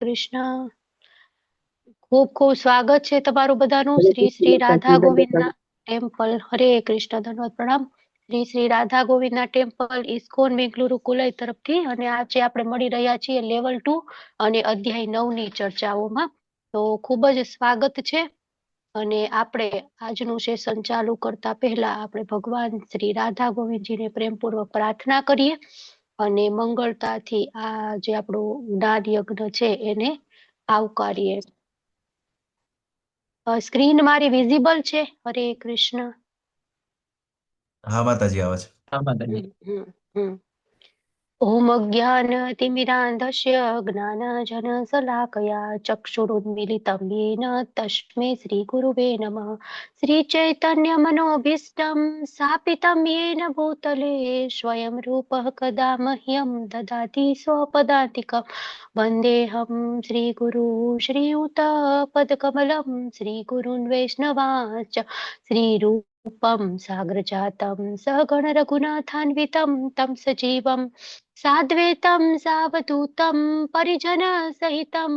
કૃષ્ણ. ખૂબ ખૂબ સ્વાગત છે તમારું બધાનું શ્રી શ્રી રાધા ગોવિંદના ટેમ્પલ. હરે કૃષ્ણ. ધન્યવાદ, પ્રણામ. શ્રી શ્રી રાધા ગોવિંદના ટેમ્પલ ઇસ્કોન બેંગલુરુ કુલઈ તરફથી અને આજે આપણે મળી રહ્યા છીએ લેવલ 2 અને અધ્યાય 9 ની ચર્ચાઓમાં. તો ખૂબ જ સ્વાગત છે અને આપણે આજનું સેશન ચાલુ કરતા પહેલા આપણે ભગવાન શ્રી રાધા ગોવિંદજીને પ્રેમપૂર્વક પ્રાર્થના કરીએ અને મંગળતાથી આ જે આપણું જ્ઞાન યજ્ઞ છે એને આવકારીએ. સ્ક્રીન મારી વિઝિબલ છે? હરે કૃષ્ણ. હા માતાજી, આવે છે. હમ હમ. ઓમ અજ્ઞાનતિમિરાન્ધસ્ય જ્ઞાનજનશલાકયા ચક્ષુરુન્મિલિतं येन તસ્मै શ્રીગુરુવે નમઃ. શ્રીચૈતન્યમનોભીષ્ટં સ્થાપિतं येन भूतले स्वयं रूपः कदा मह्यं ददाति स्वपदान्तिकं. वन्देऽहं श्रीगुरु श्रीयुतपदकमलं श्रीगुरून् वैष्णवांश्च श्रीरूपं साग्रजातं सहगण रघुनाथान्वितं तं सजीवं साद्वैतं सावधूतं परिजनसहितं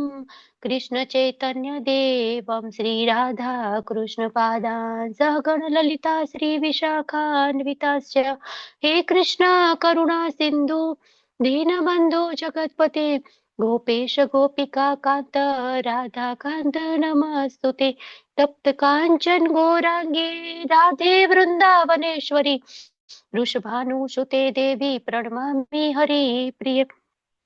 कृष्णचैतन्यदेवं श्रीराधा कृष्णपादान् सहगण ललिता श्रीविशाखान्विताश्च. हे कृष्ण करुणा सिन्धु दीनबन्धु जगत्पते गोपेश गोपिका कान्त राधाकान्त नमस्तुते. तप्त काञ्चन गौराङ्गे राधे वृन्दावनेश्वरी वृषभानुसुते देवी प्रणमामि हरिप्रिये.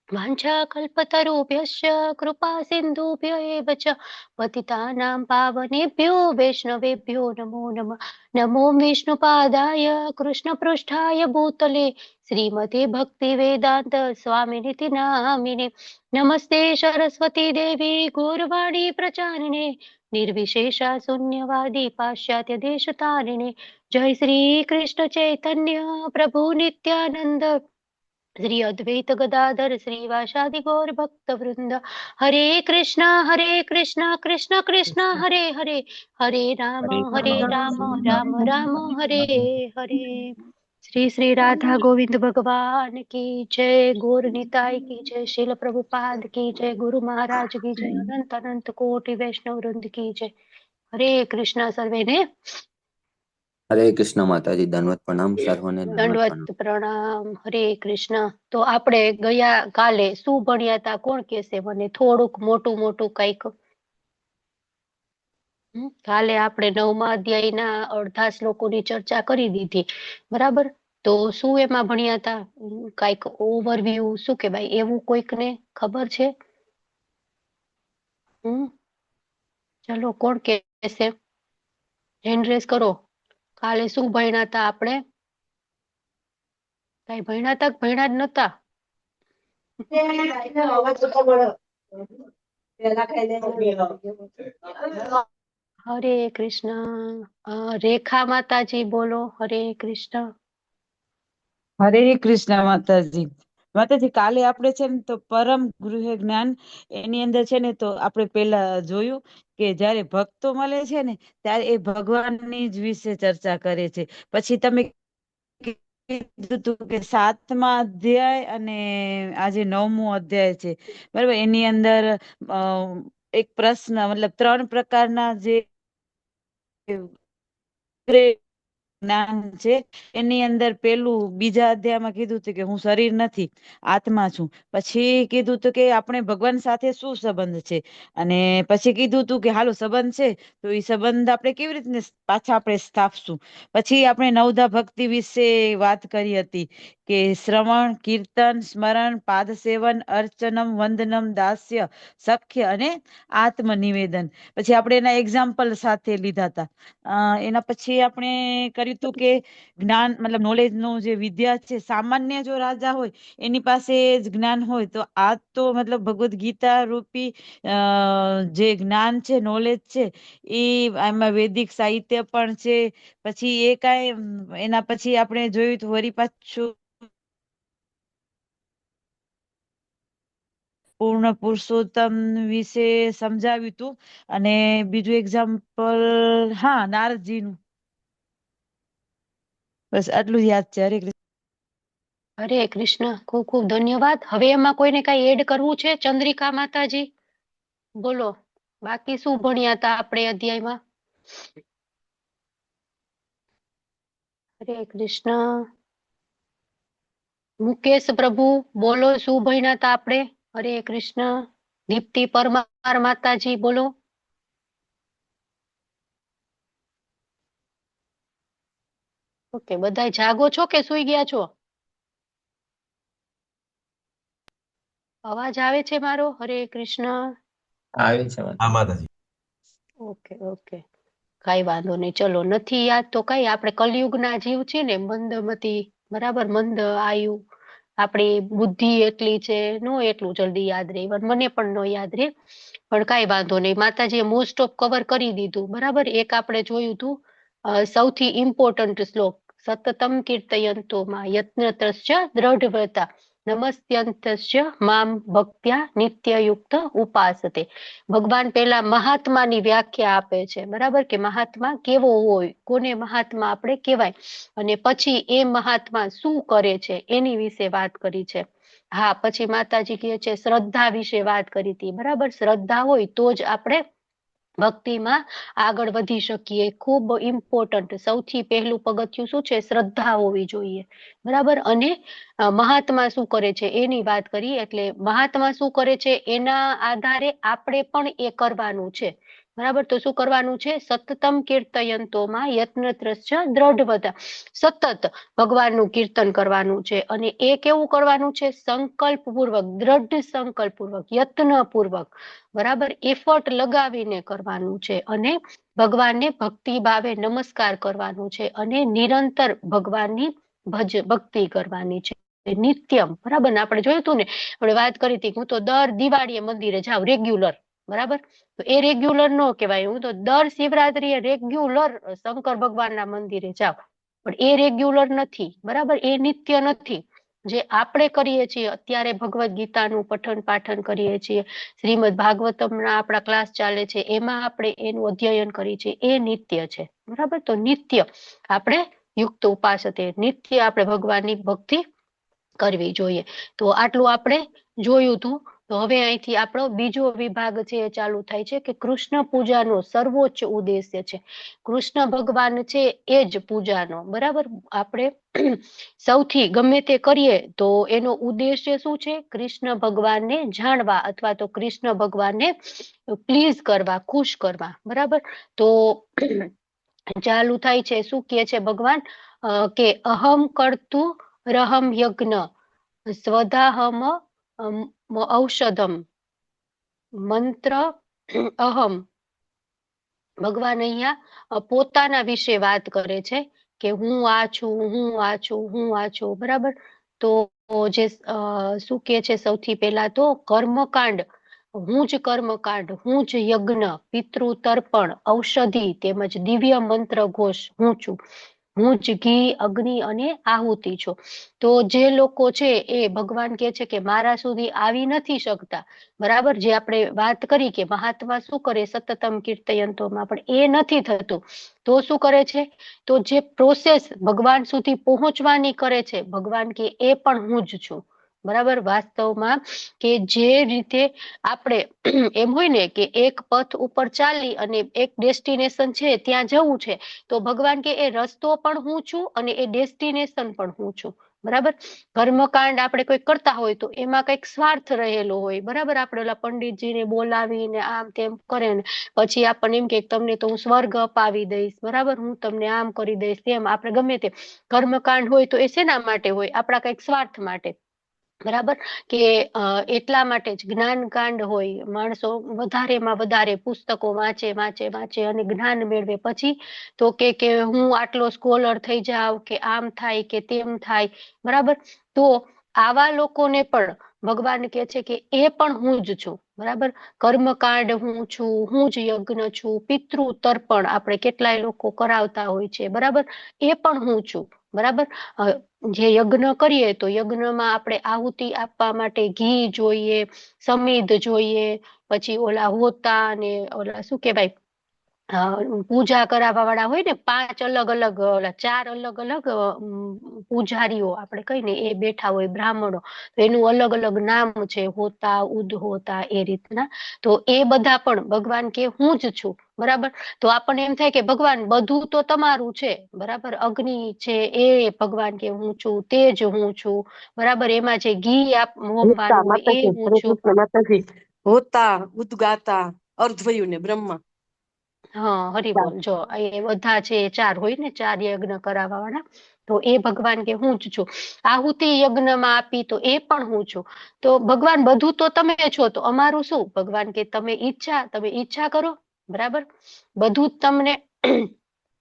वाञ्छाकल्पतरुभ्यश्च कृपा सिन्धुभ्य एव च पतितानां पावनेभ्यो वैष्णवेभ्यो नमो नमः. नमो विष्णुपादाय कृष्णपृष्ठाय भूतले श्रीमते भक्तिवेदान्त स्वामिनिति नामिने. नमस्ते सरस्वती देवी गौरवाणी प्रचारिणे निर्विशेषा शून्यवादी पाश्चात्य देशतारिणे. जय श्री कृष्ण चैतन्य प्रभु नित्यानंद श्री अद्वैत गदाधर श्रीवासादि गौर भक्त वृंद. हरे कृष्णा कृष्ण कृष्ण हरे हरे हरे राम राम राम हरे हरे. श्री श्री राधा गोविंद भगवान की जय. गौर निताई की जय. शील प्रभुपाद की जय. गुरु महाराज की जय. अनंत अनंत कोटि वैष्णव वृंद की जय. हरे कृष्णा. सर्वे ने હરે કૃષ્ણ માતાજી, દંડવત પ્રણામ સર્વને. દંડવત પ્રણામ. હરે કૃષ્ણ. તો આપણે ગયા કાલે શું ભણ્યા હતા? કોણ કેશે મને? થોડુંક મોટું મોટું કઈક. કાલે આપણે 9મા અધ્યાયના અડધા શ્લોકોની ચર્ચા કરી દીધી, બરાબર? તો શું એમાં ભણ્યા હતા? કઈક ઓવરવ્યુ શું કે ભાઈ, એવું કોઈકને ખબર છે? ચલો, કોણ કેશે? હેન્ડ રેઝ કરો. કાલે શું ભણ્યા હતા આપણે? કઈ ભણ્યા હતા? ભણ્યા જ નતા? હરે કૃષ્ણ. રેખા માતાજી બોલો. હરે કૃષ્ણ. હરે કૃષ્ણ માતાજી. માતાજી, કાલે આપણે છે ને તો પરમ ગૃહ જ્ઞાન એની અંદર છે ને તો આપણે પેલા જોયું કે જયારે ભક્તો મળે છે ને ત્યારે એ ભગવાનની જ વિશે ચર્ચા કરે છે. પછી તમે કીધું હતું કે 7મા અધ્યાય અને આજે 9મો અધ્યાય છે, બરાબર? એની અંદર એક પ્રશ્ન, મતલબ 3 પ્રકારના જે જ્ઞાન છે એની અંદર પેલું બીજા અધ્યાયમાં કીધું હતું કે હું શરીર નથી, આત્મા છું. પછી કીધું હતું કે આપણે ભગવાન સાથે શું સંબંધ છે, અને પછી કીધું હતું કે હાલો સંબંધ છે તો એ સંબંધ આપણે કેવી રીતે પાછા આપણે સ્થાપશું. પછી આપણે નવધા ભક્તિ વિશે વાત કરી હતી કે શ્રવણ, કીર્તન, સ્મરણ, પાદ સેવન, અર્ચનમ, વંદનમ, દાસ્ય, સખ્ય અને આત્મનિવેદન. પછી આપણે એના એક્ઝામ્પલ સાથે લીધા હતા. એના પછી આપણે કર્યું હતું કે જ્ઞાન મતલબ નોલેજ નો જે વિદ્યા છે, સામાન્ય જો રાજા હોય એની પાસે જ જ્ઞાન હોય તો આ તો મતલબ ભગવદ્ ગીતા રૂપી જે જ્ઞાન છે, નોલેજ છે, એ આમાં વૈદિક સાહિત્ય પણ છે. પછી એ કાંઈ એના પછી આપણે જોયું તો વળી પાછું પૂર્ણ પુરુષોત્તમ વિશે સમજાવ્યું હતું. અને બીજું એક્ઝામ્પલ, હા, નારદજીનું. બસ આટલું જ યાદ છે. હરે કૃષ્ણ. હરે કૃષ્ણ. ખૂબ ખૂબ ધન્યવાદ. હવે એમાં કોઈને કઈ એડ કરવું છે? ચંદ્રિકા માતાજી. બોલો બાકી શું ભણ્યા હતા આપણે અધ્યાયમાં? હરે કૃષ્ણ. મુકેશ પ્રભુ બોલો શું ભણ્યા હતા આપણે? હરે કૃષ્ણ. દીપ્તિ પરમાર માતાજી બોલો. ઓકે, બધા જાગો છો કે સુઈ ગયા છો? અવાજ આવે છે મારો? હરે કૃષ્ણ. આવે છે હા માતાજી. ઓકે ઓકે, કઈ વાંધો નહીં. ચલો, નથી યાદ તો કઈ, આપણે કલયુગના જીવ છે ને, મંદમતી, બરાબર, મંદ આયુ, આપણી બુદ્ધિ એટલી છે, નો એટલું જલ્દી યાદ રહે. Even મને પણ નો યાદ રહે, પણ કઈ વાંધો નહીં. માતાજીએ મોસ્ટ ઓફ કવર કરી દીધું, બરાબર. એક આપણે જોયું હતું સૌથી ઇમ્પોર્ટન્ટ શ્લોક, સતતમ કીર્તયંતો માં યત્નતસ્ય દ્રઢવ્રતા નમસ્યંતસ્ય મામ ભક્ત્યા નિત્યયુક્ત ઉપાસતે. ભગવાન પેલા મહાત્માની વ્યાખ્યા આપે છે, બરાબર, કે મહાત્મા કેવો હોય, કોને મહાત્મા આપણે કહેવાય, અને પછી એ મહાત્મા શું કરે છે એની વિશે વાત કરી છે. હા, પછી માતાજી કહે છે શ્રદ્ધા વિશે વાત કરી હતી, બરાબર. શ્રદ્ધા હોય તો જ આપણે ભક્તિમાં આગળ વધી શકીએ. ખૂબ ઇમ્પોર્ટન્ટ, સૌથી પહેલું પગથિયું શું છે? શ્રદ્ધા હોવી જોઈએ, બરાબર. અને મહાત્મા શું કરે છે એની વાત કરી, એટલે મહાત્મા શું કરે છે એના આધારે આપણે પણ એ કરવાનું છે, બરાબર. તો શું કરવાનું છે? સતતમ કીર્તયંતોમાં યત્નત્રસ્ય દ્રઢવતા, સતત ભગવાનનું કીર્તન કરવાનું છે. અને એ કેવું કરવાનું છે? સંકલ્પ પૂર્વક, દ્રઢ સંકલ્પ પૂર્વક, યત્ન પૂર્વક, બરાબર, એફર્ટ લગાવીને કરવાનું છે. અને ભગવાનને ભક્તિ ભાવે નમસ્કાર કરવાનું છે, અને નિરંતર ભગવાનની ભક્તિ કરવાની છે, નિત્યમ, બરાબર ને. આપણે જોયું હતું ને, આપણે વાત કરી હતી, હું તો દર દિવાળીએ મંદિરે જાઉં રેગ્યુલર, બરાબર. તો એ રેગ્યુલર નો કહેવાય. હું તો દર શિવરાત્રીએ રેગ્યુલર શંકર ભગવાનના મંદિરે જાઉં, પણ એ રેગ્યુલર નથી, બરાબર. એ નિત્ય નથી. જે આપણે કરીએ છીએ અત્યારે, ભગવદ ગીતાનું પઠન પાઠન કરીએ છીએ, શ્રીમદ ભાગવતમના આપણા ક્લાસ ચાલે છે, એમાં આપણે એનું અધ્યયન કરીએ છીએ, એ નિત્ય છે, બરાબર. તો નિત્ય આપણે યુક્ત ઉપાસતે, નિત્ય આપણે ભગવાનની ભક્તિ કરવી જોઈએ. તો આટલું આપણે જોયું હતું. તો હવે અહીંથી આપણો બીજો વિભાગ છે એ ચાલુ થાય છે, કે કૃષ્ણ પૂજાનો સર્વોચ્ચ ઉદ્દેશ્ય છે. કૃષ્ણ ભગવાન છે એ જ પૂજાનો, બરાબર. આપણે સૌથી ગમે તે કરીએ તો એનો ઉદ્દેશ્ય શું છે? કૃષ્ણ ભગવાનને જાણવા, અથવા તો કૃષ્ણ ભગવાનને પ્લીઝ કરવા, ખુશ કરવા, બરાબર. તો ચાલુ થાય છે, શું કહે છે ભગવાન? કે અહમ કર્તુ રહમ યજ્ઞ સ્વધાહમ ઔષધમ મંત્ર અહમ. ભગવાન અહીંયા પોતાના વિશે વાત કરે છે, કે હું આ છું, હું આ છું, હું આ છું, બરાબર. તો જે શું કે છે, સૌથી પહેલા તો કર્મકાંડ, હું જ કર્મકાંડ, હું જ યજ્ઞ, પિતૃ તર્પણ, ઔષધિ તેમજ દિવ્ય મંત્ર ઘોષ હું છું. હું જ ઘી, અગ્નિ અને આહુતિ છું. તો જે લોકો છે એ ભગવાન કે છે કે મારા સુધી આવી નથી શકતા, બરાબર. જે આપણે વાત કરી કે મહાત્મા શું કરે? સતતમ કીર્તયંતોમાં, પણ એ નથી થતું. તો શું કરે છે? તો જે પ્રોસેસ ભગવાન સુધી પહોંચવાની કરે છે, ભગવાન કે એ પણ હું જ છું, બરાબર. વાસ્તવમાં કે જે રીતે આપણે એમ હોય ને કે એક પથ ઉપર ચાલી અને એક ડેસ્ટિનેશન છે ત્યાં જવું છે, તો ભગવાન કે એ રસ્તો પણ હું છું અને એ ડેસ્ટિનેશન પણ હું છું, બરાબર. કર્મકાંડ આપણે કોઈ કરતા હોય તો એમાં કઈક સ્વાર્થ રહેલો હોય, બરાબર. આપણે ઓલા પંડિતજીને બોલાવીને આમ તેમ કરે ને પછી આપણને એમ કે તમને તો હું સ્વર્ગ અપાવી દઈશ, બરાબર, હું તમને આમ કરી દઈશ, તેમ. આપણે ગમે તે કર્મકાંડ હોય તો એ શેના માટે હોય? આપણા કઈક સ્વાર્થ માટે, બરાબર. કે એટલા માટે જ જ્ઞાનકાંડ હોય. માણસો વધારેમાં વધારે પુસ્તકો વાંચે વાંચે વાંચે અને જ્ઞાન મેળવે, પછી તો કે હું આટલો સ્કોલર થઈ જાઉં, કે આમ થાય, કે તેમ થાય, બરાબર. તો આવા લોકોને પણ ભગવાન કે છે કે એ પણ હું જ છું, બરાબર. કર્મકાંડ હું છું, હું જ યજ્ઞ છું, પિતૃ તર્પણ આપણે કેટલાય લોકો કરાવતા હોય છે, બરાબર, એ પણ હું છું, બરાબર. જે યજ્ઞ કરીએ તો યજ્ઞમાં આપણે આહુતિ આપવા માટે ઘી જોઈએ, સમિધ જોઈએ, પછી ઓલા હોતા ને ઓલા શું કહેવાય પૂજા કરાવવા વાળા હોય ને 5 અલગ અલગ 4 અલગ અલગ પૂજારીઓ આપણે કહીએ ને એ બેઠા હોય બ્રાહ્મણો, તો એનું અલગ અલગ નામ છે, હોતા ઉદ્હોતા એ રીતના. તો એ બધા પણ ભગવાન કે હું જ છું, બરાબર. તો આપણને એમ થાય કે ભગવાન બધું તો તમારું છે, બરાબર. અગ્નિ છે એ ભગવાન કે હું છું, તેજ હું છું, બરાબર. એમાં જે ઘી હોતા હોમવાનું હોય એ માતાજી, હું હરે છું. કૃષ્ણ માતાજી, હોતા ઉદગાતા અર્ધવયુ ને બ્રહ્મા. હા, હરિબોલ. જો એ બધા છે 4 હોય ને, 4 યજ્ઞ કરાવવા વાળા. તો એ ભગવાન કે હું જ છું. આહુતિ યજ્ઞમાં આપી તો એ પણ હું છું. તો ભગવાન બધું તો તમે છો, તો અમારું શું? ભગવાન કે તમે ઈચ્છા કરો, બરાબર. બધું જ તમને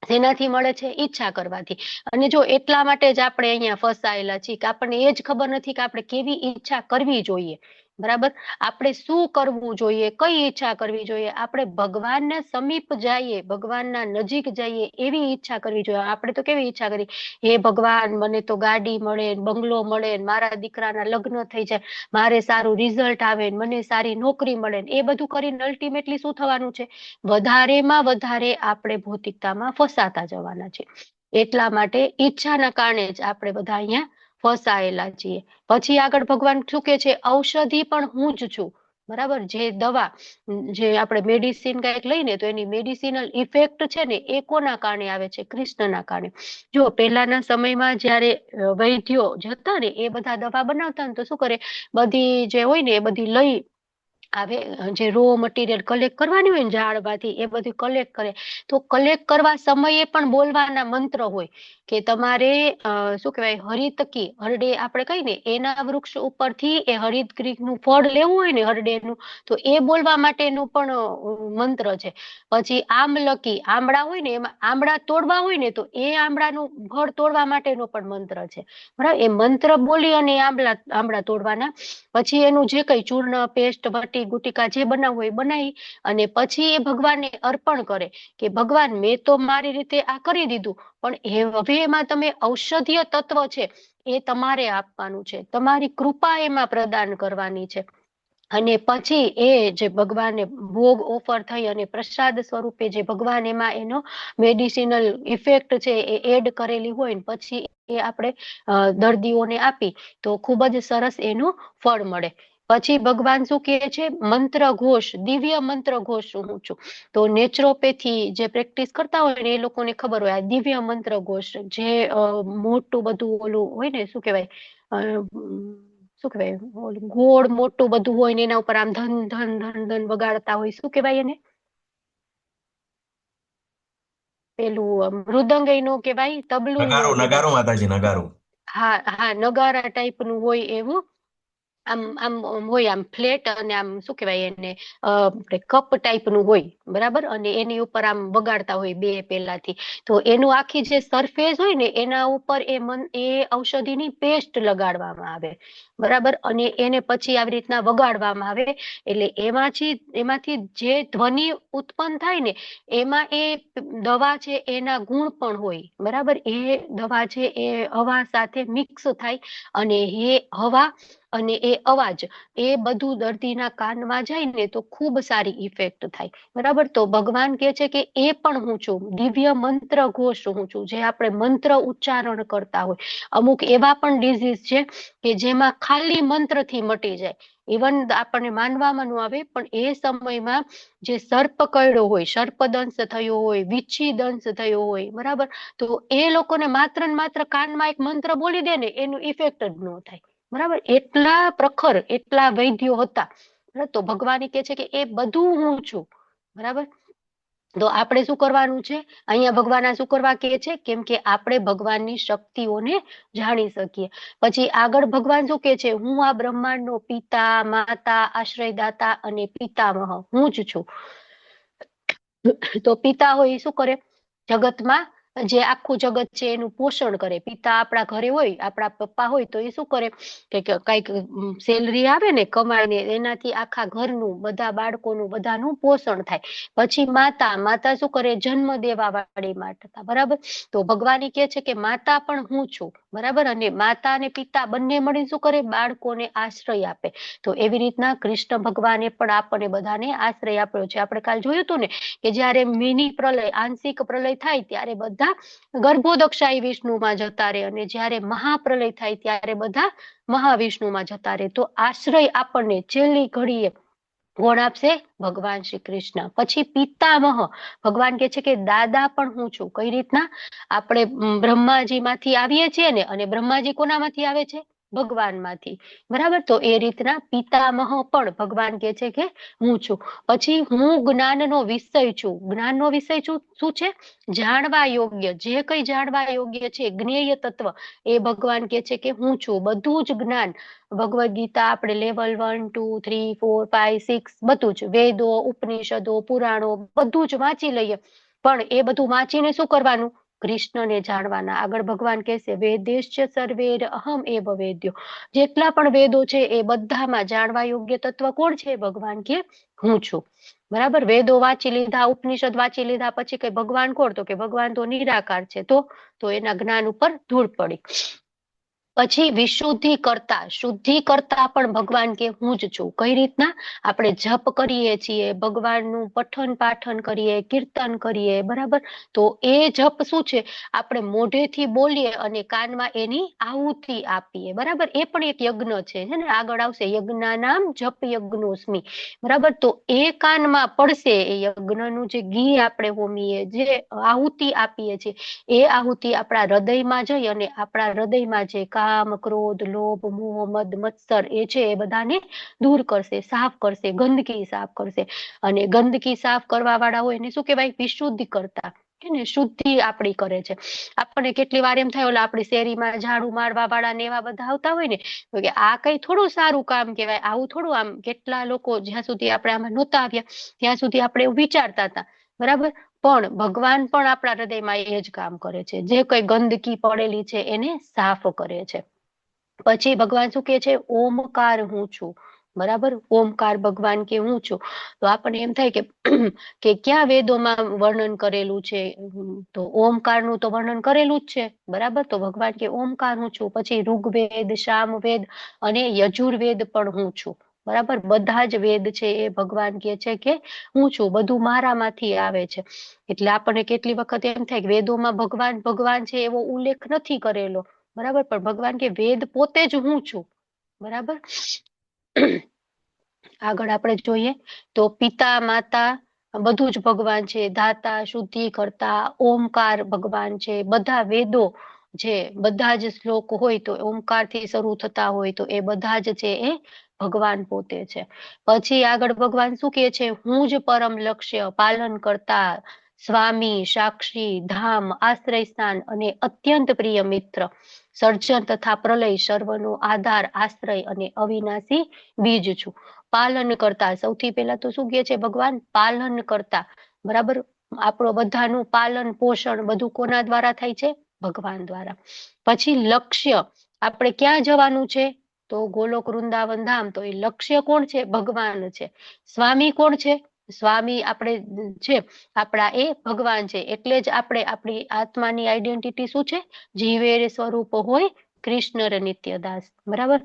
જેનાથી મળે છે ઈચ્છા કરવાથી. અને જો એટલા માટે જ આપણે અહીંયા ફસાયેલા છીએ કે આપણને એ જ ખબર નથી કે આપણે કેવી ઈચ્છા કરવી જોઈએ, બરાબર. આપણે શું કરવું જોઈએ, કઈ ઈચ્છા કરવી જોઈએ. આપણે ભગવાનના સમીપ જઈએ, ભગવાનના નજીક જઈએ એવી ઈચ્છા કરવી જોઈએ. આપણે તો કેવી ઈચ્છા કરી, હે ભગવાન મને તો ગાડી મળે, બંગલો મળે, મારા દીકરાના લગ્ન થઈ જાય, મારે સારું રિઝલ્ટ આવે, મને સારી નોકરી મળે. એ બધું કરીને અલ્ટિમેટલી શું થવાનું છે? વધારેમાં વધારે આપણે ભૌતિકતામાં ફસાતા જવાના છે. એટલા માટે ઈચ્છાના કારણે જ આપણે બધા અહીંયા ફસાયેલા છીએ. પછી આગળ ભગવાન શું કે છે? ઔષધિ પણ હું જ છું, બરાબર. જે દવા, જે આપણે મેડિસિન કઈક લઈને તો એની મેડિસિનલ ઇફેક્ટ છે ને એ કોના કારણે આવે છે? કૃષ્ણના કારણે. જો પહેલાના સમયમાં જયારે વૈદ્યો જતા ને એ બધા દવા બનાવતા ને તો શું કરે, બધી જે હોય ને એ બધી લઈ આવે, જે રો મટીરિયલ કલેક્ટ કરવાની હોય ને ઝાડમાંથી એ બધું કલેક્ટ કરે. તો કલેક્ટ કરવા સમયે પણ બોલવાના મંત્ર હોય કે તમારે શું કહેવાય, હરિતકી, હરડે આપણે કહીએ ને એના વૃક્ષ ઉપરથી એ હરિતકીનું ફળ લેવું હોય ને હરડેનું, તો એ બોલવા માટેનું પણ મંત્ર છે. પછી આમલકી, આંબળા હોય ને એમાં આંબળા તોડવા હોય ને તો એ આંબળાનું ફળ તોડવા માટેનો પણ મંત્ર છે, બરાબર. એ મંત્ર બોલી અને આંબળા તોડવાના. પછી એનું જે કઈ ચૂર્ણ, પેસ્ટ, બટી, ગુટિકા જે બનાવવું હોય એ બનાવી અને પછી એ ભગવાનને અર્પણ કરે કે ભગવાન મેં તો મારી રીતે આ કરી દીધું, પણ હવે એમાં તમે ઔષધીય તત્વ છે એ તમારે આપવાનું છે, તમારી કૃપા એમાં પ્રદાન કરવાની છે. અને પછી એ જે ભગવાનને ભોગ ઓફર થઈ અને પ્રસાદ સ્વરૂપે જે ભગવાન એમાં એનો મેડિસિનલ ઇફેક્ટ છે એ એડ કરેલી હોય ને પછી એ આપણે દર્દીઓને આપી તો ખૂબ જ સરસ એનું ફળ મળે. પછી ભગવાન શું કહે છે? મંત્ર ઘોષ, દિવ્ય મંત્ર ઘોષ હું છું. તો નેચરોપેથી જે પ્રેક્ટિસ કરતા હોય ને એ લોકોને ખબર હોય આ દિવ્ય મંત્ર ઘોષ, જે મોટું બધું ઓલું હોય ને, શું કહેવાય, શું કહેવાય, ગોળ મોટું બધું હોય ને એના ઉપર આમ ધન ધન ધન ધન વગાડતા હોય, શું કહેવાય એને? પેલું મૃદંગ નું કહેવાય, તબલું નું નગારું કહેવાય. નગારું માતાજી, નગારું. હા હા, નગારા ટાઈપ નું હોય એવું. આમ આમ હોય, આમ ફ્લેટ, અને આમ શું કહેવાય એને, કપ ટાઈપ નું હોય, બરાબર. અને એની ઉપર આમ વગાડતા હોય બે પેલાથી. તો એનું આખી જે સરફેસ હોય ને એના ઉપર એ ઔષધિની પેસ્ટ લગાડવામાં આવે, બરાબર. અને એને પછી આવી રીતના વગાડવામાં આવે એટલે એમાંથી જે ધ્વનિ ઉત્પન્ન થાય ને એમાં એ દવા છે એના ગુણ પણ હોય, બરાબર. એ દવા છે એ હવા સાથે મિક્સ થાય અને એ હવા અને એ અવાજ એ બધું દર્દીના કાનમાં જાય ને તો ખૂબ સારી ઇફેક્ટ થાય, બરાબર. તો ભગવાન કે છે કે એ પણ હું છું, દિવ્ય મંત્ર ઘોષ હું છું. જે આપણે મંત્ર ઉચ્ચારણ કરતા હોય, અમુક એવા પણ ડિઝીઝ છે કે જેમાં ખાલી મંત્રથી મટી જાય. ઇવન આપણને માનવામાં ન આવે પણ એ સમયમાં જે સર્પ કરડ્યો હોય, સર્પદંશ થયો હોય, વીછી દંશ થયો હોય, બરાબર. તો એ લોકોને માત્ર ને માત્ર કાનમાં એક મંત્ર બોલી દે ને એનું ઇફેક્ટ જ ન થાય, બરાબર. એટલા પ્રખર, એટલા વૈદ્યો હતા. તો ભગવાન કે છે કે એ બધું હું છું, બરાબર. તો આપણે શું કરવાનું છે? અહીંયા ભગવાન શું કરવા કહે છે? કેમ કે આપણે ભગવાનની શક્તિઓને જાણી શકીએ. પછી આગળ ભગવાન શું કે છે? હું આ બ્રહ્માંડનો પિતા, માતા, આશ્રયદાતા અને પિતામહ હું જ છું. તો પિતા હોય શું કરે? જગતમાં જે આખું જગત છે એનું પોષણ કરે. પિતા આપણા ઘરે હોય, આપણા પપ્પા હોય તો એ શું કરે કે કઈક સેલરી આવે ને કમાઈને, એનાથી આખા ઘરનું, બધા બાળકોનું, બધાનું પોષણ થાય. પછી માતા શું કરે, જન્મ દેવા વાળી માતા, બરાબર. તો ભગવાન કહે છે કે માતા પણ હું છું, બરાબર. અને માતા અને પિતા બંને મળીને શું કરે, બાળકોને આશ્રય આપે. તો એવી રીતના કૃષ્ણ ભગવાને પણ આપણને બધાને આશ્રય આપ્યો છે. આપણે કાલ જોયું હતું ને કે જયારે મિની પ્રલય, આંશિક પ્રલય થાય ત્યારે બધા ગર્ભોદક્ષાયી વિષ્ણુમાં જતા રહે, અને જ્યારે મહાપ્રલય થાય ત્યારે બધા મહાવિષ્ણુમાં જતા રહે. તો આશ્રય આપણને છેલ્લી ઘડીએ કોણ આપશે? ભગવાન શ્રી કૃષ્ણ. પછી પિતામહ, ભગવાન કે છે કે દાદા પણ હું છું. કઈ રીતના? આપણે બ્રહ્માજી માંથી આવીએ છીએ ને, અને બ્રહ્માજી કોનામાંથી આવે છે? ભગવાન માંથી, બરાબર. તો એ રીતના પિતામહ પણ ભગવાન કે છે કે હું છું. પછી હું જ્ઞાનનો વિષય છું. જ્ઞાનનો વિષય શું છે? જાણવા યોગ્ય, જે કઈ જાણવા યોગ્ય છે, જ્ઞેય તત્વ, એ ભગવાન કે છે કે હું છું. બધું જ જ્ઞાન, ભગવદ ગીતા આપણે લેવલ 1, 2, 3, 4, 5, 6 બધું જ, વેદો, ઉપનિષદો, પુરાણો બધું જ વાંચી લઈએ, પણ એ બધું વાંચીને શું કરવાનું? કૃષ્ણને જાણવાના. આગળ ભગવાન કહેશે વેદેશ્ચ સર્વેર અહમ એવ વેદ્યો. જેટલા પણ વેદો છે એ બધામાં જાણવા યોગ્ય તત્વ કોણ છે? ભગવાન કે હું છું, બરાબર. વેદો વાંચી લીધા, ઉપનિષદ વાંચી લીધા, પછી કઈ ભગવાન કોણ? તો કે ભગવાન તો નિરાકાર છે. તો એના જ્ઞાન ઉપર ધૂળ પડી. પછી વિશુદ્ધિ કરતા, શુદ્ધિ કરતા પણ ભગવાન કે હું જ છું. કઈ રીતના? આપણે જપ કરીએ છીએ, ભગવાનનું પઠન પાઠન કરીએ, કીર્તન કરીએ, બરાબર. તો એ જપ શું છે? આપણે મોઢેથી બોલીએ અને કાનમાં એની આહુતિ આપીએ, બરાબર. એ પણ એક યજ્ઞ છે ને, આગળ આવશે યજ્ઞાનામ જપ યજ્ઞોસ્મિ, બરાબર. તો એ કાનમાં પડશે, એ યજ્ઞનું જે ઘી આપણે હોમીએ, જે આહુતિ આપીએ છીએ, એ આહુતિ આપણા હૃદયમાં જઈ અને આપણા હૃદયમાં જે કામ, ક્રોધ, લોભ, મોહ, મદ, મત્સર એ છે એ બધાને દૂર કરશે, સાફ કરશે, ગંદકી સાફ કરશે. અને ગંદકી સાફ કરવા વાળા હોય એને શું કહેવાય? વિશુદ્ધિ કરતા, ને શુદ્ધિ આપણી કરે છે. આપણને કેટલી વાર એમ થાય, ઓલા આપણી શેરીમાં ઝાડુ મારવા વાળા ને એવા બધા આવતા હોય ને, તો કે આ કઈ થોડું સારું કામ કહેવાય, આવું થોડું. આમ કેટલા લોકો, જ્યાં સુધી આપણે આમાં નહોતા આવ્યા ત્યાં સુધી આપણે એવું વિચારતા હતા, બરાબર. પણ ભગવાન પણ આપણા હૃદયમાં એ જ કામ કરે છે. જે કઈ ગંદકી પડેલી છે એને સાફ કરે છે. પછી ભગવાન શું કે છે? ઓમકાર હું છું, બરાબર. ઓમકાર ભગવાન કે હું છું. તો આપણને એમ થાય કે ક્યાં વેદોમાં વર્ણન કરેલું છે? તો ઓમકારનું તો વર્ણન કરેલું જ છે, બરાબર. તો ભગવાન કે ઓમકાર હું છું. પછી ઋગ્વેદ, સામવેદ અને યજુર્વેદ પણ હું છું, બરાબર. બધા જ વેદ છે એ ભગવાન કે છે કે હું છું, બધું મારામાંથી આવે છે. એટલે આપણને કેટલી વખત એમ થાય કે વેદોમાં ભગવાન ભગવાન છે એવો ઉલ્લેખ નથી કરેલો, બરાબર. પણ ભગવાન કે વેદ પોતે જ હું છું, બરાબર. આગળ આપણે જોઈએ તો પિતા, માતા બધું જ ભગવાન છે. ધાતા, શુદ્ધિ કરતા, ઓમકાર ભગવાન છે. બધા વેદો જે બધા જ શ્લોક હોય તો ઓમકાર થી શરૂ થતા હોય, તો એ બધા જ છે એ ભગવાન પોતે છે. પછી આગળ ભગવાન શું કે છે? હું જ પરમ લક્ષ્ય, પાલન કરતા, સ્વામી, સાક્ષી, ધામ, આશ્રય સ્થાન અને અત્યંત પ્રિય મિત્ર, સર્જન તથા પ્રલય, સર્વનો આધાર, આશ્રય અને અવિનાશી બીજ છું. પાલન કરતા, સૌથી પહેલા તો શું કે છે ભગવાન? પાલન કરતા, બરાબર. આપણો બધાનું પાલન પોષણ બધું કોના દ્વારા થાય છે? ભગવાન દ્વારા. પછી લક્ષ્ય, આપણે ક્યાં જવાનું છે? તો ગોલોક વૃંદાવન ધામ. તો એ લક્ષ્ય કોણ છે? ભગવાન છે. સ્વામી કોણ છે? સ્વામી આપણે છે આપણા એ ભગવાન છે. એટલે જ આપણે આપણી આત્માની આઈડેન્ટિટી શું છે? જીવેર સ્વરૂપ હોય કૃષ્ણ નિત્યદાસ, બરાબર.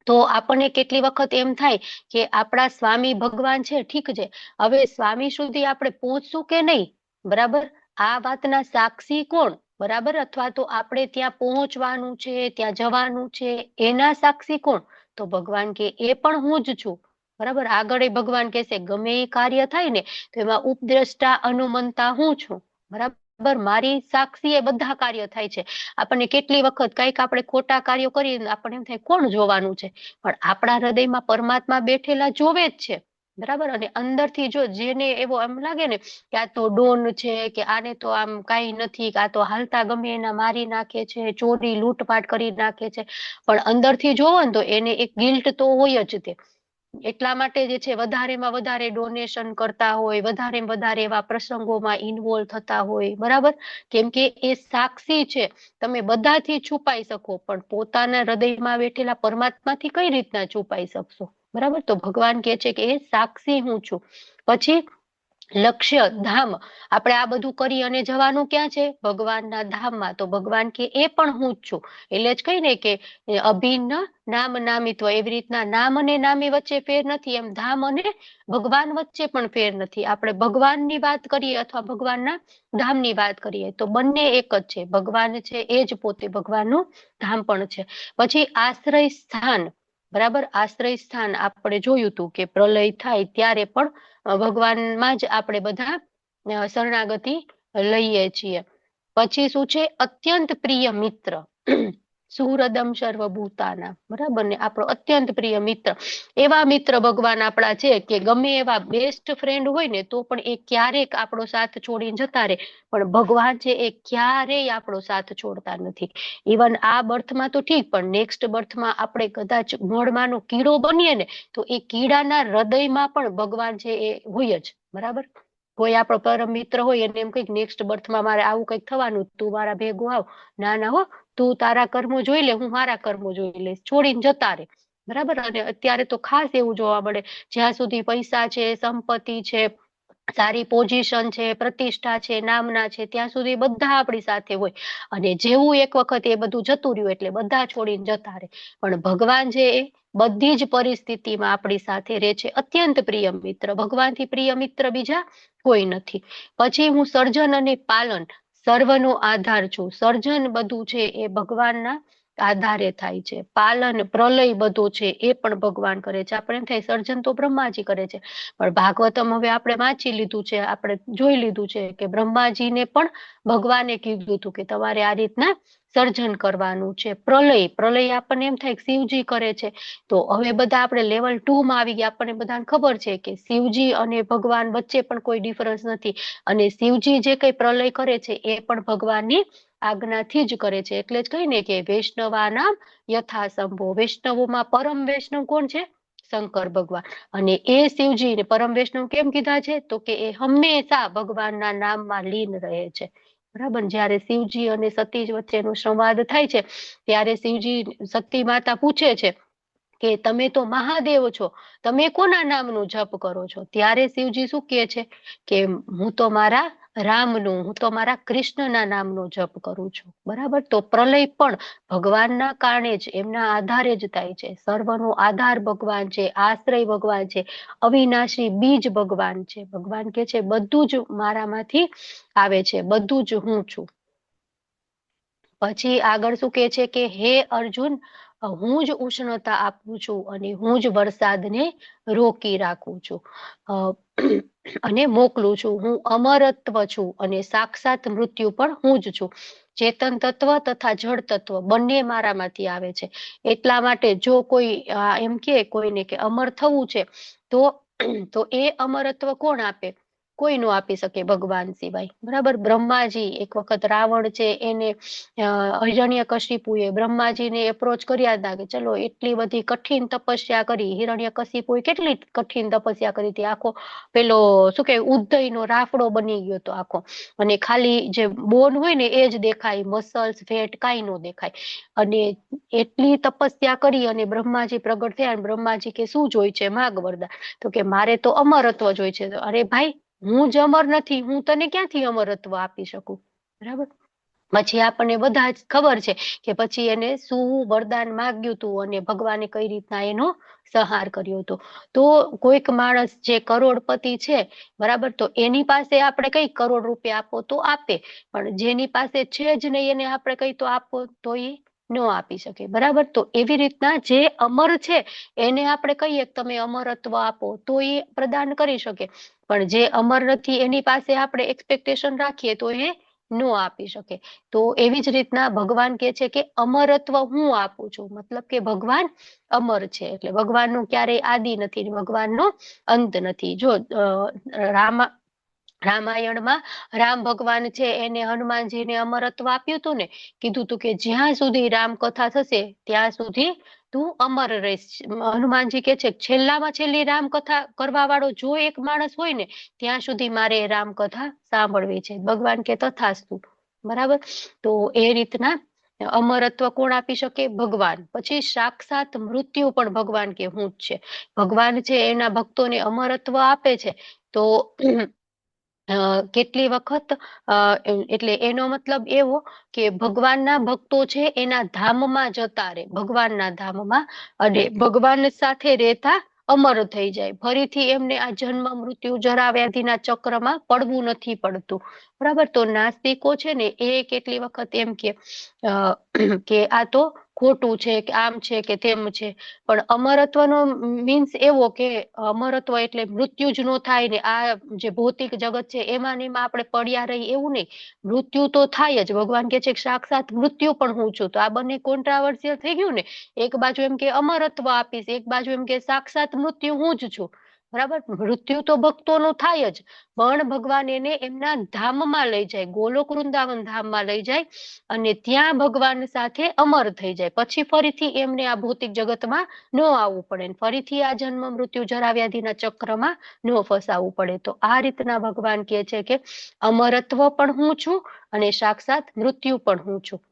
તો આપણને કેટલી વખત એમ થાય કે આપણા સ્વામી ભગવાન છે, ઠીક છે, હવે સ્વામી સુધી આપણે પહોંચશું કે નહીં, બરાબર. આ વાતના સાક્ષી કોણ? બરાબર. અથવા તો આપણે ત્યાં પહોંચવાનું છે, ત્યાં જવાનું છે, એના સાક્ષી કોણ? તો ભગવાન કે એ પણ હું જ છું, બરાબર. આગળ એ ભગવાન કહેશે ગમે એ કાર્ય થાય ને તો એમાં ઉપદ્રષ્ટા અનુમંતા હું છું, બરાબર. મારી સાક્ષી એ બધા કાર્ય થાય છે. આપણને કેટલી વખત કઈક આપણે ખોટા કાર્યો કરીએ, આપણને એમ થાય કોણ જોવાનું છે? પણ આપણા હૃદયમાં પરમાત્મા બેઠેલા જોવે જ છે, બરાબર. અને અંદરથી જો જેને એવો એમ લાગે ને કે આ તો ડોન છે, કે આને તો આમ કઈ નથી, કે આ તો હાલતા ગમે એના મારી નાખે છે, ચોરી લૂંટપાટ કરી નાખે છે, પણ અંદરથી જોવો ને તો એને એક ગિલ્ટ તો હોય જ તે, એટલા માટે જે છે વધારેમાં વધારે ડોનેશન કરતા હોય, વધારેમાં વધારે એવા પ્રસંગોમાં ઇન્વોલ્વ થતા હોય, બરાબર. કેમ કે એ સાક્ષી છે. તમે બધાથી છુપાઈ શકો પણ પોતાના હૃદયમાં બેઠેલા પરમાત્માથી કઈ રીતના છુપાઈ શકશો, બરાબર. તો ભગવાન કે છે કે એ સાક્ષી હું છું. પછી લક્ષ્ય ધામ, આપણે આ બધું કરી અને જવાનું ક્યાં છે? ભગવાનના ધામમાં. તો ભગવાન કે એ પણ હું જ છું. એટલે જ કહીને કે અભિન્ન નામ નામિત્વ, એવી રીતના નામ અને નામી વચ્ચે ફેર નથી, એમ ધામ અને ભગવાન વચ્ચે પણ ફેર નથી. આપણે ભગવાનની વાત કરીએ અથવા ભગવાનના ધામની વાત કરીએ તો બંને એક જ છે. ભગવાન છે એ જ પોતે ભગવાનનું ધામ પણ છે. પછી આશ્રય સ્થાન, બરાબર. આશ્રય સ્થાન આપણે જોયું હતું કે પ્રલય થાય ત્યારે પણ ભગવાનમાં જ આપણે બધા શરણાગતિ લઈએ છીએ. પછી શું છે? અત્યંત પ્રિય મિત્ર, સુહૃદમ સર્વભૂતાના, બરાબર ને. આપણો અત્યંત પ્રિય મિત્ર, એવા મિત્ર ભગવાન આપણા છે કે ગમે એવા બેસ્ટ ફ્રેન્ડ હોય ને તો પણ એ ક્યારેક આપણો સાથ છોડીને જતા રહે, પણ ભગવાન છે એ ક્યારેય આપણો સાથ છોડતા નથી. ઇવન આ બર્થમાં તો ઠીક, પણ નેક્સ્ટ બર્થમાં આપણે કદાચ મળવાનો કીડો બનીએ ને તો એ કીડાના હૃદયમાં પણ ભગવાન છે એ હોય જ, બરાબર. કોઈ આપણો પરમ મિત્ર હોય એને એમ કઈક નેક્સ્ટ બર્થમાં મારે આવું કઈક થવાનું, તું મારા ભેગો આવ. ના ના હો, તું તારા કર્મો જોઈ લે, હું મારા કર્મો જોઈ લઈશ, છોડીને જતા રે, બરાબર. અને અત્યારે તો ખાસ એવું જોવા મળે, જ્યાં સુધી પૈસા છે, સંપત્તિ છે, સારી પોઝિશન છે, પ્રતિષ્ઠા છે, નામના છે, ત્યાં સુધી બધા આપણી સાથે હોય. અને જેવું એક વખત એ બધું જતું રહ્યું એટલે બધા છોડીને જતા રહે. પણ ભગવાન છે એ બધી જ પરિસ્થિતિમાં આપણી સાથે રહે છે. અત્યંત પ્રિય મિત્ર, ભગવાનથી પ્રિય મિત્ર બીજા કોઈ નથી. પછી હું સર્જન અને પાલન, સર્વનો આધાર છું. સર્જન બધું છે એ ભગવાનના આધારે થાય છે. પાલન પ્રલય બધું છે એ પણ ભગવાન કરે છે. આપણે એમ થાય સર્જન તો બ્રહ્માજી કરે છે, પણ ભાગવતમ હવે આપણે વાંચી લીધું છે, આપણે જોઈ લીધું છે કે બ્રહ્માજીને પણ ભગવાને કીધું હતું કે તમારે આ રીતના સર્જન કરવાનું છે. પ્રલય આપણને એમ થાય શિવજી કરે છે. તો હવે બધા આપણે લેવલ 2 માં આવી ગયા. આપણને બધાને ખબર છે કે શિવજી અને ભગવાન વચ્ચે પણ કોઈ ડિફરન્સ નથી, અને શિવજી જે કઈ પ્રલય કરે છે એ પણ ભગવાનની આજ્ઞાથી જ કરે છે. એટલે જ કહીને કે વૈષ્ણવાનામ યથાસંભો, વૈષ્ણવોમાં પરમ વૈષ્ણવ કોણ છે? શંકર ભગવાન. અને એ શિવજીને પરમ વૈષ્ણવ કેમ કીધા છે? તો કે એ હંમેશા ભગવાનના નામમાં લીન રહે છે, બરાબર. જયારે શિવજી અને સતી વચ્ચેનો સંવાદ થાય છે ત્યારે શિવજી સતી માતા પૂછે છે કે તમે તો મહાદેવ છો, તમે કોના નામનું જપ કરો છો? ત્યારે શિવજી શું કહે છે કે હું તો મારા રામનું, હું તો મારા કૃષ્ણના નામનો જપ કરું છું, બરાબર. તો પ્રલય પણ ભગવાનના કારણે જ, એમના આધારે જ થાય છે. સર્વનો આધાર ભગવાન છે, આશ્રય ભગવાન છે, અવિનાશી બીજ ભગવાન છે. ભગવાન કે છે બધું જ મારામાંથી આવે છે, બધું જ હું છું. પછી આગળ શું કે છે કે હે અર્જુન, હું જ ઉષ્ણતા આપું છું અને હું જ વરસાદને રોકી રાખું છું અને મોકલું છું. હું અમરત્વ છું અને સાક્ષાત મૃત્યુ પણ હું જ છું. ચેતન તત્વ તથા જળ તત્વ બંને મારામાંથી આવે છે. એટલા માટે જો કોઈ એમ કે કોઈને કે અમર થવું છે તો એ અમરત્વ કોણ આપે? કોઈ નો આપી શકે ભગવાન સિવાય, બરાબર. બ્રહ્માજી એક વખત રાવણ છે એને હિરણ્યકશિપુએ બ્રહ્માજીને એપ્રોચ કર્યા હતા કે ચલો એટલી બધી કઠિન તપસ્યા કરી. હિરણ્યકશિપુએ કેટલી કઠિન તપસ્યા કરી હતી, આખો પેલો શું કે ઉદયનો રાફડો બની ગયો હતો આખો, અને ખાલી જે બોન હોય ને એ જ દેખાય, મસલ્સ ફેટ કાંઈ ન દેખાય. અને એટલી તપસ્યા કરી અને બ્રહ્માજી પ્રગટ થયા. બ્રહ્માજી કે શું જોઈ છે? માગ વરદાન. તો કે મારે તો અમરત્વ જોઈ છે. અરે ભાઈ, હું જ અમર નથી, હું તને ક્યાંથી અમરત્વ આપી શકું, બરાબર. પછી આપણને બધા જ ખબર છે કે પછી એને શું વરદાન માંગ્યું હતું અને ભગવાને કઈ રીતના એનો સંહાર કર્યો હતો. તો કોઈક માણસ જે કરોડપતિ છે, બરાબર, તો એની પાસે આપણે કઈ કરોડ રૂપિયા આપો તો આપે, પણ જેની પાસે છે જ નહીં એને આપણે કઈ તો આપો તો એ ન આપી શકે, બરાબર. તો એવી રીતના જે અમર છે એને આપણે કહીએ તમે અમરત્વ આપો તો એ પ્રદાન કરી શકે, પણ જે અમર નથી એની પાસે આપણે એક્સપેક્ટેશન રાખીએ તો એ ન આપી શકે. તો એવી જ રીતના ભગવાન કે છે કે અમરત્વ હું આપું છું, મતલબ કે ભગવાન અમર છે. એટલે ભગવાનનું ક્યારેય આદિ નથી, ભગવાનનો અંત નથી. જો રામાયણમાં રામ ભગવાન છે એને હનુમાનજીને અમરત્વ આપ્યું હતું ને, કીધું હતું કે જ્યાં સુધી રામ કથા થશે ત્યાં સુધી તું અમર રહીશ. હનુમાનજી કે છે છેલ્લામાં છેલ્લી રામકથા કરવા વાળો જો એક માણસ હોય ને ત્યાં સુધી મારે એ રામકથા સાંભળવી છે. ભગવાન કે તથાસ્તુ. બરાબર. તો એ રીતના અમરત્વ કોણ આપી શકે? ભગવાન. પછી સાક્ષાત મૃત્યુ પણ ભગવાન કે હું જ છે. ભગવાન છે એના ભક્તોને અમરત્વ આપે છે. તો કેટલી વખત એટલે એનો મતલબ એવો કે ભગવાનના ભક્તો છે એના ધામમાં જતા રહે, ભગવાનના ધામમાં, અને ભગવાન સાથે રહેતા અમર થઈ જાય. ફરીથી એમને આ જન્મ મૃત્યુ જરા વ્યાધિના ચક્રમાં પડવું નથી પડતું. બરાબર. તો નાસ્તિકો છે ને એ કેટલી વખત એમ કે આ તો ખોટું છે, કે આમ છે કે તેમ છે. પણ અમરત્વનો મીન્સ એવો કે અમરત્વ એટલે મૃત્યુ જ ન થાય ને આ જે ભૌતિક જગત છે એમાં ને એમાં આપણે પડ્યા રહી એવું નહીં. મૃત્યુ તો થાય જ. ભગવાન કે છે કે સાક્ષાત મૃત્યુ પણ હું છું. તો આ બંને કોન્ટ્રાવર્સિયલ થઈ ગયું ને. એક બાજુ એમ કે અમરત્વ આપીશ, એક બાજુ એમ કે સાક્ષાત મૃત્યુ હું જ છું. બરાબર. મૃત્યુ તો ભક્તોનું થાય જ, પણ ભગવાન એને એમના ધામમાં લઈ જાય, ગોલોક વૃંદાવન ધામમાં લઈ જાય, અને ત્યાં ભગવાન સાથે અમર થઈ જાય. પછી ફરીથી એમને આ ભૌતિક જગતમાં ન આવવું પડે, ફરીથી આ જન્મ મૃત્યુ જરા વ્યાધિના ચક્રમાં ન ફસાવવું પડે. તો આ રીતના ભગવાન કહે છે કે અમરત્વ પણ હું છું અને સાક્ષાત મૃત્યુ પણ હું છું.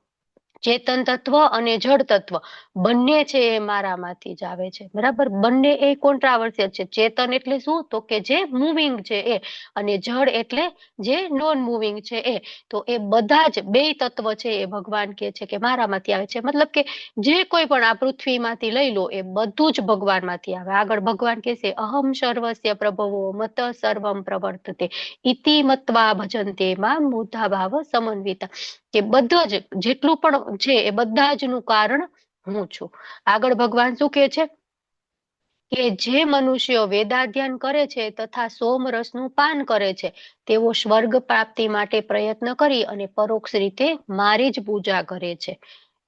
ચેતન તત્વ અને જળ તત્વ બંને છે એ મારામાંથી જ આવે છે. બરાબર. બંને એ કોન્ટ્રાવર્સિયલ છે. ચેતન એટલે શું? તો કે જે મૂવિંગ છે એ, અને જળ એટલે જે નોન મૂવિંગ છે એ. તો એ બધા જ બે તત્વ છે એ ભગવાન કે છે કે મારામાંથી આવે છે. મતલબ કે જે કોઈ પણ આ પૃથ્વીમાંથી લઈ લો એ બધું જ ભગવાનમાંથી આવે. આગળ ભગવાન કહેશે અહમ સર્વસ્ય પ્રભવો મત સર્વમ પ્રવર્તતે ઇતિ મત્વા ભજન્તે મામ મૂઢા ભાવ સમન્વિતા. કે બધા જ જેટલું પણ છે એ બધા જ નું કારણ હું છું. આગળ ભગવાન શું કહે છે કે જે મનુષ્યો વેદાધ્યન કરે છે તથા સોમરસનું પાન કરે છે તેઓ સ્વર્ગ પ્રાપ્તિ માટે પ્રયત્ન કરી અને પરોક્ષ રીતે મારી જ પૂજા કરે છે.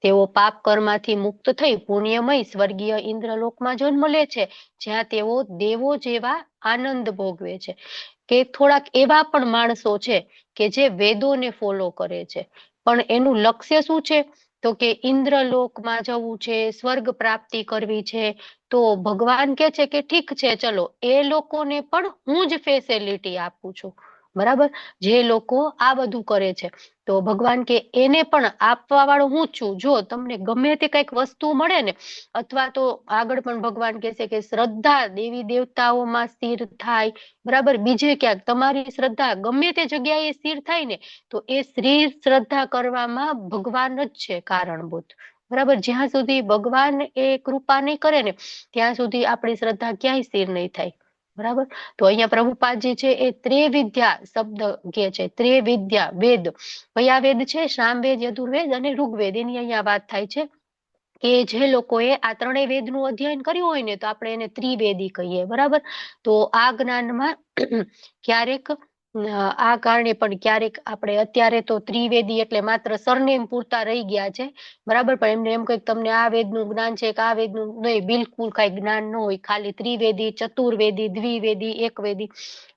તેઓ પાપ કર્મમાંથી મુક્ત થઈ પુણ્યમય સ્વર્ગીય ઇન્દ્રલોકમાં જન્મ લે છે, જ્યાં તેઓ દેવો જેવા આનંદ ભોગવે છે. કે થોડાક એવા પણ માણસો છે કે જે વેદોને ફોલો કરે છે, પણ એનું લક્ષ્ય શું છે? તો કે ઇન્દ્રલોકમાં જવું છે, સ્વર્ગ પ્રાપ્તિ કરવી છે. તો ભગવાન કે છે કે ઠીક છે, ચલો એ લોકોને પણ હું જ ફેસિલિટી આપું છું. બરાબર. જે લોકો આ બધું કરે છે તો ભગવાન કે એને પણ આપવા વાળો હું જ છું. જો તમને ગમે તે કઈક વસ્તુ મળે ને, અથવા તો આગળ પણ ભગવાન કહે છે કે શ્રદ્ધા દેવી દેવતાઓમાં સ્થિર થાય. બરાબર. બીજે ક્યાંક તમારી શ્રદ્ધા ગમે તે જગ્યાએ સ્થિર થાય ને, તો એ સ્થિર શ્રદ્ધા કરવામાં ભગવાન જ છે કારણભૂત. બરાબર. જ્યાં સુધી ભગવાન એ કૃપા નહીં કરે ને ત્યાં સુધી આપણી શ્રદ્ધા ક્યાંય સ્થિર નહીં થાય. બરાબર. તો અહીંયા પ્રભુપાદજી છે એ ત્રિવિદ્યા શબ્દ કે છે. ત્રિવિદ્યા વેદ કયા વેદ છે? સામવેદ, યજુર્વેદ અને ઋગ્વેદ. એની અહીંયા વાત થાય છે કે જે લોકોએ આ ત્રણેય વેદનું અધ્યયન કર્યું હોય ને તો આપણે એને ત્રિવેદી કહીએ. બરાબર. તો આ જ્ઞાનમાં ક્યારેક આ કારણે પણ ક્યારેક આપણે અત્યારે તો ત્રિવેદી એટલે માત્ર સરનેમ પૂરતા રહી ગયા છે. બરાબર. પણ એમને એમ કઈક તમને આ વેદનું જ્ઞાન છે કે આ વેદનું નહીં, બિલકુલ કઈ જ્ઞાન ન હોય. ખાલી ત્રિવેદી, ચતુર્વેદી, દ્વિવેદી, એકવેદી,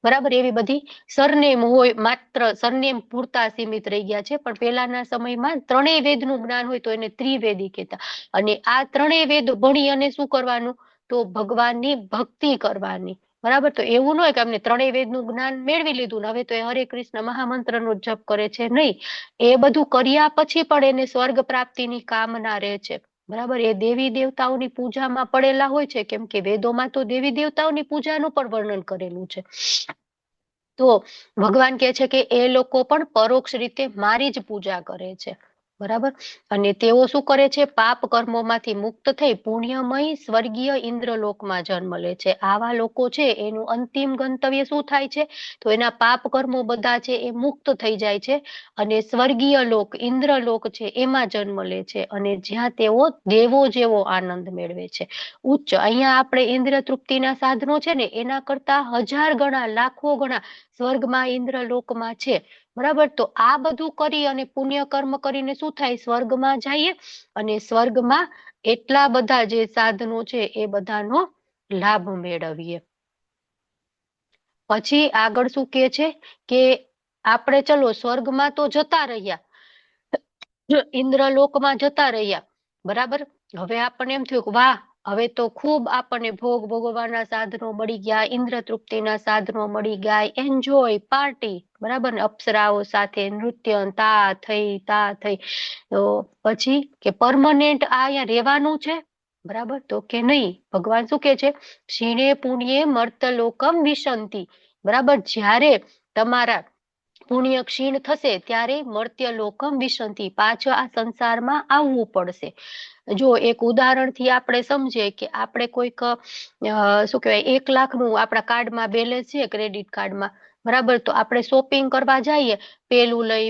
બરાબર, એવી બધી સરનેમ હોય, માત્ર સરનેમ પૂરતા સીમિત રહી ગયા છે. પણ પહેલાના સમયમાં ત્રણેય વેદનું જ્ઞાન હોય તો એને ત્રિવેદી કહેતા. અને આ ત્રણેય વેદ ભણી અને શું કરવાનું? તો ભગવાનની ભક્તિ કરવાની. બરાબર. તો એવું ન હોય કે અમને ત્રણેય વેદનું જ્ઞાન મેળવી લીધું ને હવે તો એ હરે કૃષ્ણ મહામંત્રનો જપ કરે છે. નહીં, એ બધું કર્યા પછી પણ એને સ્વર્ગ પ્રાપ્તિની કામના રહે છે. બરાબર. એ દેવી દેવતાઓની પૂજામાં પડેલા હોય છે, કેમ કે વેદોમાં તો દેવી દેવતાઓની પૂજાનું પણ વર્ણન કરેલું છે. તો ભગવાન કહે છે કે એ લોકો પણ પરોક્ષ રીતે મારી જ પૂજા કરે છે. બરાબર. અને તેઓ શું કરે છે? પાપ કર્મોમાંથી મુક્ત થઈ પુણ્યમય સ્વર્ગીય ઇન્દ્રલોકમાં જન્મ લે છે. આવા લોકો છે એનું અંતિમ ગંતવ્ય શું થાય છે? તો એના પાપ કર્મો બધા છે એ મુક્ત થઈ જાય છે અને સ્વર્ગીય લોક, ઇન્દ્રલોક છે એમાં જન્મ લે છે, અને જ્યાં તેઓ દેવો જેવો આનંદ મેળવે છે. ઉચ્ચ અહીંયા આપણે ઇન્દ્રિય તૃપ્તિના સાધનો છે ને એના કરતા 1000 ગણા, લાખો ગણા સ્વર્ગમાં ઇન્દ્રલોકમાં છે. બરાબર. તો આ બધું કરી અને પુણ્ય કર્મ કરીને શું થાય? સ્વર્ગમાં જઈએ અને સ્વર્ગમાં એટલા બધા જે સાધનો છે એ બધાનો લાભ મેળવીએ. પછી આગળ શું કહે છે કે આપણે ચલો સ્વર્ગમાં તો જતા રહ્યા, ઇન્દ્રલોકમાં જતા રહ્યા. બરાબર. હવે આપણને એમ થયું કે વાહ, હવે તો ખૂબ આપણને ભોગ ભોગવવાના સાધનો મળી ગયા, ઇન્દ્ર તૃપ્તિના સાધનો મળી ગયા, એન્જોય પાર્ટી, બરાબર ને, અપ્સરાઓ સાથે નૃત્ય તા થઈ. તો પછી કે પરમનન્ટ આ અહીંયા રહેવાનું છે, બરાબર? તો કે નહીં. ભગવાન શું કે છે? ક્ષીણે પુણ્યે મર્તલોકમ વિશંતિ, બરાબર? જ્યારે તમારા પુણ્ય ક્ષીણ થશે ત્યારે મર્ત્ય લોકમ વિશંતિ, પાછો આ સંસારમાં આવવું પડશે. જો એક ઉદાહરણથી આપણે સમજીએ કે આપણે કોઈક શું કહેવાય 1 લાખનું આપણા કાર્ડમાં બેલેન્સ છે, ક્રેડિટ કાર્ડમાં, બરાબર? તો આપણે શોપિંગ કરવા જઈએ, પેલું લઈ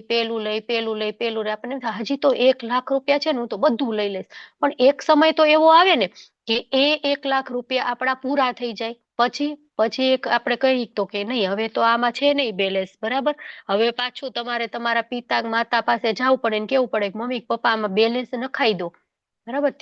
આપણને હજી તો 1 લાખ રૂપિયા છે ને, હું તો બધું લઈ લઈશ. પણ એક સમય તો એવો આવે ને કે એ 1 લાખ રૂપિયા આપણા પૂરા થઈ જાય, પછી એક આપણે કહી તો કે નહીં, હવે તો આમાં છે નહીં બેલેન્સ, બરાબર? હવે પાછું તમારે તમારા પિતા માતા પાસે જવું પડે ને કેવું પડે, મમ્મી પપ્પા આમાં બેલેન્સ નખાઈ દો, બરાબર?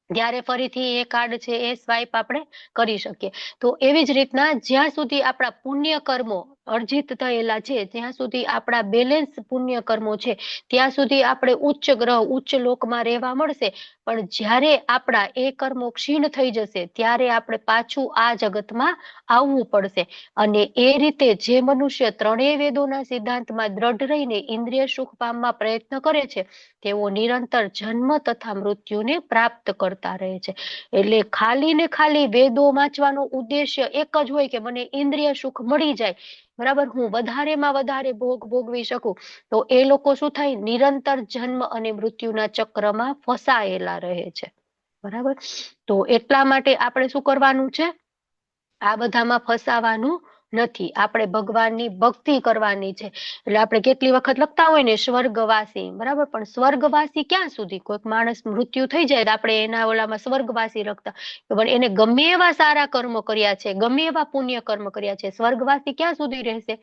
ત્યારે ફરીથી એ કાર્ડ છે એ સ્વાઈપ આપણે કરી શકીએ. તો એવી જ રીતના જ્યાં સુધી આપણા પુણ્ય કર્મો અર્જિત થયેલા છે, ત્યાં સુધી આપણા બેલેન્સ પુણ્ય કર્મો છે, ત્યાં સુધી આપણે ઉચ્ચ ગ્રહ ઉચ્ચ લોકમાં રહેવા મળશે. પણ જ્યારે આપણા એ કર્મો ક્ષીણ થઈ જશે ત્યારે આપણે પાછું આ જગતમાં આવવું પડશે. અને એ રીતે જે મનુષ્ય ત્રણેય વેદોના સિદ્ધાંતમાં દ્રઢ રહીને ઇન્દ્રિય સુખ પામવા પ્રયત્ન કરે છે, તેઓ નિરંતર જન્મ તથા મૃત્યુને પ્રાપ્ત કરતા રહે છે. એટલે ખાલી ને ખાલી વેદો વાંચવાનો ઉદ્દેશ્ય એક જ હોય કે મને ઇન્દ્રિય સુખ મળી જાય, બરાબર, હું વધારેમાં વધારે ભોગ ભોગવી શકું, તો એ લોકો શું થાય? નિરંતર જન્મ અને મૃત્યુના ચક્રમાં ફસાયેલા રહે છે, બરાબર? તો એટલા માટે આપણે શું કરવાનું છે? આ બધામાં ફસાવાનું નથી. આપણે ભગવાનની ભક્તિ કરવાની છે. એટલે આપણે કેટલી વખત લખતા હોય ને સ્વર્ગવાસી, બરાબર? પણ સ્વર્ગવાસી ક્યાં સુધી? કોઈક માણસ મૃત્યુ થઈ જાય તો આપણે એના ઓલામાં સ્વર્ગવાસી લખતા, પણ એને ગમે એવા સારા કર્મ કર્યા છે, ગમે એવા પુણ્ય કર્મ કર્યા છે, સ્વર્ગવાસી ક્યાં સુધી રહેશે?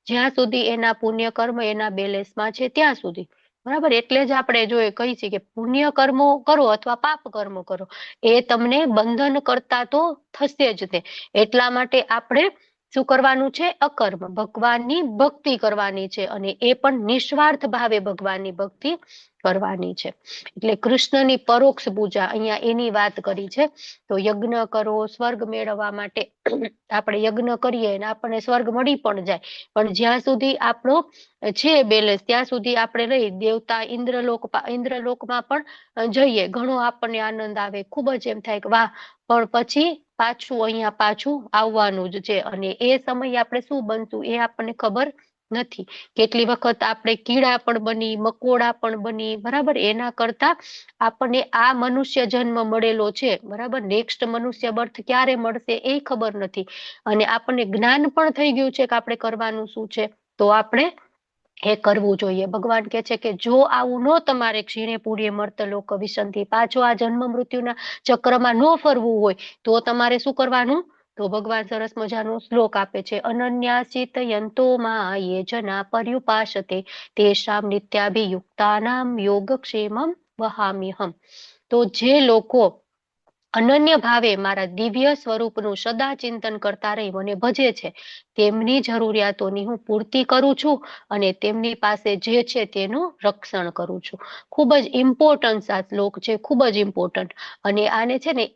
જ્યાં સુધી એના પુણ્ય કર્મ એના બેલેન્સમાં છે ત્યાં સુધી, બરાબર? એટલે જ આપણે જો કહી છીએ કે પુણ્ય કર્મો કરો અથવા પાપ કર્મો કરો, એ તમને બંધન કરતા તો થશે જ તે. એટલા માટે આપણે શું કરવાનું છે? અકર્મ ભગવાનની ભક્તિ કરવાની છે, અને એ પણ નિસ્વાર્થ ભાવે ભગવાનની ભક્તિ કરવાની છે. એટલે કૃષ્ણની પરોક્ષ પૂજા અહીંયા એની વાત કરી છે. તો યજ્ઞ કરો સ્વર્ગ મેળવવા માટે, આપણે યજ્ઞ કરીએ અને આપણને સ્વર્ગ મળી પણ જાય, પણ જ્યાં સુધી આપણો છે બેલેન્સ ત્યાં સુધી આપણે રહી દેવતા ઇન્દ્રલોકમાં પણ જઈએ, ઘણો આપણને આનંદ આવે, ખૂબ જ એમ થાય કે વાહ, પણ પછી પાછું અહીંયા પાછું આવવાનું જ છે. અને એ સમયે આપણે શું બનશું એ આપણને ખબર નથી. કેટલી વખત આપણે કીડા પણ બની, મકોડા પણ બની, બરાબર? એના કરતા આપણને આ મનુષ્ય જન્મ મળેલો છે, બરાબર, નેક્સ્ટ મનુષ્ય બર્થ ક્યારે મળશે એ ખબર નથી. અને આપણને જ્ઞાન પણ થઈ ગયું છે કે આપણે કરવાનું શું છે, તો આપણે એ કરવું જોઈએ. ભગવાન કે છે કે જો આવું ન તમારે ક્ષીણે પુણ્યે મર્તલોક વિશંતિ, પાછો આ જન્મ મૃત્યુના ચક્રમાં ન ફરવું હોય તો તમારે શું કરવાનું? તો ભગવાન સરસ મજાનો શ્લોક આપે છે, અનન્યાસિત યંતો માં યે જના પર્યુપાસતે તેષામ નિત્યાભિયુક્તાનામ યોગક્ષેમમ વહામ્યહમ. તો જે લોકો અનન્ય ભાવે મારા દિવ્ય સ્વરૂપનું સદા ચિંતન કરતા રહી મને ભજે છે, તેમની જરૂરિયાતોની હું પૂર્તિ કરું છું અને તેમની પાસે જે છે તેનું રક્ષણ કરું છું. ખૂબ જ ઇમ્પોર્ટન્ટ આ શ્લોક છે, ખૂબ જ ઇમ્પોર્ટન્ટ. અને આને છે ને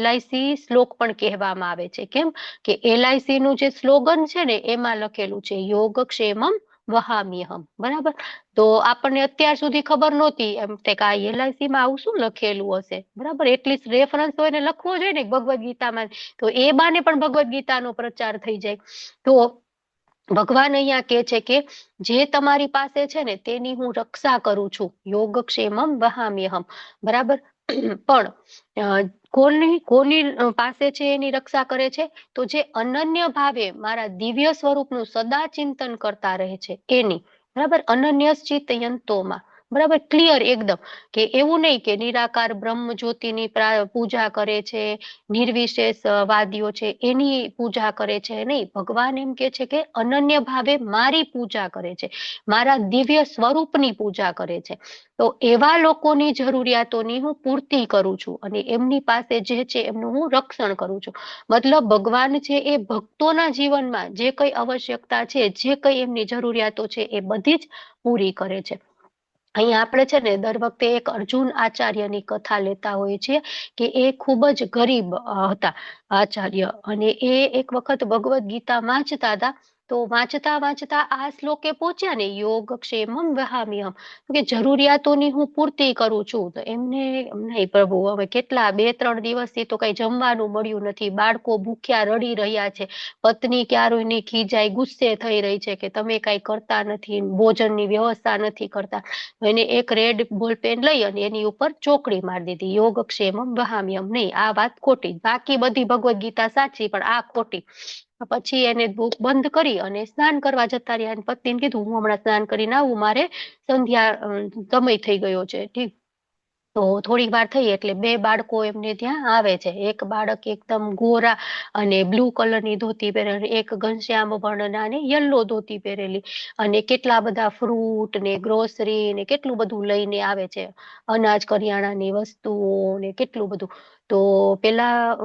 LIC શ્લોક પણ કહેવામાં આવે છે. કેમ કે LIC નું જે સ્લોગન છે ને એમાં લખેલું છે યોગક્ષેમમ વહામ્યહમ, બરાબર? તો આપણને અત્યાર સુધી ખબર નહોતી એમ કે આ LIC માં આવું શું લખેલું હશે, બરાબર? એટલીસ્ટ રેફરન્સ તો એને લખવો જોઈએ ને ભગવદ ગીતામાં, તો એ બાને પણ ભગવદ ગીતાનો પ્રચાર થઈ જાય. તો ભગવાન અહીંયા કે છે કે જે તમારી પાસે છે ને તેની હું રક્ષા કરું છું, યોગક્ષેમમ વહામ્યહમ, બરાબર? પણ કોની પાસે છે એની રક્ષા કરે છે? તો જે અનન્ય ભાવે મારા દિવ્ય સ્વરૂપનું સદા ચિંતન કરતા રહે છે એની, બરાબર? અનન્યશ્ચિત યંતોમાં, બરાબર? ક્લિયર એકદમ, કે એવું નહીં કે નિરાકાર બ્રહ્મ જ્યોતિની પૂજા કરે છે, નિર્વિશેષ વાદીઓ છે એની પૂજા કરે છે, નહીં. ભગવાન એમ કે છે કે અનન્ય ભાવે મારી પૂજા કરે છે, મારા દિવ્ય સ્વરૂપની પૂજા કરે છે. તો એવા લોકોની જરૂરિયાતોની હું પૂર્તિ કરું છું અને એમની પાસે જે છે એમનું હું રક્ષણ કરું છું. મતલબ ભગવાન છે એ ભક્તોના જીવનમાં જે કઈ આવશ્યકતા છે, જે કઈ એમની જરૂરિયાતો છે એ બધી જ પૂરી કરે છે. અહીંયા આપણે છે ને દર વખતે એક અર્જુન આચાર્યની કથા લેતા હોઈએ છીએ કે એ ખૂબ જ ગરીબ હતા આચાર્ય, અને એ એક વખત ભગવદ્ ગીતા વાંચતા હતા. તો વાંચતા વાંચતા આ શ્લોકે પહોંચ્યા ને, યોગક્ષેમમ વહામ્યહમ, કે જરૂરિયાતોની હું પૂર્તિ કરું છું. તો એમને નહીં પ્રભુ, હવે કેટલા 2-3 દિવસથી તો કઈ જમવાનું મળ્યું નથી, બાળકો ભૂખ્યા રડી રહ્યા છે, પત્ની ક્યારેય ખીજાય ગુસ્સે થઈ રહી છે કે તમે કઈ કરતા નથી, ભોજનની વ્યવસ્થા નથી કરતા. એને એક રેડ બોલ પેન લઈ અને એની ઉપર ચોકડી મારી દીધી, યોગક્ષેમમ વહામ્યહમ. નહીં, આ વાત ખોટી, બાકી બધી ભગવદ્ ગીતા સાચી પણ આ ખોટી. પછી એને બુક બંધ કરી અને સ્નાન કરવા જતા રહ્યા. પત્નીને કીધું હું હમણાં સ્નાન કરીને આવું, મારે સંધ્યા સમય થઈ ગયો છે. ઠીક. તો થોડીક વાર થઈ એટલે 2 બાળકો એમને ત્યાં આવે છે. એક બાળક એકદમ ગોરા અને બ્લુ કલરની ધોતી પહેરેલી, એક ઘનશ્યામ વર્ણના ને યલો ધોતી પહેરેલી, અને કેટલા બધા ફ્રૂટ ને ગ્રોસરી ને કેટલું બધું લઈને આવે છે, અનાજ કરિયાણાની વસ્તુઓ ને કેટલું બધું. તો પેલા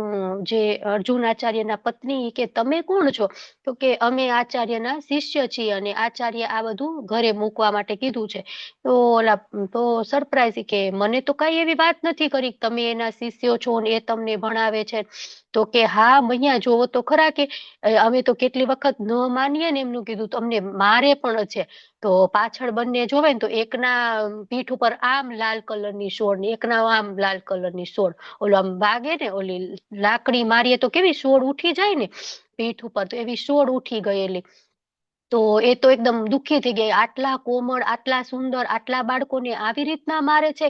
જે અર્જુન આચાર્યના પત્ની કે તમે કોણ છો? તો કે અમે આચાર્યના શિષ્ય છીએ અને આચાર્ય આ બધું ઘરે મૂકવા માટે કીધું છે. તો ઓલા તો સરપ્રાઈઝ કે મને તો કઈ એવી વાત નથી કરી, તમે એના શિષ્યો છો ને એ તમને ભણાવે છે. તો કે હા અહીંયા જોવો તો ખરા, કે અમે તો કેટલી વખત ન માનીએ ને એમનું કીધું, તમને મારે પણ છે. તો પાછળ બંને જોવે ને તો એકના પીઠ ઉપર આમ લાલ કલરની સોડ ને એકના આમ લાલ કલરની સોડ, ઓલો આમ વાગે ને ઓલી લાકડી મારીએ તો કેવી સોડ ઉઠી જાય ને પીઠ ઉપર, તો એવી સોડ ઉઠી ગયેલી. તો એ તો એકદમ દુઃખી થઈ ગયા, આટલા કોમળ, આટલા સુંદર, આટલા બાળકોને આવી રીતના મારે છે.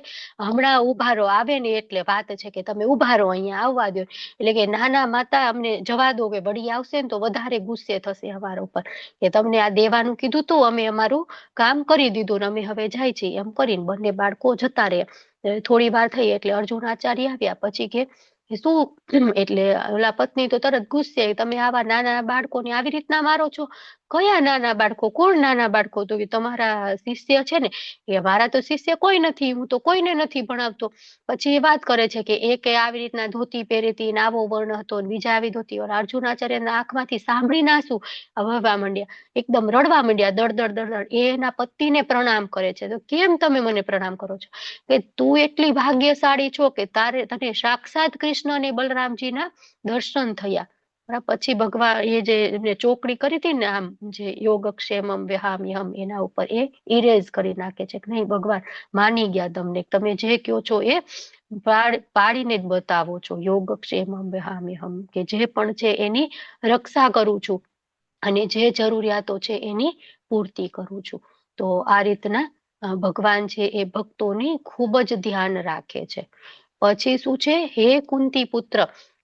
હમણાં ઉભા રહો, આવે ને એટલે વાત છે કે તમે ઉભા રહો, અહીંયા આવવા દો. એટલે કે નાના માતા અમને જવા દો, કે વળી આવશે ને તો વધારે ગુસ્સે થશે અમારા ઉપર, કે તમને આ દેવાનું કીધું તું, અમે અમારું કામ કરી દીધું ને અમે હવે જાય છીએ. એમ કરીને બંને બાળકો જતા રહ્યા. થોડી વાર થઈ એટલે અર્જુન આચાર્ય આવ્યા. પછી કે શું? એટલે ઓલા પત્ની તો તરત ગુસ્સે, તમે આવા નાના બાળકોને આવી રીતના મારો છો? કયા નાના બાળકો? કોણ નાના બાળકો? તો તમારા શિષ્ય છે ને. એ મારા તો શિષ્ય કોઈ નથી, હું તો કોઈને નથી ભણાવતો. પછી એ વાત કરે છે કે એકે આવી રીતના ધોતી પહેરી હતી ને આવો વર્ણ હતો, બીજા આવી ધોતી. અર્જુનાચાર્યના આંખમાંથી સાંભળીને આંસુ વહવા માંડ્યા, એકદમ રડવા માંડ્યા, દળદળ દળદળ. એના પતિને પ્રણામ કરે છે. તો કેમ તમે મને પ્રણામ કરો છો? કે તું એટલી ભાગ્યશાળી છો કે તને સાક્ષાત કૃષ્ણ અને બલરામજીના દર્શન થયા. પછી ભગવાન એ જે એમને ચોકડી કરી હતી ને આમ જે યોગક્ષેમમ વહામ્યહમ, એના ઉપર એ ઇરેઝ કરી નાખે છે કે નહીં ભગવાન માની ગયા તમને, તમે જે કહો છો એ પાડીને જ બતાવો છો. યોગક્ષેમમ વહામ્યહમ, કે જે પણ છે એની રક્ષા કરું છું અને જે જરૂરિયાતો છે એની પૂર્તિ કરું છું. તો આ રીતના ભગવાન છે એ ભક્તોની ખૂબ જ ધ્યાન રાખે છે. પછી શું છે? હે કુંતી પુત્ર,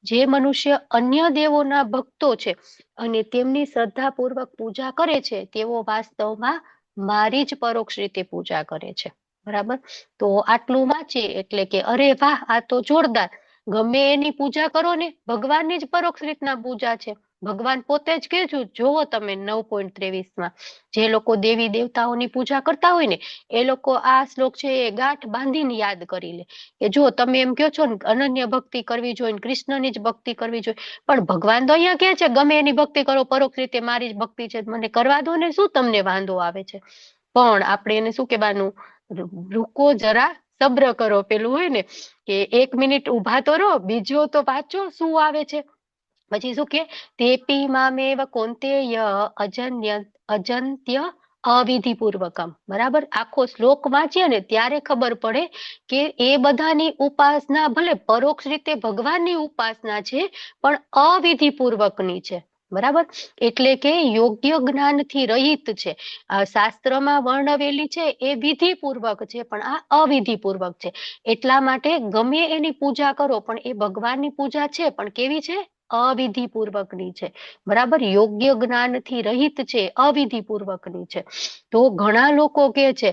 જે મનુષ્ય અન્ય દેવોના ભક્તો છે અને તેમની શ્રદ્ધાપૂર્વક પૂજા કરે છે, તેઓ વાસ્તવમાં મારી જ પરોક્ષ રીતે પૂજા કરે છે. બરાબર? તો આટલું વાંચીએ એટલે કે અરે વાહ, આ તો જોરદાર. ગમે એની પૂજા કરો ને, ભગવાનની જ પરોક્ષ રીતના પૂજા છે. ભગવાન પોતે જ કહેજો, જોવો તમે 9.23 જે લોકો દેવી દેવતાઓની પૂજા કરતા હોય ને એ લોકો આ શ્લોક છે એ ગાંઠ બાંધીને યાદ કરી લે, કે જો તમે એમ કહો છો ને અનન્ય ભક્તિ કરવી જોઈએ, કૃષ્ણની જ ભક્તિ કરવી જોઈએ, પણ ભગવાન તો અહીંયા કહે છે ગમે એની ભક્તિ કરો, પરોક્ષ રીતે મારી જ ભક્તિ છે, મને કરવા દો ને, શું તમને વાંધો આવે છે? પણ આપણે એને શું કહેવાનું? રૂકો જરા, સબ્ર કરો. પેલું હોય ને કે 1 મિનિટ ઉભા તો રહો, બીજો તો વાંચો શું આવે છે. પછી શું કે તેપી મામેવ કૌંતેય અજંત્ય અવિધિપૂર્વકમ. બરાબર? આખો શ્લોક વાંચીએ ને ત્યારે ખબર પડે કે એ બધાની ઉપાસના ભલે પરોક્ષ રીતે ભગવાનની ઉપાસના છે પણ અવિધિપૂર્વકની છે. બરાબર? એટલે કે યોગ્ય જ્ઞાનથી રહિત છે. શાસ્ત્રમાં વર્ણવેલી છે એ વિધિપૂર્વક છે પણ આ અવિધિપૂર્વક છે. એટલા માટે ગમે એની પૂજા કરો પણ એ ભગવાનની પૂજા છે પણ કેવી છે? અવિધિપૂર્વકની છે. બરાબર? યોગ્ય જ્ઞાનથી રહિત છે, અવિધિપૂર્વકની છે. તો ઘણા લોકો કહે છે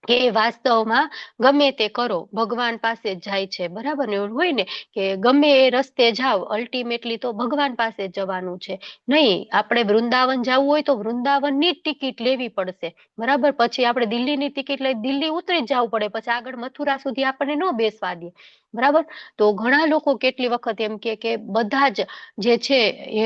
કે વાસ્તવમાં ગમે તે કરો ભગવાન પાસે જ જાય છે. બરાબર ને? એવું હોય ને કે ગમે એ રસ્તે જાઓ અલ્ટિમેટલી તો ભગવાન પાસે જવાનું છે. નહીં, આપણે વૃંદાવન જવું હોય તો વૃંદાવનની જ ટિકિટ લેવી પડશે. બરાબર? પછી આપણે દિલ્હીની ટિકિટ લઈ દિલ્હી ઉતરી જ જવું પડે, પછી આગળ મથુરા સુધી આપણને ન બેસવા દે. બરાબર. તો ઘણા લોકો કેટલી વખત એમ કે બધા જ જે છે એ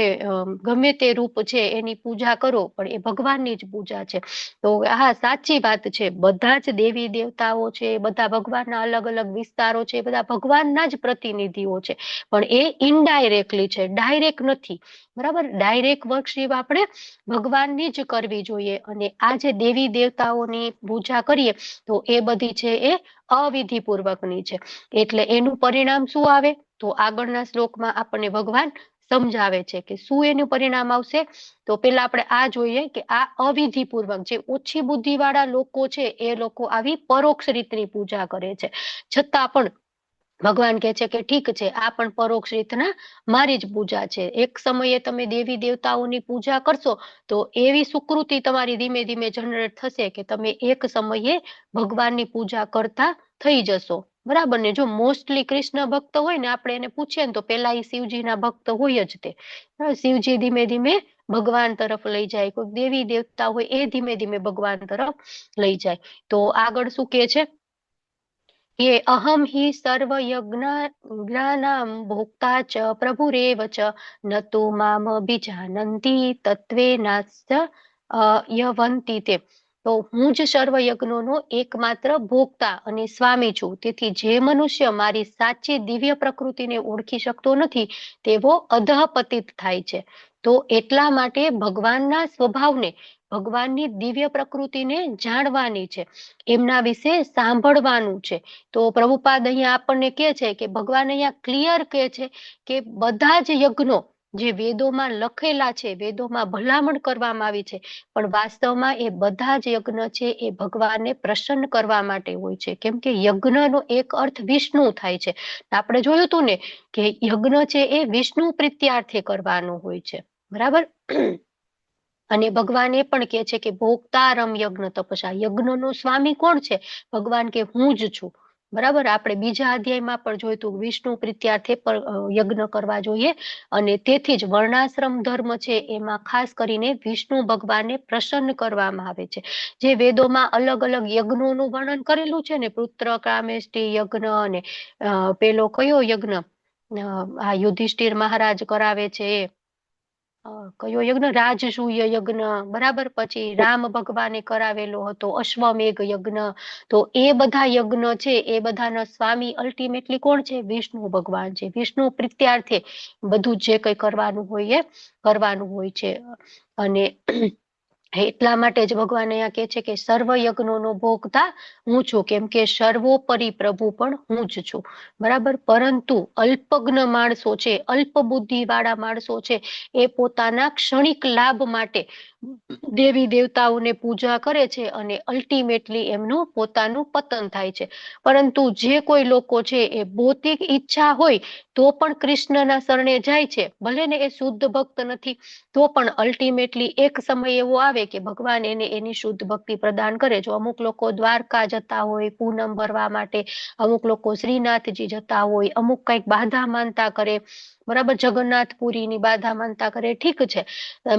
ગમે તે રૂપ છે એની પૂજા કરો, પણ એ ભગવાનની જ પૂજા છે. તો હા, સાચી વાત છે. બધા જ દેવી દેવતાઓ છે, બધા ભગવાનના અલગ અલગ વિસ્તારો છે, બધા ભગવાનના જ પ્રતિનિધિઓ છે, પણ એ ઇનડાયરેક્ટલી છે, ડાયરેક્ટ નથી. બરાબર. ડાયરેક્ટ વર્કશીપ આપણે ભગવાનની જ કરવી જોઈએ. અને આ જે દેવી દેવતાઓની પૂજા કરીએ તો એ બધી છે એ અવિધિપૂર્વકની છે. એટલે એનું પરિણામ શું આવે? તો આગળના શ્લોકમાં આપણને ભગવાન સમજાવે છે કે શું એનું પરિણામ આવશે. તો પેલા આપણે આ જોઈએ કે આ અવિધિપૂર્વક જે ઓછી બુદ્ધિ વાળા લોકો છે એ લોકો આવી પરોક્ષ રીતની પૂજા કરે છે, છતાં પણ ભગવાન કહે છે કે ઠીક છે, આ પણ પરોક્ષ રીતના મારી જ પૂજા છે. એક સમયે તમે દેવી દેવતાઓની પૂજા કરશો તો એવી સુકૃતિ તમારી ધીમે ધીમે જનરેટ થશે કે તમે એક સમયે ભગવાનની પૂજા કરતા થઈ જશો. બરાબર ને. જો મોસ્ટલી કૃષ્ણ ભક્ત હોય ને, આપણે એને પૂછીએ ને તો પેલા એ શિવજીના ભક્ત હોય જ તે. શિવજી ધીમે ધીમે ભગવાન તરફ લઈ જાય, કોઈ દેવી દેવતા હોય એ ધીમે ધીમે ભગવાન તરફ લઈ જાય. તો આગળ શું કે છે કે અહમ હિ સર્વ યજ્ઞાનામ ભોક્તા ચ પ્રભુરેવ ચ ન તો મામ અભિજાનંતી તત્વેનાસ્ય યવંતી તે. તો હું જ સર્વ યજ્ઞોનો એકમાત્ર ભોગતા અને સ્વામી છું. તેથી જે મનુષ્ય મારી સાચી દિવ્ય પ્રકૃતિને ઓળખી શકતો નથી તેવો અધઃપતિત થાય છે. તો એટલા માટે ભગવાનના સ્વભાવને, ભગવાનની દિવ્ય પ્રકૃતિને જાણવાની છે, એમના વિશે સાંભળવાનું છે. તો પ્રભુપાદ અહીંયા આપણને કહે છે કે ભગવાન અહીંયા ક્લિયર કહે છે કે બધા જ યજ્ઞો જે વેદોમાં લખેલા છે, વેદોમાં ભલામણ કરવામાં આવી છે, પણ વાસ્તવમાં એ બધા જ યજ્ઞ છે એ ભગવાનને પ્રસન્ન કરવા માટે હોય છે. કેમ કે યજ્ઞનો એક અર્થ વિષ્ણુ થાય છે. આપણે જોયું હતું ને કે યજ્ઞ છે એ વિષ્ણુ પ્રીત્યાર્થે કરવાનું હોય છે. બરાબર. અને ભગવાન એ પણ કહે છે કે ભોક્તારમ યજ્ઞ તપસ્યા. યજ્ઞનો સ્વામી કોણ છે? ભગવાન કે હું જ છું. બરાબર. આપણે બીજા અધ્યાયમાં પણ જોયું હતું વિષ્ણુ પ્રીત્યાર્થે યજ્ઞ કરવા જોઈએ. અને તેથી જ વર્ણાશ્રમ ધર્મ છે એમાં ખાસ કરીને વિષ્ણુ ભગવાનને પ્રસન્ન કરવામાં આવે છે. જે વેદોમાં અલગ અલગ યજ્ઞોનું વર્ણન કરેલું છે ને, પુત્ર કામેષ્ટિ યજ્ઞ અને પેલો કયો યજ્ઞ આ યુધિષ્ઠિર મહારાજ કરાવે છે એ કયો યજ્ઞ? રાજસૂય યજ્ઞ. બરાબર. પછી રામ ભગવાને કરાવેલો હતો અશ્વમેઘ યજ્ઞ. તો એ બધા યજ્ઞ છે એ બધાના સ્વામી અલ્ટિમેટલી કોણ છે? વિષ્ણુ ભગવાન છે. વિષ્ણુ પ્રીત્યાર્થે બધું જે કઈ કરવાનું હોય એ કરવાનું હોય છે. અને એટલા માટે જ ભગવાન અહીંયા કહે છે કે સર્વ યજ્ઞોનો ભોગતા હું છું, કેમ કે સર્વોપરી પ્રભુ પણ હું જ છું. બરાબર. પરંતુ અલ્પજ્ઞ માણસો છે, અલ્પ બુદ્ધિ વાળા માણસો છે, એ પોતાના ક્ષણિક લાભ માટે દેવી દેવતાઓને પૂજા કરે છે અને અલ્ટિમેટલી એમનું પોતાનું પતન થાય છે. પરંતુ જે કોઈ લોકો છે એ ભૌતિક ઈચ્છા હોય તો પણ કૃષ્ણના શરણે જાય છે, ભલે ને એ શુદ્ધ ભક્ત નથી, તો પણ અલ્ટિમેટલી એક સમય એવો આવે કે ભગવાન એને એની શુદ્ધ ભક્તિ પ્રદાન કરે. જો અમુક લોકો દ્વારકા જતા હોય પૂનમ ભરવા માટે, અમુક લોકો શ્રીનાથજી જતા હોય, અમુક કઈક બાધા માનતા કરે, બરાબર, જગન્નાથપુરીની બાધા માનતા કરે, ઠીક છે,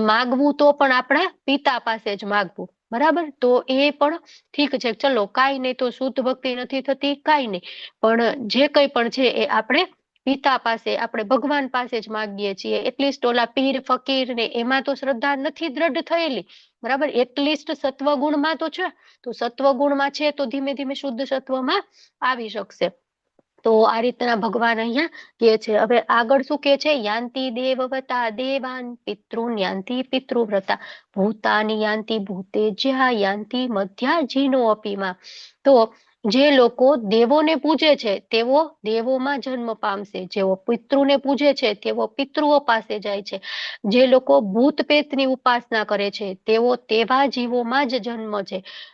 માગવું તો પણ આપણા પિતા પાસે જ માગવું. બરાબર. તો એ પણ ઠીક છે, ચલો કાંઈ નહીં, તો શુદ્ધ ભક્તિ નથી થતી, કાંઈ નહીં, પણ જે કંઈ પણ છે એ આપણે પિતા પાસે, આપણે ભગવાન પાસે જ માગીએ છીએ. એટલીસ્ટ ઓલા પીર ફકીર ને એમાં તો શ્રદ્ધા નથી દ્રઢ થયેલી. બરાબર. એટલીસ્ટ સત્વગુણમાં તો છે, તો સત્વગુણમાં છે તો ધીમે ધીમે શુદ્ધ સત્વમાં આવી શકશે. તો આ રીતના ભગવાન અહીંયા કે છે. હવે આગળ શું કે છે? યાંતિ દેવવતા દેવાન પિતૃન યાંતિ પિતૃવ્રતા ભૂતાની યાંતિ ભૂતેજ્યા યાંતિ મધ્યા જીનો અપીમાં. તો જે લોકો દેવોને પૂજે છે તેઓ દેવોમાં જન્મ પામશે, જેઓ પિતૃને પૂજે છે તેઓ પિતૃઓ પાસે જાય છે, જે લોકો ભૂત પ્રેતની ઉપાસના કરે છે તેઓ તેવા જીવોમાં જ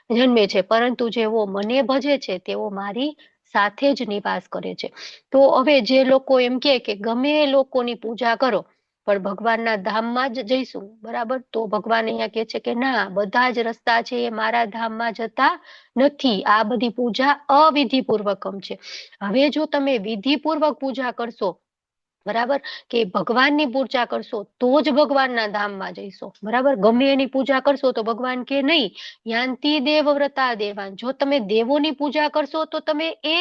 જન્મે છે, પરંતુ જેઓ મને ભજે છે તેઓ મારી સાથે જ નિવાસ કરે છે. તો હવે જે લોકો એમ કે ગમે એ લોકોની પૂજા કરો પણ ભગવાનના ધામમાં જ જઈશું, બરાબર, તો ભગવાન અહીંયા કે છે કે ના, બધા જ રસ્તા છે એ મારા ધામમાં જતા નથી. આ બધી પૂજા અવિધિપૂર્વકમ છે. હવે જો તમે વિધિપૂર્વક પૂજા કરશો બરાબર, કે ભગવાનની પૂજા કરશો તો જ ભગવાનના ધામમાં જઈશો. બરાબર, ગમે એની પૂજા કરશો તો ભગવાન કે નહીં, યાંતિ દેવ વ્રતા દેવાન. જો તમે દેવોની પૂજા કરશો તો તમે એ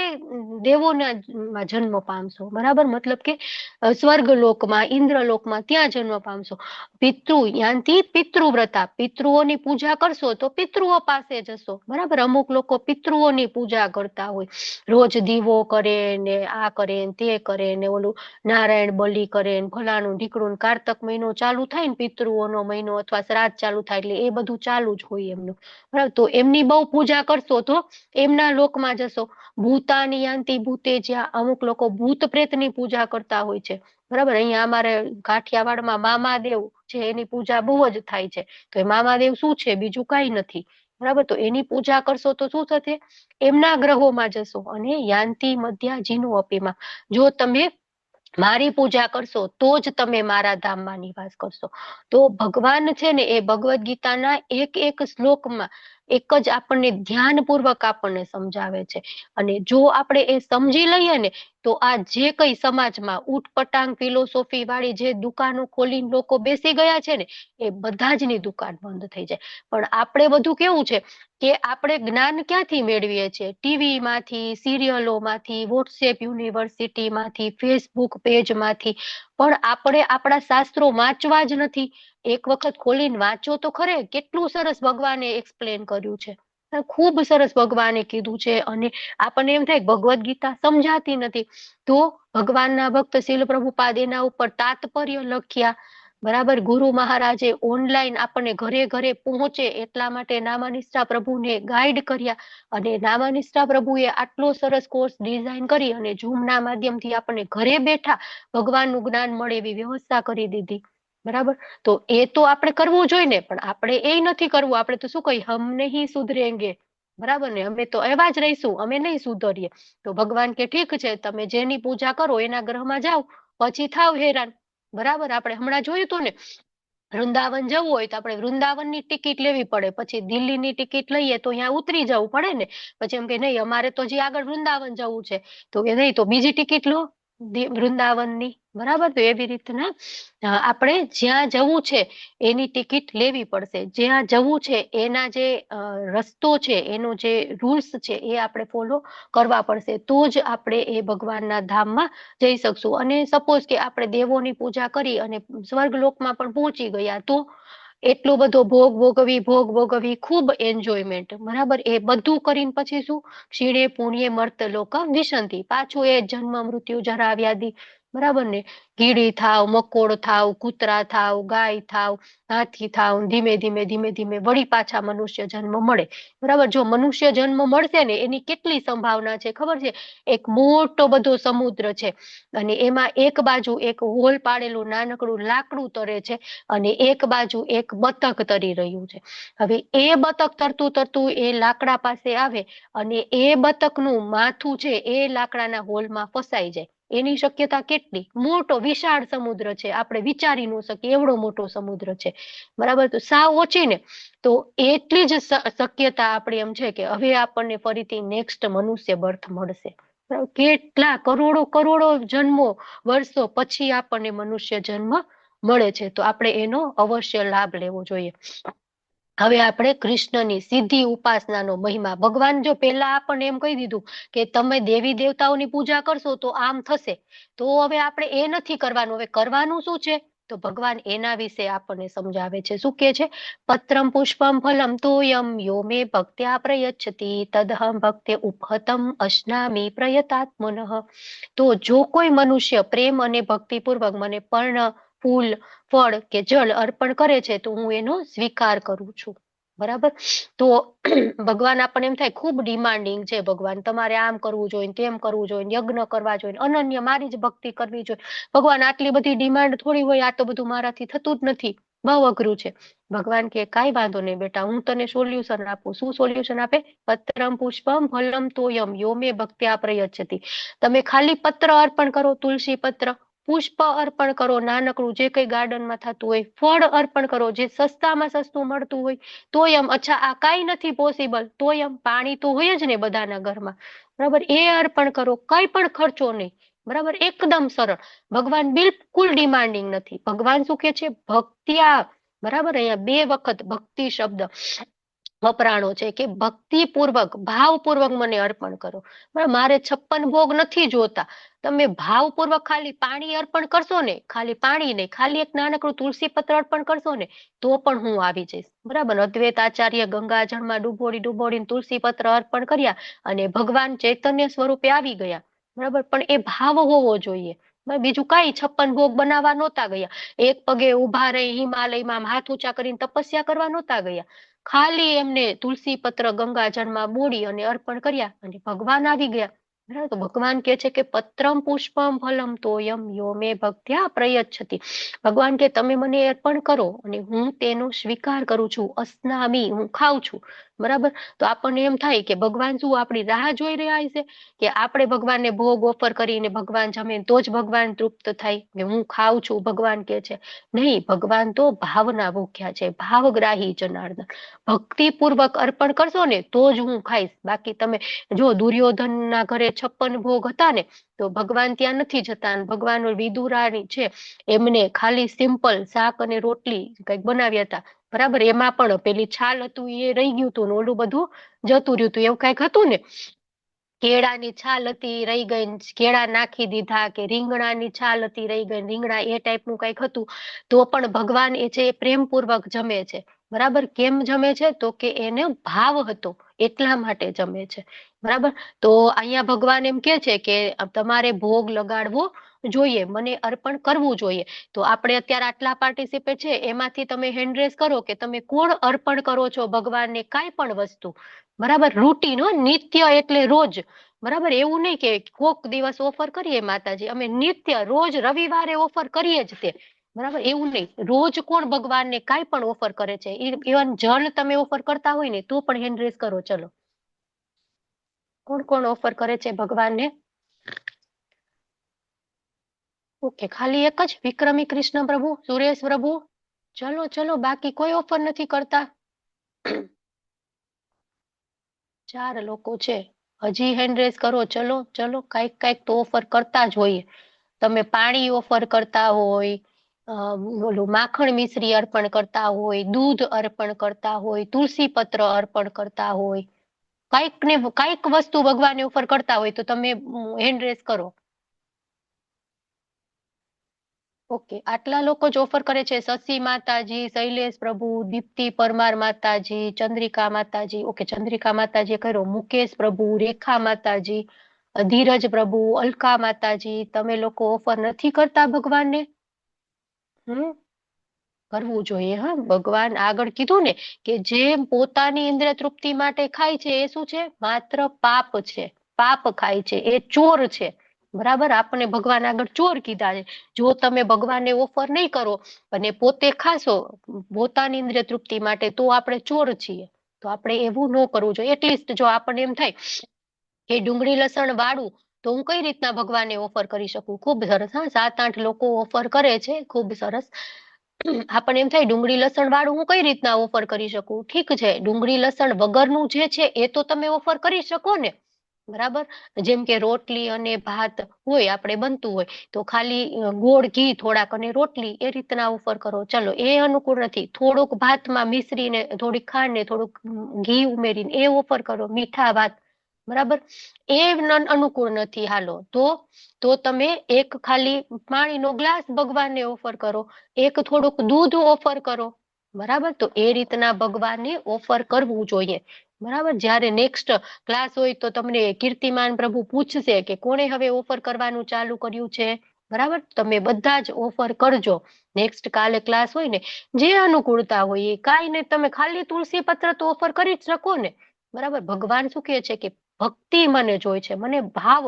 દેવોના માં જન્મ પામશો. બરાબર, મતલબ કે સ્વર્ગલોકમાં, ઇન્દ્રલોકમાં ત્યાં જન્મ પામશો. પિતૃ યાંતિ પિતૃવ્રતા, પિતૃઓની પૂજા કરશો તો પિતૃઓ પાસે જશો. બરાબર, અમુક લોકો પિતૃઓની પૂજા કરતા હોય, રોજ દીવો કરે ને આ કરે ને તે કરે ને ઓલું નારાયણ બલી કરે ને ફલાણું ઢીકણું. કારતક મહિનો ચાલુ થાય ને, પિતૃઓનો મહિનો અથવા શ્રાદ્ધ ચાલુ થાય એટલે એ બધું ચાલુ જ હોય એમનું. બરાબર, તો એમની બહુ પૂજા કરશો તો એમના લોકમાં જશો. ભૂતાની યાંતિ ભૂતે, જ્યાં અમુક લોકો ભૂત પ્રેતની પૂજા કરતા હોય છે. બરાબર, અહીંયા અમારે કાઠિયાવાડમાં મામાદેવ છે, એની પૂજા બહુ જ થાય છે. તો એ મામાદેવ શું છે? બીજું કઈ નથી. બરાબર, તો એની પૂજા કરશો તો શું થશે? એમના ગ્રહોમાં જશો. અને યાંતિ મધ્યા જીનું અપીમાં, જો તમે મારી પૂજા કરશો તો જ તમે મારા ધામમાં નિવાસ કરશો. તો ભગવાન છે ને એ ભગવદ્ ગીતાના એક એક શ્લોકમાં એક જ આપણને ધ્યાનપૂર્વક આપણને સમજાવે છે. અને જો આપણે એ સમજી લઈએ ને તો આ જે કઈ સમાજમાં ઉટપટાંગ ફિલોસોફી વાળી જે દુકાનો ખોલીને લોકો બેસી ગયા છે ને, એ બધા જ ની દુકાન બંધ થઈ જાય. પણ આપણે બધું કેવું છે કે આપણે જ્ઞાન ક્યાંથી મેળવીએ છીએ? ટીવી માંથી, સિરિયલોમાંથી, વોટ્સએપ યુનિવર્સિટીમાંથી, ફેસબુક પેજમાંથી. પણ આપણે આપણા શાસ્ત્રો વાંચવા જ નથી. એક વખત ખોલીને વાંચો તો ખરે, કેટલું સરસ ભગવાને એક્સપ્લેન કર્યું છે. ખૂબ સરસ ભગવાને કીધું છે. અને આપણને એમ થાય ભગવદ્ ગીતા સમજાતી નથી, તો ભગવાનના ભક્ત શીલ પ્રભુપાદ એના ઉપર તાત્પર્ય લખ્યા. બરાબર, ગુરુ મહારાજે ઓનલાઈન આપણને ઘરે ઘરે પહોંચે એટલા માટે નામાનિષ્ઠા પ્રભુને ગાઈડ કર્યા. અને નામાનિષ્ઠા પ્રભુએ આટલો સરસ કોર્સ ડિઝાઇન કરી અને ઝૂમના માધ્યમથી આપણને ઘરે બેઠા ભગવાનનું જ્ઞાન મળે એવી વ્યવસ્થા કરી દીધી. બરાબર, તો એ તો આપણે કરવું જોઈએ ને, પણ આપણે એ નથી કરવું. આપણે તો શું કહીએ, હમ નહીં સુધરેંગે. બરાબર ને, અમે તો એવા જ રહીશું, અમે નહીં સુધરીએ. તો ભગવાન કે ઠીક છે, તમે જેની પૂજા કરો એના ગ્રહમાં જાઓ, પછી થાવ હેરાન. બરાબર, આપણે હમણાં જોયું હતું ને, વૃંદાવન જવું હોય તો આપણે વૃંદાવનની ટિકિટ લેવી પડે, પછી દિલ્હીની ટિકિટ લઈએ તો અહીંયા ઉતરી જવું પડે ને. પછી એમ કે નહીં, અમારે તો જે આગળ વૃંદાવન જવું છે, તો કે નહીં, તો બીજી ટિકિટ લો વૃંદાવનની. બરાબર, તો એવી રીતના આપણે જ્યાં જવું છે એની ટિકિટ લેવી પડશે. જ્યાં જવું છે એના જે રસ્તો છે, એનો જે રૂલ્સ છે એ આપણે ફોલો કરવા પડશે, તો જ આપણે એ ભગવાનના ધામમાં જઈ શકશું. અને સપોઝ કે આપણે દેવોની પૂજા કરી અને સ્વર્ગલોકમાં પણ પહોંચી ગયા, તો એટલો બધો ભોગ ભોગવી ખૂબ એન્જોયમેન્ટ. બરાબર, એ બધું કરીને પછી શું? ક્ષીણે પુણ્યે મર્ત લોક વિશંતિ, પાછું એ જન્મ મૃત્યુ જરા વ્યાધિ. બરાબર ને, કીડી થાવ, મકોડ થાવ, કૂતરા થાવ, ગાય થાવ, હાથી થાવ, ધીમે ધીમે વળી પાછા મનુષ્ય જન્મ મળે. બરાબર, જો મનુષ્ય જન્મ મળશે ને એની કેટલી સંભાવના છે ખબર છે? એક મોટો બધો સમુદ્ર છે, અને એમાં એક બાજુ એક હોલ પાડેલું નાનકડું લાકડું તરે છે, અને એક બાજુ એક બતક તરી રહ્યું છે. હવે એ બતક તરતું તરતું એ લાકડા પાસે આવે અને એ બતકનું માથું છે એ લાકડાના હોલમાં ફસાઈ જાય. એની શક્યતા કેટલી? મોટો વિશાળ સમુદ્ર છે, આપણે વિચારી ન શકીએ એવડો મોટો સમુદ્ર છે. બરાબર, તો સાવ ઓછી ને. તો એટલી જ શક્યતા આપણી એમ છે કે હવે આપણને ફરીથી નેક્સ્ટ મનુષ્ય બર્થ મળશે. કેટલા કરોડો જન્મો, વર્ષો પછી આપણને મનુષ્ય જન્મ મળે છે. તો આપણે એનો અવશ્ય લાભ લેવો જોઈએ. હવે આપણે કૃષ્ણની સીધી ઉપાસનાનો મહિમા. ભગવાન જો પહેલા આપણને એમ કહી દીધું કે તમે દેવી દેવતાઓની પૂજા કરશો તો આમ થશે, તો હવે આપણે એ નથી કરવાનું. હવે કરવાનું શું છે? તો ભગવાન એના વિશે આપણને સમજાવે છે. શું કે છે? પત્રમ પુષ્પમ ફલમ તોયમ યો મે ભક્ત્યા પ્રયચ્છતિ તદહમ ભક્તે ઉપહતમ અશ્નામી પ્રયતાત્મનઃ. તો જો કોઈ મનુષ્ય પ્રેમ અને ભક્તિપૂર્વક મને પર્ણ, ફૂલ, ફળ કે જળ અર્પણ કરે છે તો હું એનો સ્વીકાર કરું છું. બરાબર, તો ભગવાન આપણને એમ થાય ખૂબ ડિમાન્ડિંગ છે ભગવાન, તમારે આમ કરવું જોઈએ, તેમ કરવું જોઈએ, યજ્ઞ કરવા જોઈએ, અનન્ય મારી જ ભક્તિ કરવી જોઈએ. ભગવાન આટલી બધી ડિમાન્ડ થોડી હોય, આ તો બધું મારાથી થતું જ નથી, બહુ અઘરું છે. ભગવાન કે કાંઈ વાંધો નહીં બેટા, હું તને સોલ્યુશન આપું. શું સોલ્યુશન આપે? પત્રમ પુષ્પમ ફલમ તોયમ યો મે ભક્ત્યા પ્રયચ્છતિ. તમે ખાલી પત્ર અર્પણ કરો, તુલસી પત્ર, પુષ્પ અર્પણ કરો, નાનકડું જે કઈ ગાર્ડનમાં થતું હોય, ફળ અર્પણ કરો જે સસ્તામાં સસ્તું મળતું હોય, તોયમ. અચ્છા, આ કાંઈ નથી પોસિબલ, તોયમ પાણી તો હોય જ ને બધાના ઘરમાં. બરાબર, એ અર્પણ કરો, કઈ પણ ખર્ચો નહીં. બરાબર, એકદમ સરળ. ભગવાન બિલકુલ ડિમાન્ડિંગ નથી. ભગવાન શું કે છે? ભક્ત્યા. બરાબર, અહીંયા 2 વખત ભક્તિ શબ્દ વપરાણો છે કે ભક્તિપૂર્વક ભાવપૂર્વક મને અર્પણ કરો. બરાબર, મારે 56 ભોગ નથી જોતા. તમે ભાવપૂર્વક ખાલી પાણી અર્પણ કરશો ને, ખાલી પાણી નહીં, ખાલી એક નાનકડું તુલસી પત્ર અર્પણ કરશો ને, તો પણ હું આવી જઈશ. બરાબર, અદ્વૈત આચાર્ય ગંગાજળમાં ડૂબોડીને તુલસી પત્ર અર્પણ કર્યા અને ભગવાન ચૈતન્ય સ્વરૂપે આવી ગયા. બરાબર, પણ એ ભાવ હોવો જોઈએ. બીજું કઈ 56 ભોગ બનાવવા નહોતા ગયા. એક પગે ઉભા રહી હિમાલયમાં હાથ ઊંચા કરીને તપસ્યા કરવા નહોતા ગયા. ખાલી એમને તુલસી પત્ર ગંગાજળમાં બોળી અને અર્પણ કર્યા અને ભગવાન આવી ગયા. બરાબર, તો ભગવાન કે છે કે પત્રમ પુષ્પમ ફલમ તોયમ યો મે ભક્ત્યા પ્રયચ્છતિ. ભગવાન કે તમે મને અર્પણ કરો અને હું તેનો સ્વીકાર કરું છું. અસ્નામી, હું ખાઉં છું. બરાબર, તો આપણને એમ થાય કે ભગવાન શું આપણી રાહ જોઈ રહ્યા છે કે આપણે ભગવાનને ભોગ ઓફર કરીને ભગવાન જમે તો જ ભગવાન તૃપ્ત થાય કે હું ખાઉં છું? ભગવાન કે છે નહીં, ભગવાન તો ભાવના ભૂખ્યા છે, ભાવગ્રાહી જનાર્દન. ભક્તિપૂર્વક અર્પણ કરશો ને તો જ હું ખાઈશ. બાકી તમે જો દુર્યોધનના ઘરે 56 ભોગ હતા ને, તો ભગવાન ત્યાં નથી જતા. ભગવાન વિદુરાની છે, એમને ખાલી સિમ્પલ શાક અને રોટલી કંઈક બનાવ્યા હતા. બરાબર, એમાં પણ પેલી છાલ હતું એ રહી ગયું હતું ને ઓલું બધું જતું રહ્યું હતું, એવું કઈક હતું ને. કેળાની છાલ હતી રહી ગઈ, કેળા નાખી દીધા, કે રીંગણાની છાલ હતી રહી ગઈ, રીંગણા એ ટાઈપનું કઈક હતું. તો પણ ભગવાન એ છે પ્રેમપૂર્વક જમે છે. બરાબર, કેમ જમે છે? તો કે એને ભાવ હતો એટલા માટે જમે છે. બરાબર, તો અહીંયા ભગવાન એમ કે છે કે તમારે ભોગ લગાડવો જોઈએ, મને અર્પણ કરવું જોઈએ. તો આપણે અત્યારે આટલા પાર્ટિસિપેટ છે, એમાંથી તમે હેન્ડ રેઝ કરો કે તમે કોણ અર્પણ કરો છો ભગવાનને કાંઈ પણ વસ્તુ. બરાબર, રૂટીન, નિત્ય એટલે રોજ. બરાબર, એવું નહીં કે કોક દિવસ ઓફર કરીએ માતાજી, અમે નિત્ય રોજ રવિવારે ઓફર કરીએ જ તે. બરાબર, એવું નહીં, રોજ કોણ ભગવાનને કાંઈ પણ ઓફર કરે છે? ઇવન જળ તમે ઓફર કરતા હોય ને તો પણ હેન્ડ રેઝ કરો. ચલો, કોણ કોણ ઓફર કરે છે ભગવાનને? ઓકે, ખાલી એક જ વિક્રમી કૃષ્ણ પ્રભુ, સુરેશ પ્રભુ. ચલો ચલો, બાકી કોઈ ઓફર નથી કરતા. 4 લોકો છે, હજી હેન્ડ રેઝ કરો. ચલો ચલો, કાંઈક કાંઈક તો ઓફર કરતા જ હોઈએ. તમે પાણી ઓફર કરતા હોય, ઓલું માખણ મિશ્રી અર્પણ કરતા હોય, દૂધ અર્પણ કરતા હોય, તુલસી પત્ર અર્પણ કરતા હોય, કાંઈક ને કાંઈક વસ્તુ ભગવાનને ઓફર કરતા હોય તો તમે હેન્ડ રેઝ કરો. ઓકે, આટલા લોકો જ ઓફર કરે છે. શશી માતાજી, શૈલેષ પ્રભુ, દીપ્તિ પરમાર માતાજી, ચંદ્રિકા માતાજી. ઓકે, ચંદ્રિકા માતાજી કર્યો. મુકેશ પ્રભુ, રેખા માતાજી, ધીરજ પ્રભુ, અલકા માતાજી. તમે લોકો ઓફર નથી કરતા ભગવાનને? કરવું જોઈએ. હા, ભગવાન આગળ કીધું ને કે જે પોતાની ઇન્દ્રિય તૃપ્તિ માટે ખાય છે એ શું છે? માત્ર પાપ છે, પાપ ખાય છે, એ ચોર છે. બરાબર, આપણને ભગવાન આગળ ચોર કીધા છે. જો તમે ભગવાનને ઓફર નહીં કરો અને પોતે ખાશો પોતાની ઇન્દ્રિય તૃપ્તિ માટે, તો આપણે ચોર છીએ. તો આપણે એવું ન કરવું જોઈએ. એટલીસ્ટ જો આપણને એમ થાય કે ડુંગળી લસણ વાળું, તો હું કઈ રીતના ભગવાનને ઓફર કરી શકું? ખૂબ સરસ. હા, 7-8 લોકો ઓફર કરે છે, ખૂબ સરસ. આપણને એમ થાય ડુંગળી લસણ વાળું હું કઈ રીતના ઓફર કરી શકું? ઠીક છે, ડુંગળી લસણ વગરનું જે છે એ તો તમે ઓફર કરી શકો ને. બરાબર, જેમ કે રોટલી અને ભાત હોય આપણે બનતું હોય તો ખાલી ગોળ ઘી થોડાક અને રોટલી એ રીતના ઓફર કરો. ચલો, એ અનુકૂળ નથી, થોડુંક ભાતમાં મિશ્રીને થોડીક ખાંડ ને થોડુંક ઘી ઉમેરીને એ ઓફર કરો, મીઠા ભાત. બરાબર, એ અનુકૂળ નથી. હાલો, તો તમે એક ખાલી પાણીનો ગ્લાસ ભગવાનને ઓફર કરો, એક થોડુંક દૂધ ઓફર કરો. બરાબર, તો એ રીતના ભગવાનને ઓફર કરવું જોઈએ. બરાબર, જ્યારે નેક્સ્ટ ક્લાસ હોય તો તમને કીર્તિમાન પ્રભુ પૂછશે કે કોણે હવે ઓફર કરવાનું ચાલુ કર્યું છે. બરાબર, તમે બધા જ ઓફર કરજો. નેક્સ્ટ કાલે ક્લાસ હોય ને, જે અનુકૂળતા હોય એ. કાંઈ નહીં, તમે ખાલી તુલસી પત્ર તો ઓફર કરી જ શકો ને. બરાબર, ભગવાન શું કહે છે કે ભક્તિ મને જોઈ છે, મને ભાવ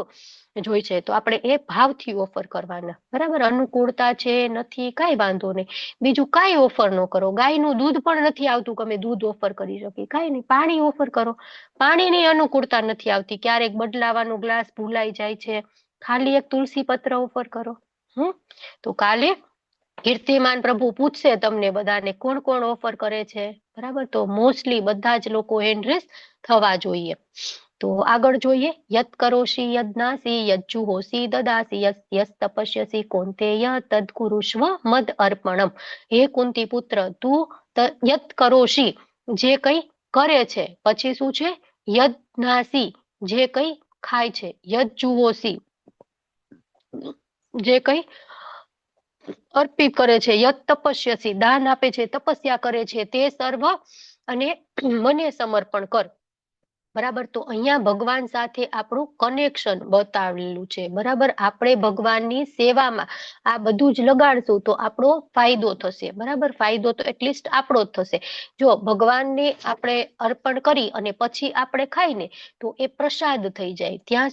જોઈ છે, તો આપણે એ ભાવથી ઓફર કરવાના. બરાબર, અનુકૂળતા છે નથી, કાંઈ વાંધો નહીં. બીજું કાંઈ ઓફર ન કરો. ગાયનું દૂધ પણ નથી આવતું કે અમે દૂધ ઓફર કરી શકીએ, કાંઈ નહીં, પાણી ઓફર કરો. પાણીની અનુકૂળતા નથી આવતી, ક્યારેક બદલાવાનો ગ્લાસ ભૂલાઈ જાય છે, ખાલી એક તુલસી પત્ર ઓફર કરો. તો કાલે કીર્તિમાન પ્રભુ પૂછશે તમને બધાને કોણ કોણ ઓફર કરે છે. બરાબર, તો મોસ્ટલી બધા જ લોકો હેન્ડ રેઝ થવા જોઈએ. તો આગળ જોઈએ, યત કરોષિ યજ્ઞાસી યજ્જુહોષિ દદાસી યસ તપસ્યસી કૌંતેય તદ કુરુષ્વ મદ અર્પણમ. હે કુંતી પુત્ર, તું યત કરોષિ, જે કઈ કરે છે, પછી શું છે, યજ્ઞાસી, જે કઈ ખાય છે, યજ્જુહોષિ, જે કઈ અર્પિત કરે છે, યત તપસ્યસી, દાન આપે છે, તપસ્યા કરે છે, તે સર્વ અને મને સમર્પણ કર. બરાબર. તો અહીંયા ભગવાન સાથે આપણું કનેક્શન બતાવેલું છે. બરાબર. આપણે ભગવાનની સેવામાં આ બધું જ લગાડશું તો આપણો ફાયદો થશે. બરાબર. ફાયદો તો એટલીસ્ટ આપણો જ થશે. જો ભગવાનને આપણે અર્પણ કરી અને પછી આપણે ખાઈને તો એ પ્રસાદ થઈ જાય. જ્યાં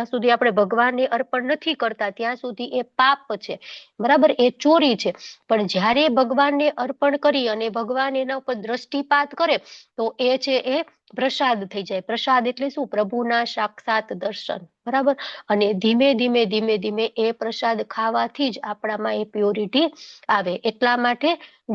સુધી આપણે ભગવાનને અર્પણ નથી કરતા ત્યાં સુધી એ પાપ છે. બરાબર. એ ચોરી છે. પણ જ્યારે ભગવાનને અર્પણ કરી અને ભગવાન એના ઉપર દ્રષ્ટિપાત કરે તો એ છે એ પ્રસાદ થઈ જાય. પ્રસાદ એટલે શું? પ્રભુના સાક્ષાત દર્શન. બરાબર. અને ધીમે ધીમે એ પ્રસાદ ખાવાથી જ આપણામાં એ પ્યોરિટી આવે. એટલા માટે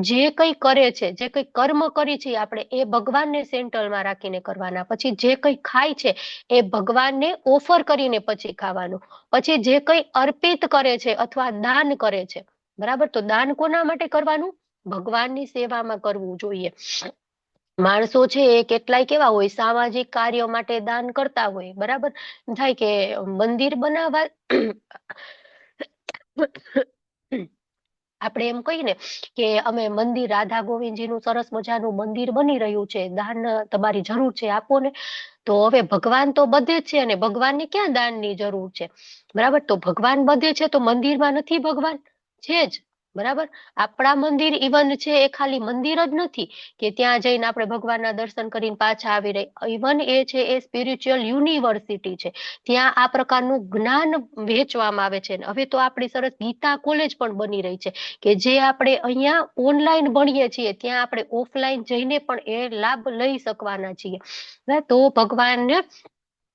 જે કઈ કરે છે, જે કઈ કર્મ કરી છે આપણે, એ ભગવાનને સેન્ટરમાં રાખીને કરવાના. પછી જે કઈ ખાય છે એ ભગવાનને ઓફર કરીને પછી ખાવાનું. પછી જે કઈ અર્પિત કરે છે અથવા દાન કરે છે, બરાબર, તો દાન કોના માટે કરવાનું? ભગવાનની સેવામાં કરવું જોઈએ. માણસો છે એ કેટલાય કેવા હોય, સામાજિક કાર્યો માટે દાન કરતા હોય. બરાબર. થાય કે મંદિર બનાવવા આપણે એમ કહીએ ને કે અમે મંદિર, રાધા ગોવિંદજીનું સરસ મજાનું મંદિર બની રહ્યું છે, દાન તમારી જરૂર છે, આપો ને. તો હવે ભગવાન તો બધે જ છે અને ભગવાનને ક્યાં દાનની જરૂર છે? બરાબર. તો ભગવાન બધે છે તો મંદિરમાં નથી ભગવાન? છે જ. બરાબર. આપણા મંદિર ઇવન છે એ ખાલી મંદિર જ નથી કે ત્યાં જઈને આપણે ભગવાનના દર્શન કરીને પાછા આવી રહી. ઇવન એ છે એ સ્પિરિચ્યુઅલ યુનિવર્સિટી છે. ત્યાં આ પ્રકારનું જ્ઞાન વહેંચવામાં આવે છે. હવે તો આપણી સરસ ગીતા કોલેજ પણ બની રહી છે કે જે આપણે અહીંયા ઓનલાઈન ભણીએ છીએ ત્યાં આપણે ઓફલાઈન જઈને પણ એ લાભ લઈ શકવાના છીએ. તો ભગવાનને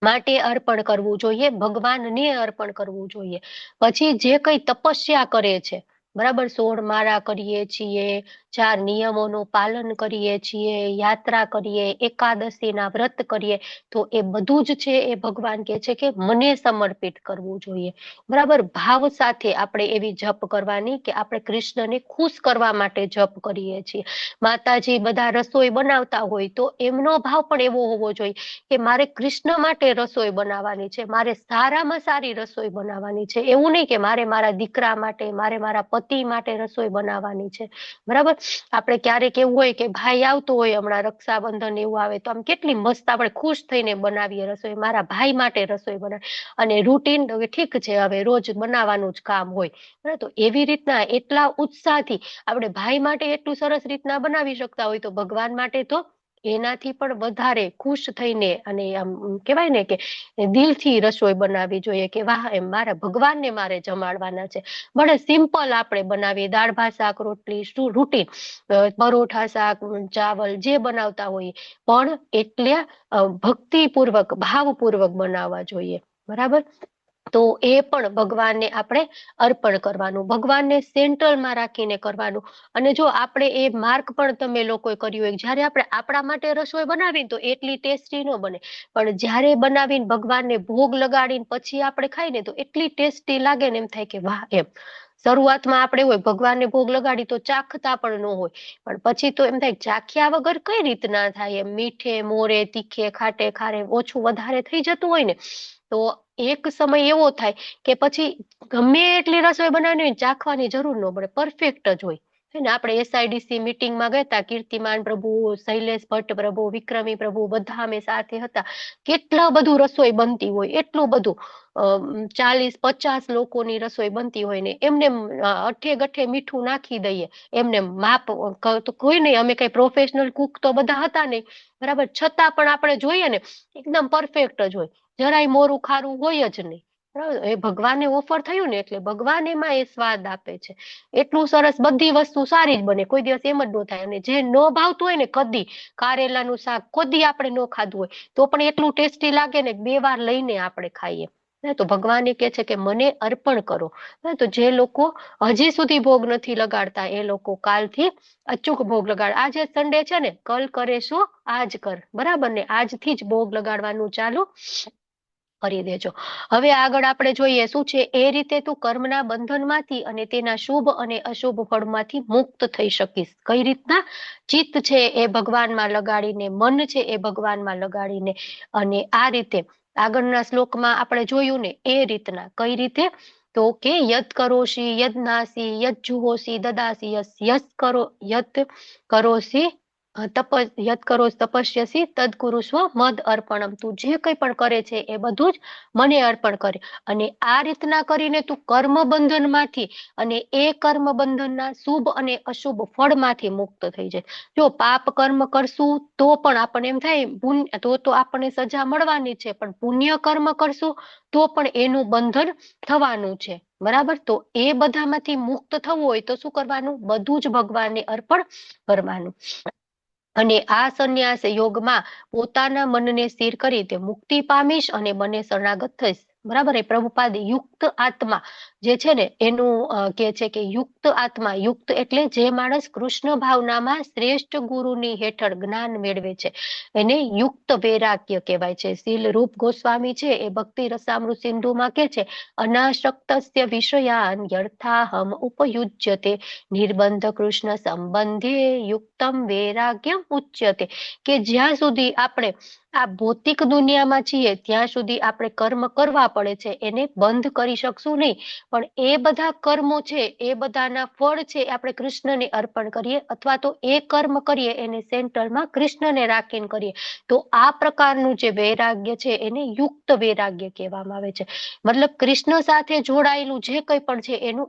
માટે અર્પણ કરવું જોઈએ, ભગવાનને અર્પણ કરવું જોઈએ. પછી જે કઈ તપસ્યા કરે છે, બરાબર, 16 માળા કરીએ છીએ, 4 નિયમોનું પાલન કરીએ છીએ, યાત્રા કરીએ, એકાદશીના વ્રત કરીએ, તો એ બધું જ છે એ ભગવાન કહે છે કે મને સમર્પિત કરવું જોઈએ. બરાબર. ભાવ સાથે આપણે એવી જપ કરવાની કે આપણે કૃષ્ણને ખુશ કરવા માટે જપ કરીએ છીએ. માતાજી બધા રસોઈ બનાવતા હોય તો એમનો ભાવ પણ એવો હોવો જોઈએ કે મારે કૃષ્ણ માટે રસોઈ બનાવવાની છે, મારે સારામાં સારી રસોઈ બનાવવાની છે. એવું નહીં કે મારે મારા દીકરા માટે, મારે મારા પતિ માટે રસોઈ બનાવવાની છે. બરાબર. આપણે ક્યારેક એવું હોય કે ભાઈ આવતો હોય, હમણાં રક્ષાબંધન એવું આવે તો આમ કેટલી મસ્ત આપણે ખુશ થઈને બનાવીએ રસોઈ, મારા ભાઈ માટે રસોઈ બનાવી. અને રૂટીન ઠીક છે, હવે રોજ બનાવવાનું જ કામ હોય. બરાબર. તો એવી રીતના એટલા ઉત્સાહથી આપણે ભાઈ માટે એટલું સરસ રીતના બનાવી શકતા હોય તો ભગવાન માટે તો એનાથી પણ વધારે ખુશ થઈને અને આમ કહેવાય ને કે દિલથી રસોઈ બનાવવી જોઈએ કે વાહ, એમ મારા ભગવાનને મારે જમાડવાના છે. બડે સિમ્પલ આપણે બનાવીએ, દાળ ભાત શાક રોટલી, રૂટીન, પરોઠા શાક ચાવલ જે બનાવતા હોઈએ, પણ એટલે ભક્તિપૂર્વક, ભાવપૂર્વક બનાવવા જોઈએ. બરાબર. તો એ પણ ભગવાનને આપણે અર્પણ કરવાનું, ભગવાનને સેન્ટ્રલમાં રાખીને કરવાનું. અને જો આપણે એ માર્ક પણ તમે લોકોએ કર્યું હોય, જ્યારે આપણે આપણા માટે રસોઈ બનાવીને તો એટલી ટેસ્ટી ન બને, પણ જ્યારે બનાવીને ભગવાનને ભોગ લગાડીને પછી આપણે ખાઈને તો એટલી ટેસ્ટી લાગે ને એમ થાય કે વાહ, એમ. શરૂઆતમાં આપણે હોય ભગવાનને ભોગ લગાડી તો ચાખતા પણ ન હોય, પણ પછી તો એમ થાય ચાખ્યા વગર કઈ રીતના થાય, એમ મીઠે મોરે તીખે ખાટે ખારે ઓછું વધારે થઈ જતું હોય ને તો એક સમય એવો થાય કે પછી ગમે એટલી રસોઈ બનાવવાની હોય ચાખવાની જરૂર ન પડે, પરફેક્ટ જ હોય. ને આપણે SIDC મીટિંગમાં ગયા હતા, કીર્તિમાન પ્રભુ, શૈલેષ ભટ્ટ પ્રભુ, વિક્રમી પ્રભુ, બધા અમે સાથે હતા. કેટલા બધું રસોઈ બનતી હોય, એટલું બધું 40-50 લોકોની રસોઈ બનતી હોય ને એમને અઠે ગઠે મીઠું નાખી દઈએ, એમને માપ તો કોઈ નહીં, અમે કઈ પ્રોફેશનલ કુક તો બધા હતા નહીં. બરાબર. છતાં પણ આપણે જોઈએ ને એકદમ પરફેક્ટ જ હોય, જરાય મોરું ખારું હોય જ નહીં. બરાબર. એ ભગવાનને ઓફર થયું ને એટલે ભગવાન એમાં એ સ્વાદ આપે છે. એટલું સરસ બધી વસ્તુ સારી જ બને, કોઈ દિવસ એમ જ ન થાય. અને જે ન ભાવતું હોય ને, કદી કારેલાનું શાક કદી આપણે ન ખાધું હોય તો પણ એટલું ટેસ્ટી લાગે ને 2 વાર લઈને આપણે ખાઈએ. તો ભગવાન એ કહે છે કે મને અર્પણ કરો. તો જે લોકો હજી સુધી ભોગ નથી લગાડતા એ લોકો કાલથી અચૂક ભોગ લગાડ. આજે સન્ડે છે ને, કલ કરે શું આજ કર, બરાબર ને? આજથી જ ભોગ લગાડવાનું ચાલુ કરી દેજો. હવે આગળ આપણે જોઈએ શું છે. એ રીતે તું કર્મના બંધનમાંથી અને તેના શુભ અને અશુભ ફળમાંથી મુક્ત થઈ શકીશ. કઈ રીતના? ચિત્ત છે એ ભગવાનમાં લગાડીને, મન છે એ ભગવાનમાં લગાડીને. અને આ રીતે આગળના શ્લોકમાં આપણે જોયું ને એ રીતના. કઈ રીતે? તો કે યદ કરોશી યદ નાસી યદ જુહોશી દદાસી યસ યદ કરોશી યદ કરો તપસ્યસી તદ કુરુસ્વ મદ અર્પણમ. તું જે કંઈ પણ કરે છે એ બધું જ મને અર્પણ કરે. અને આ રીતના કરીને તું કર્મ બંધનમાંથી અને એ કર્મ બંધનના શુભ અને અશુભ ફળમાંથી મુક્ત થઈ જાય. જો પાપ કર્મ કરશું તો પણ આપણને એમ થાય તો આપણને સજા મળવાની છે, પણ પુણ્ય કર્મ કરશું તો પણ એનું બંધન થવાનું છે, બરાબર? તો એ બધામાંથી મુક્ત થવું હોય તો શું કરવાનું? બધું જ ભગવાનને અર્પણ કરવાનું. અને આ સંન્યાસ યોગમાં પોતાના મનને સ્થિર કરી તે મુક્તિ પામીશ અને મને શરણાગત થઈશ, બરાબર? એ પ્રભુપાદ યુક્ત આત્મા જે છે ને એનું કે છે કે યુક્ત આત્મા, યુક્ત એટલે જે માણસ કૃષ્ણ ભાવનામાં શ્રેષ્ઠ ગુરુની હેઠળ જ્ઞાન મેળવે છે એને યુક્ત વૈરાગ્ય કહેવાય છે. શીલ રૂપ ગોસ્વામી છે એ ભક્તિ રસામૃત સિંધુમાં કે છે, અનાશક્તસ્ય વિષયાન યર્થાહમ ઉપયુજ્યતે નિર્બંધ કૃષ્ણ સંબંધે યુક્તમ વૈરાગ્યમ ઉચ્યતે. કે જ્યાં સુધી આપણે આ ભૌતિક દુનિયામાં છીએ ત્યાં સુધી આપણે કર્મ કરવા પડે છે, એને બંધ કરી શકશું નહીં. પણ એ બધા કર્મો છે એ બધાના ફળ છે આપણે કૃષ્ણને અર્પણ કરીએ, અથવા તો એ કર્મ કરીએ એને સેન્ટરમાં કૃષ્ણને રાખીને કરીએ, તો આ પ્રકારનું જે વૈરાગ્ય છે એને યુક્ત વૈરાગ્ય કહેવામાં આવે છે. મતલબ કૃષ્ણ સાથે જોડાયેલું જે કંઈ પણ છે એનું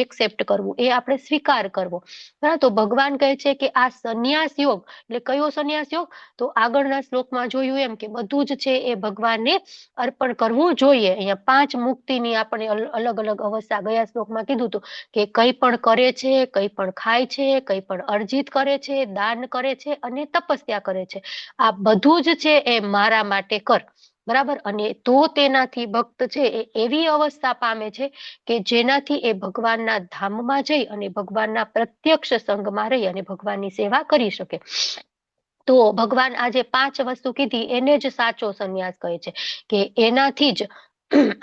એક્સેપ્ટ કરવું, એ આપણે સ્વીકાર કરવો, બરાબર? તો ભગવાન કહે છે કે આ સંન્યાસ યોગ એટલે કયો સંન્યાસ યોગ? તો આગળના શ્લોકમાં જોયું એમ કે બધું જ છે એ ભગવાનને અર્પણ કરવું જોઈએ. અહીંયા 5 મુક્તિની આપણે અલગ અલગ અવસ્થા ગયા શ્લોકમાં કીધું હતું કે કંઈ પણ કરે છે, કંઈ પણ ખાય છે, કંઈ પણ અર્જિત કરે છે, દાન કરે છે અને તપસ્યા કરે છે, આ બધું જ છે એ મારા માટે કર, બરાબર? અને તો તેનાથી ભક્ત છે એ એવી અવસ્થા પામે છે કે જેનાથી એ ભગવાનના ધામમાં જઈ અને ભગવાનના પ્રત્યક્ષ સંગમાં રહી અને ભગવાનની સેવા કરી શકે. તો ભગવાન આજે 5 વસ્તુ કીધી એને જ સાચો સંન્યાસ કહે છે કે એનાથી જ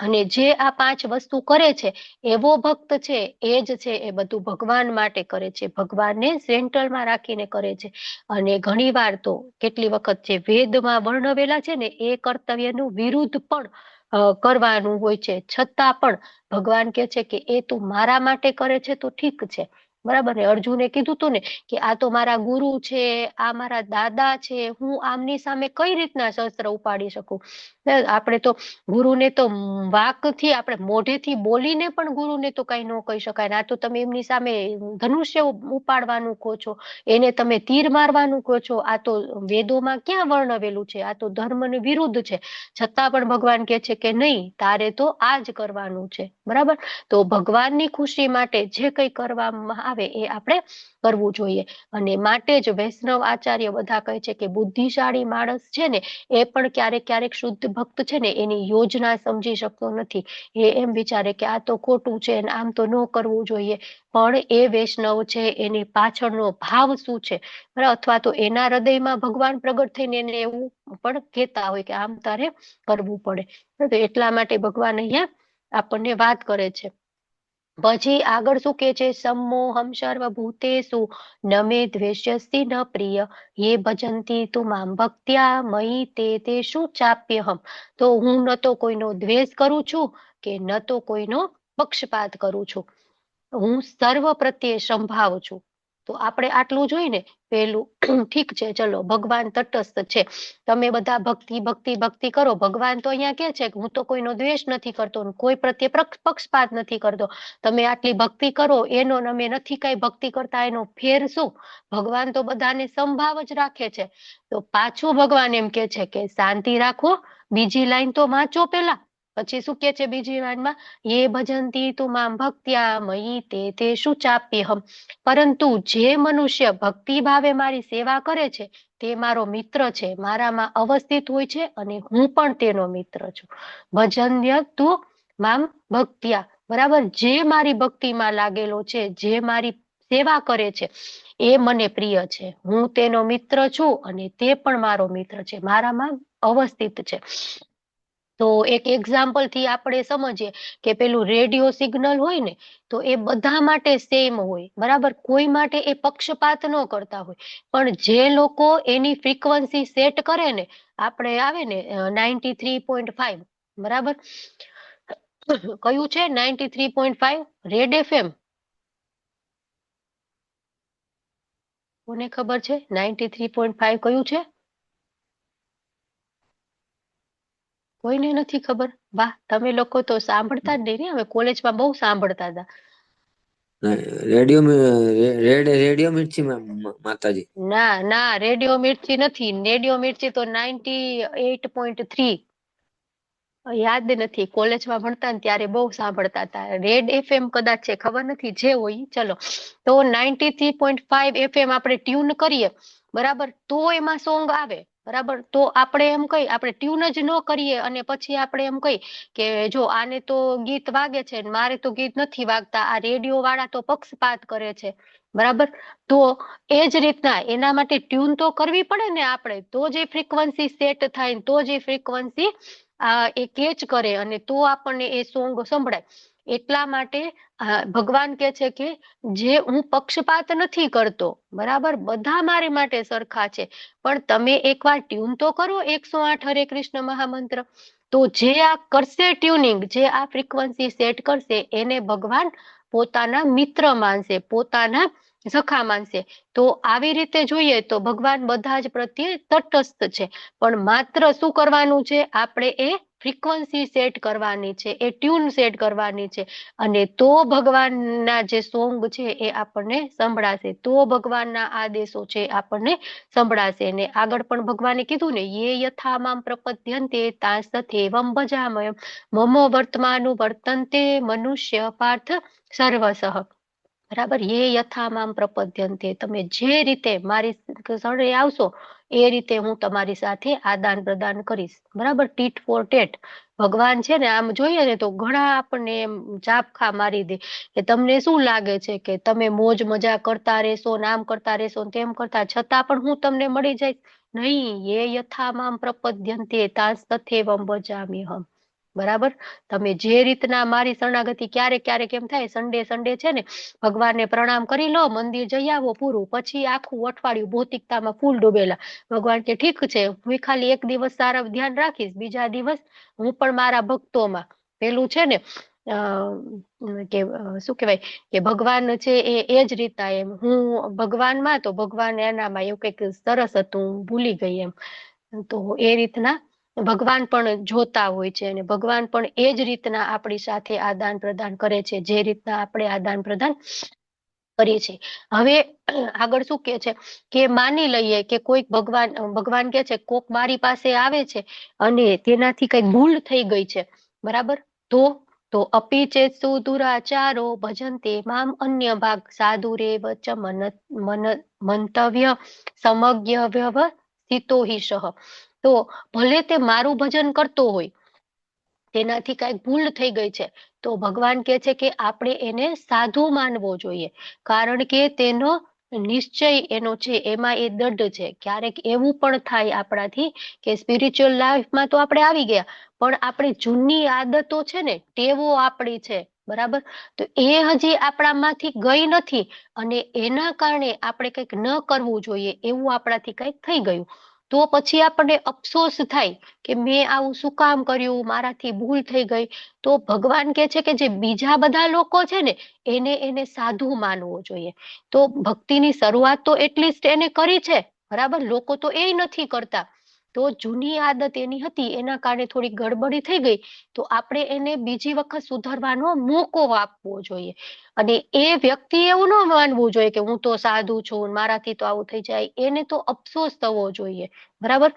અને જે આ 5 વસ્તુ કરે છે એવો ભક્ત છે એ જ છે એ બધું ભગવાન માટે કરે છે, ભગવાનને સેન્ટરમાં રાખીને કરે છે. અને ઘણીવાર તો કેટલી વખત જે વેદમાં વર્ણવેલા છે ને એ કર્તવ્યનું વિરુદ્ધ પણ કરવાનું હોય છે, છતાં પણ ભગવાન કહે છે કે એ તું મારા માટે કરે છે તો ઠીક છે, બરાબર ને? અર્જુને કીધું હતું ને કે આ તો મારા ગુરુ છે, આ મારા દાદા છે, હું આમની સામે કઈ રીતના શસ્ત્ર ઉપાડી શકું? આપણે તો ગુરુને તો વાકથી આપણે મોઢેથી બોલીને પણ ગુરુને તો કઈ ન કહી શકાય. આ તો તમે એમની સામે ધનુષ્ય ઉપાડવાનું કહો છો, એને તમે તીર મારવાનું કહો છો, આ તો વેદોમાં ક્યાં વર્ણવેલું છે? આ તો ધર્મને વિરુદ્ધ છે. છતાં પણ ભગવાન કહે છે કે નહીં, તારે તો આ જ કરવાનું છે, બરાબર? તો ભગવાનની ખુશી માટે જે કંઈ કરવામાં આવે એ આપણે કરવું જોઈએ. અને માટે જ વૈષ્ણવ આચાર્ય બધા કહે છે કે બુદ્ધિશાળી માણસ છે ને એ પણ ક્યારેક ક્યારેક શુદ્ધ ભક્ત છે ને એની યોજના સમજી શકતો નથી. એ એમ વિચારે કે આ તો ખોટું છે, આમ તો ન કરવું જોઈએ, પણ એ વૈષ્ણવ છે એની પાછળનો ભાવ શું છે, અથવા તો એના હૃદયમાં ભગવાન પ્રગટ થઈને એને એવું પણ કહેતા હોય કે આમ તારે કરવું પડે. તો એટલા માટે ભગવાન અહીંયા આપણને વાત કરે છે. પછી આગળ શું કે છે? સમોહમ સર્વભૂતેષુ ન મે દ્વેષ્યસ્તિ ન પ્રિય યે ભજન્તિ તુ મામ ભક્ત્યા મયી તે તેષુ ચાપ્યહમ. તો હું ન તો કોઈનો દ્વેષ કરું છું કે ન તો કોઈનો પક્ષપાત કરું છું, હું સર્વ પ્રત્યે સંભાવ છું. તો આપણે આટલું જોઈને પેલું ઠીક છે, ચલો ભગવાન તટસ્થ છે, તમે બધા ભક્તિ ભક્તિ ભક્તિ કરો. ભગવાન તો અહીંયા કે છે કે હું તો કોઈનો દ્વેષ નથી કરતો, કોઈ પ્રત્યે પક્ષપાત નથી કરતો. તમે આટલી ભક્તિ કરો એનો અમે નથી કઈ ભક્તિ કરતા એનો ફેર શું? ભગવાન તો બધાને સંભાવ જ રાખે છે. તો પાછું ભગવાન એમ કે છે કે શાંતિ રાખો. બીજી લાઈન તો વાંચો પેલા, પછી શું કે છે બીજી લાઈનમાં? યે ભજન્તિ તુ મામ ભક્ત્યા મયી તે તેષુ ચાપ્યહમ. પરંતુ જે મનુષ્ય ભક્તિ ભાવે મારી સેવા કરે છે તે મારો મિત્ર છે, મારામાં અવસ્થિત હોય છે અને હું પણ તેનો મિત્ર છું. ભજન્ય તું મામ ભક્ત્યા, બરાબર, જે મારી ભક્તિમાં લાગેલો છે, જે મારી સેવા કરે છે, એ મને પ્રિય છે. હું તેનો મિત્ર છું અને તે પણ મારો મિત્ર છે, મારામાં અવસ્થિત છે. તો એક એક્ઝામ્પલ થી આપણે સમજીએ કે પેલું રેડિયો સિગ્નલ હોય ને, તો એ બધા માટે સેમ હોય, બરાબર, કોઈ માટે એ પક્ષપાત ન કરતા હોય. પણ જે લોકો એની ફ્રીક્વન્સી સેટ કરે ને, આપણે આવે ને 93.5, બરાબર, કયું છે 93.5 રેડ એફએમ? કોને ખબર છે 93.5 કયું છે? કોઈને નથી ખબર? વાહ, તમે લોકો તો સાંભળતા જ નહીં ને, અમે કોલેજમાં બહુ સાંભળતા હતા. રેડિયો મિર્ચી માતાજી. ના ના, રેડિયો મિર્ચી નથી. રેડિયો મિર્ચી તો 98.3. યાદ નથી, કોલેજમાં ભણતા ને ત્યારે બહુ સાંભળતા હતા. રેડ એફએમ કદાચ છે, ખબર નથી, જે હોય. ચલો, તો 93.5 એફએમ આપણે ટ્યુન કરીએ, બરાબર, તો એમાં સોંગ આવે, બરાબર. તો આપણે એમ કહી, આપણે ટ્યુન જ ન કરીએ અને પછી આપણે એમ કહી કે જો આને તો ગીત વાગે છે, મારે તો ગીત નથી વાગતા, આ રેડિયો વાળા તો પક્ષપાત કરે છે, બરાબર. તો એ જ રીતના એના માટે ટ્યુન તો કરવી પડે ને આપણે, તો જે ફ્રીક્વન્સી સેટ થાય, તો જે ફ્રીક્વન્સી એ કેચ કરે અને તો આપણને એ સોંગ સંભળાય. એટલા માટે ભગવાન કે છે કે જે હું પક્ષપાત નથી કરતો, બરાબર, બધા મારી માટે સરખા છે, પણ તમે એકવાર ટ્યુન તો કરો 108 હરે કૃષ્ણ મહામંત્ર. તો જે આ કરશે ટ્યુનિંગ, જે આ ફ્રીક્વન્સી સેટ કરશે, એને ભગવાન પોતાના મિત્ર માનશે, પોતાના સખા માનશે. તો આવી રીતે જોઈએ તો ભગવાન બધા જ પ્રત્યે તટસ્થ છે, પણ માત્ર શું કરવાનું છે, આપણે એ ફ્રીક્વન્સી સેટ કરવાની છે, એ ટ્યુન સેટ કરવાની છે, અને તો ભગવાનના જે સોંગ છે એ આપણને સંભળાશે, તો ભગવાનના આદેશો છે આપણને સંભળાશે. ને આગળ પણ ભગવાને કીધું ને, યે યથા મામ પ્રપદ્યન્તે તાંસ્તથેવં ભજામ્યહં મમો વર્તમાનું વર્તન્તે મનુષ્ય પાર્થ સર્વસઃ. બરાબર, યે યથા મામ પ્રપદ્યન્તે, તમે જે રીતે મારી શરણે આવશો એ રીતે હું તમારી સાથે આદાન પ્રદાન કરીશ, બરાબર, ટીટ ફોર ટેટ. ભગવાન છે ને, આમ જોઈએ ને તો ઘણા આપણને ચાપખા મારી દે કે તમને શું લાગે છે કે તમે મોજ મજા કરતા રહેશો, નામ કરતા રહેશો, તેમ કરતા છતાં પણ હું તમને મળી જઈશ? નહીં, યે યથા મામ પ્રપદ્યન્તે તાંસ્તથેવં ભજામ્યહં. બરાબર, તમે જે રીતના મારી શરણાગતિ, ક્યારેક ક્યારેક એમ થાય સન્ડે છે ને, ભગવાનને પ્રણામ કરી લો, મંદિર જઈ આવો, પૂરું. પછી આખું અઠવાડિયું ભૌતિકતામાં ફૂલ ડૂબેલા. ભગવાન કે ઠીક છે, હું ખાલી એક દિવસ સારા ધ્યાન રાખીશ, બીજા દિવસ હું પણ મારા ભક્તોમાં પેલું છે ને કે શું કહેવાય કે ભગવાન છે એ જ રીતના એમ હું ભગવાનમાં, તો ભગવાન એનામાં એવું કંઈક સરસ હતું, ભૂલી ગઈ એમ. તો એ રીતના ભગવાન પણ જોતા હોય છે અને ભગવાન પણ એ જ રીતના આપણી સાથે આદાન પ્રદાન કરે છે, જે રીતના આપણે આદાન પ્રદાન કરીએ છીએ. હવે આગળ શું કે છે કે માની લઈએ કે કોઈક ભગવાન કે છે કોક મારી પાસે આવે છે અને તેનાથી કઈક ભૂલ થઈ ગઈ છે, બરાબર, તો અપી ચેત્સુ દુરાચારો ભજન્તે મામ અન્ય ભાગ સાધુ રે વચ મંતવ્ય સમજ્ઞ વ્યવસ્થિતો હિ સહ. તો ભલે તે મારું ભજન કરતો હોય, તેનાથી કઈક ભૂલ થઈ ગઈ છે, તો ભગવાન કે છે કે આપણે એને સાધુ માનવો જોઈએ, કારણ કે તેનો નિશ્ચય એનો છે એમાં એ દઢ છે. ક્યારેક એવું પણ થાય આપણાથી કે સ્પિરિચ્યુઅલ લાઈફમાં તો આપણે આવી ગયા, પણ આપણી જૂની આદતો છે ને, ટેવો આપણી છે, બરાબર, તો એ હજી આપણામાંથી ગઈ નથી અને એના કારણે આપણે કંઈક ન કરવું જોઈએ એવું આપણાથી કંઈક થઈ ગયું. તો પછી આપણને અફસોસ થાય કે મેં આવું શું કામ કર્યું, મારાથી ભૂલ થઈ ગઈ. તો ભગવાન કે છે કે જે બીજા બધા લોકો છે ને, એને સાધુ માનવો જોઈએ. તો ભક્તિની શરૂઆત તો એટલીસ્ટ એને કરી છે, બરાબર, લોકો તો એ નથી કરતા. તો જૂની આદત એની હતી, એના કારણે થોડી ગડબડી થઈ ગઈ, તો આપણે એને બીજી વખત સુધારવાનો મોકો આપવો જોઈએ. અને એ વ્યક્તિ એવું ન માનવું જોઈએ કે હું તો સાધુ છું, મારાથી તો આવું થઈ જાય, એને તો અફસોસ થવો જોઈએ, બરાબર.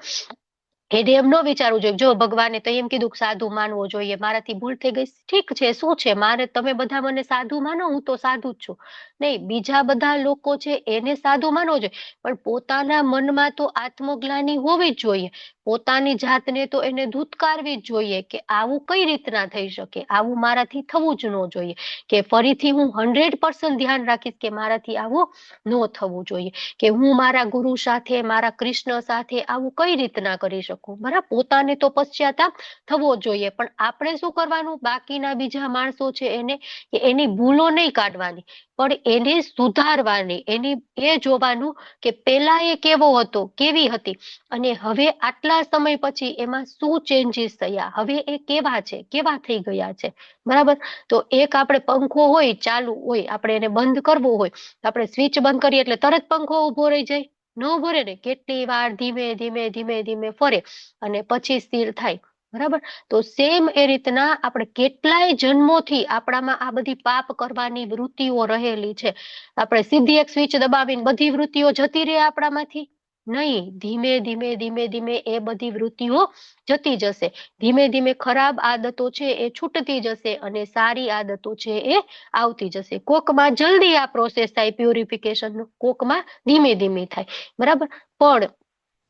એને એમ ન વિચારવું જોઈએ જો ભગવાને તો એમ કીધું કે સાધુ માનવો જોઈએ, મારાથી ભૂલ થઈ ગઈ, ઠીક છે, શું છે, મારે તમે બધા મને સાધુ માનો, હું તો સાધુ જ છું. નહીં, બીજા બધા લોકો છે એને સાધુ માનવો જોઈએ, પણ પોતાના મનમાં તો આત્મગ્લાનિ હોવી જ જોઈએ. પોતાની જાતને તો એને ધૂતકારવી જ જોઈએ કે આવું કઈ રીતના થઈ શકે, આવું મારાથી થવું જ ન જોઈએ, કે ફરીથી હું 100% ધ્યાન રાખીશ કે મારાથી આવું ન થવું જોઈએ, કે હું મારા ગુરુ સાથે, મારા કૃષ્ણ સાથે આવું કઈ રીતના કરી શકું. બરાબર, પોતાને તો પશ્ચાતાપ થવો જોઈએ, પણ આપણે શું કરવાનું, બાકીના બીજા માણસો છે એને કે એની ભૂલો નહીં કાઢવાની, પણ એને સુધારવાની, એની એ જોવાનું કે પેલા એ કેવો હતો, કેવી હતી, અને હવે આટલા સમય પછી એમાં શું ચેન્જીસ થયા, હવે એ કેવા છે, કેવા થઈ ગયા છે. બરાબર, તો એક આપણે પંખો હોય ચાલુ હોય, આપણે એને બંધ કરવો હોય, આપણે સ્વિચ બંધ કરીએ એટલે તરત પંખો ઉભો રહી જાય? ન ઉભો રહે ને, કેટલી વાર ધીમે ધીમે ધીમે ધીમે ફરે અને પછી સ્થિર થાય. બરાબર, તો સેમ એ રીતના આપણે કેટલાય જન્મોથી આપણામાં આ બધી પાપ કરવાની વૃત્તિઓ રહેલી છે. આપણે સીધી એક સ્વિચ દબાવીને બધી વૃત્તિઓ જતી રહે આપણામાંથી? નહીં, ધીમે ધીમે ધીમે ધીમે એ બધી વૃત્તિઓ જતી જશે. ધીમે ધીમે ખરાબ આદતો છે એ છૂટતી જશે અને સારી આદતો છે એ આવતી જશે. કોકમાં જલ્દી આ પ્રોસેસ થાય પ્યુરિફિકેશન, કોકમાં ધીમે ધીમે થાય. બરાબર, પણ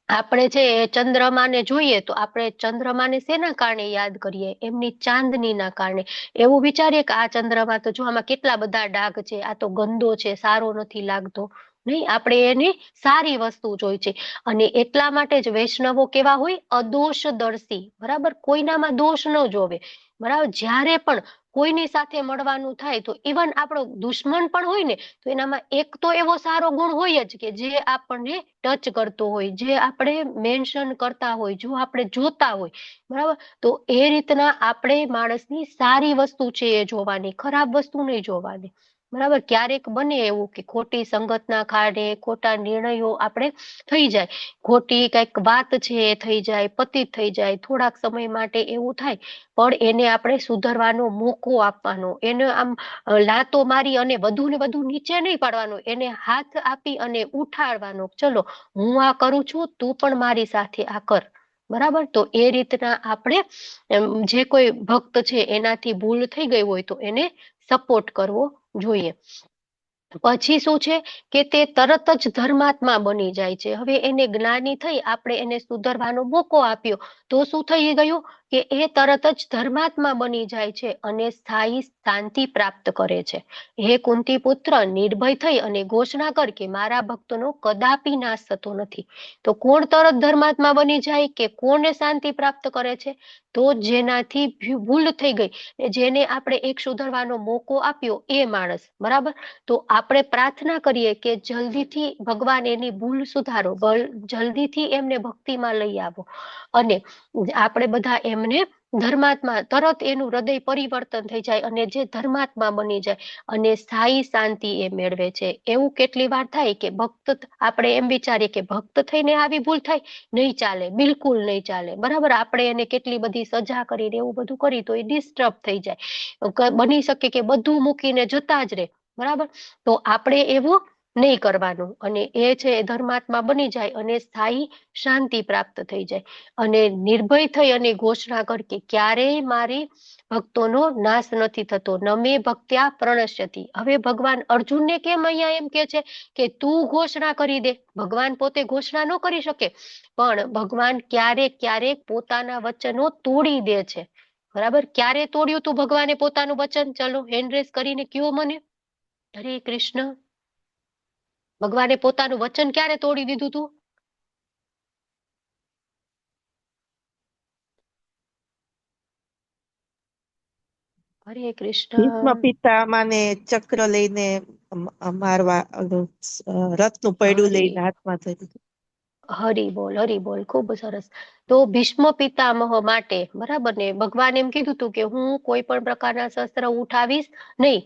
આપણે છે એ ચંદ્રમાને જોઈએ તો આપણે ચંદ્રમાને શેના કારણે યાદ કરીએ? એમની ચાંદનીના કારણે. એવું વિચારીએ કે આ ચંદ્રમા તો જો આમાં કેટલા બધા ડાઘ છે, આ તો ગંદો છે, સારો નથી લાગતો. નહીં, આપણે એની સારી વસ્તુ જોઈ છે. અને એટલા માટે જ વૈષ્ણવો કેવા હોય? અદોષદર્શી. બરાબર, કોઈનામાં દોષ ન જોવે. બરાબર, જ્યારે પણ કોઈની સાથે મળવાનું થાય તો ઇવન આપણો દુશ્મન પણ હોય ને તો એનામાં એક તો એવો સારો ગુણ હોય જ કે જે આપણને ટચ કરતો હોય, જે આપણે મેન્શન કરતા હોય, જો આપણે જોતા હોય. બરાબર, તો એ રીતના આપણે માણસની સારી વસ્તુ છે એ જોવાની, ખરાબ વસ્તુ નહીં જોવાની. બરાબર, ક્યારેક બને એવું કે ખોટી સંગતના કારણે ખોટા નિર્ણયો આપણે થઈ જાય, ખોટી કઈક વાત છે એ થઈ જાય, પતિત થઈ જાય, થોડાક સમય માટે એવું થાય, પણ એને આપણે સુધારવાનો મોકો આપવાનો, એને આમ લાતો મારી અને વધુ ને વધુ નીચે નહીં પાડવાનો, એને હાથ આપી અને ઉઠાડવાનો, ચલો હું આ કરું છું, તું પણ મારી સાથે આ કર. બરાબર, તો એ રીતના આપણે જે કોઈ ભક્ત છે એનાથી ભૂલ થઈ ગઈ હોય તો એને સપોર્ટ કરવો જોઈએ. પછી શું છે કે તે તરત જ ધર્માત્મા બની જાય છે. હવે એને જ્ઞાની થઈ, આપણે એને સુધારવાનો મોકો આપ્યો તો શું થઈ ગયું કે એ તરત જ ધર્માત્મા બની જાય છે અને સ્થાયી શાંતિ પ્રાપ્ત કરે છે. હે કુંતી પુત્ર, નિર્ભય થઈ અને ઘોષણા કર કે મારા ભક્તનો કદાપી નાશ થતો નથી. તો કોણ તરત ધર્માત્મા બની જાય કે કોને શાંતિ પ્રાપ્ત કરે છે? તો જેનાથી ભૂલ થઈ ગઈ, જેને આપણે એક સુધારવાનો મોકો આપ્યો એ માણસ. બરાબર, તો આપણે પ્રાર્થના કરીએ કે જલ્દીથી ભગવાન એની ભૂલ સુધારો, જલ્દીથી એમને ભક્તિમાં લઈ આવો, અને આપણે બધા એમને ધર્માત્મા, તરત એનું હૃદય પરિવર્તન થઈ જાય અને જે ધર્માત્મા બની જાય અને સ્થાયી શાંતિ એ મેળવે છે. એવું કેટલી વાર થાય કે ભક્ત, આપણે એમ વિચારીએ કે ભક્ત થઈને આવી ભૂલ થાય? નહીં ચાલે, બિલકુલ નહીં ચાલે. બરાબર, આપણે એને કેટલી બધી સજા કરીને એવું બધું કરી તો એ ડિસ્ટર્બ થઈ જાય, બની શકે કે બધું મૂકીને જતા જ રહે. બરાબર, તો આપણે એવું નહીં કરવાનું, અને એ છે ધર્માત્મા બની જાય અને સ્થાયી શાંતિ પ્રાપ્ત થઈ જાય. અને નિર્ભય થઈ અને ઘોષણા કર કે ક્યારેય મારી ભક્તોનો નાશ નથી થતો, નમે ભક્ત્યા પ્રણશ્યતિ. હવે ભગવાન અર્જુનને કેમ અહીંયા એમ કે છે કે તું ઘોષણા કરી દે? ભગવાન પોતે ઘોષણા ન કરી શકે, પણ ભગવાન ક્યારેક ક્યારેક પોતાના વચનો તોડી દે છે. બરાબર, ક્યારે તોડ્યું તું ભગવાને પોતાનું વચન? ચલો હેન્ડ રેસ કરીને કયો મને. હરે કૃષ્ણ, ભગવાને પોતાનું વચન ક્યારે તોડી દીધું તું? હરે ભીષ્મ કૃષ્ણ. પિતામહને ચક્ર લઈને મારવા રથનું પૈડું હરે લઈને હાથમાં ધરી. હરી બોલ, હરી બોલ, ખૂબ સરસ. તો ભીષ્મ પિતામહ માટે, બરાબર ને, ભગવાન એમ કીધું હતું કે હું કોઈ પણ પ્રકારના શસ્ત્ર ઉઠાવીશ નહીં.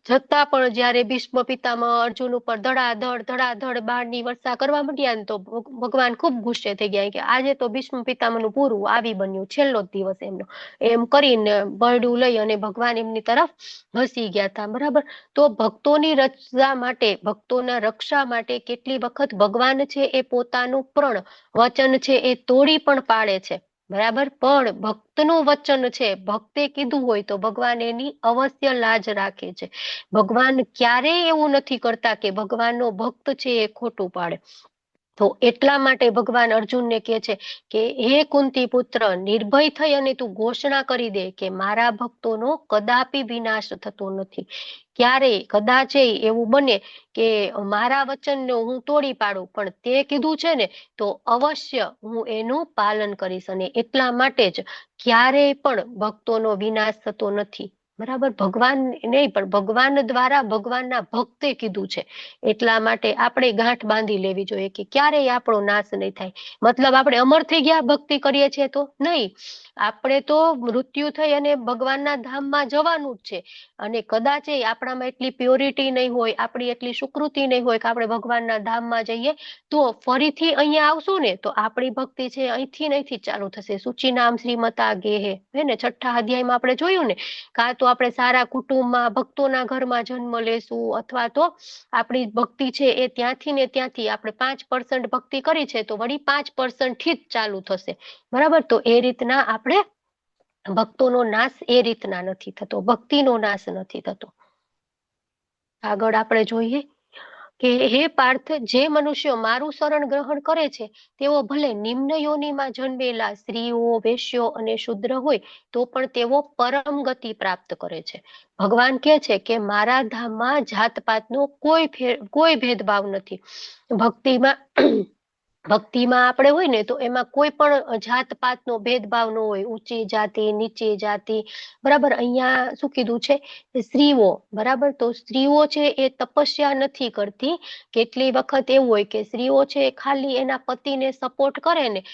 છતાં પણ જયારે ભીષ્મ પિતામહ અર્જુન ઉપર ધડાધડ બાણની વર્ષા કરવા માંડ્યા ને તો ભગવાન ખૂબ ગુસ્સે થઈ ગયા કે આજે તો ભીષ્મ પિતામહનું પૂરું આવી બન્યું, છેલ્લો જ દિવસ એમનો. એમ કરીને બરડું લઈ અને ભગવાન એમની તરફ ઘસી ગયા હતા. બરાબર, તો ભક્તોની રક્ષા માટે, ભક્તોના રક્ષા માટે કેટલી વખત ભગવાન છે એ પોતાનું પ્રણ વચન છે એ તોડી પણ પણ પાળે છે, બરાબર. પણ ભક્તનું વચન છે, ભક્તે કીધું હોય તો ભગવાન એની અવશ્ય લાજ રાખે છે. ભગવાન ક્યારેય એવું નથી કરતા કે ભગવાનનો ભક્ત છે એ ખોટું પાડે. તો એટલા માટે ભગવાન અર્જુનને કહે છે કે હે કુંતી પુત્ર, નિર્ભય થઈ અને તું ઘોષણા કરી દે કે મારા ભક્તોનો કદાપી વિનાશ થતો નથી. ક્યારેય કદાચ એવું બને કે મારા વચનને હું તોડી પાડું, પણ તે કીધું છે ને તો અવશ્ય હું એનું પાલન કરીશ. અને એટલા માટે જ ક્યારેય પણ ભક્તોનો વિનાશ થતો નથી, બરાબર. ભગવાન નહીં, પણ ભગવાન દ્વારા ભગવાનના ભક્તે કીધું છે. એટલા માટે આપણે ગાંઠ બાંધી લેવી જોઈએ કે ક્યારેય આપણો નાશ નહીં થાય. મતલબ આપણે અમર થઈ ગયા ભક્તિ કરીએ છીએ તો નહીં, આપણે તો મૃત્યુ થઈ અને ભગવાનના ધામમાં જવાનું જ છે. અને કદાચ આપણામાં એટલી પ્યોરિટી નહીં હોય, આપણી એટલી સુકૃતિ નહીં હોય કે આપણે ભગવાનના ધામમાં જઈએ, તો ફરીથી અહીંયા આવશું ને તો આપણી ભક્તિ છે અહીંથી નહીંથી ચાલુ થશે. સૂચિ નામ શ્રીમતા ગેહે, હે ને 6ઠ્ઠા અધ્યાયમાં આપણે જોયું ને, કાં તો આપણે સારા કુટુંબમાં ભક્તોના ઘરમાં જન્મ લેશું, અથવા તો આપણી ભક્તિ છે એ ત્યાંથી ને ત્યાંથી આપણે 5% ભક્તિ કરી છે તો વળી 5% થી જ ચાલુ થશે, બરાબર. તો એ રીતના આપણે ભક્તોનો નાશ એ રીતના નથી થતો, ભક્તિનો નાશ નથી થતો. આગળ આપણે જોઈએ કે હે પાર્થ, જે મનુષ્યો મારું શરણ ગ્રહણ કરે છે તેઓ ભલે નિમ્ન યોનિમાં જન્મેલા સ્ત્રીઓ, વેશ્યો અને શુદ્ર હોય તો પણ તેઓ પરમ ગતિ પ્રાપ્ત કરે છે. ભગવાન કહે છે કે મારા ધામમાં જાતપાતનો કોઈ ભેદભાવ નથી. ભક્તિમાં આપણે હોય ને તો એમાં કોઈ પણ જાતપાતનો ભેદભાવ ન હોય, ઊંચી જાતિ નીચી જાતિ, બરાબર. અહીંયા શું કીધું છે? સ્ત્રીઓ, બરાબર. તો સ્ત્રીઓ છે એ તપસ્યા નથી કરતી. કેટલી વખત એવું હોય કે સ્ત્રીઓ છે ખાલી એના પતિને સપોર્ટ કરે ને,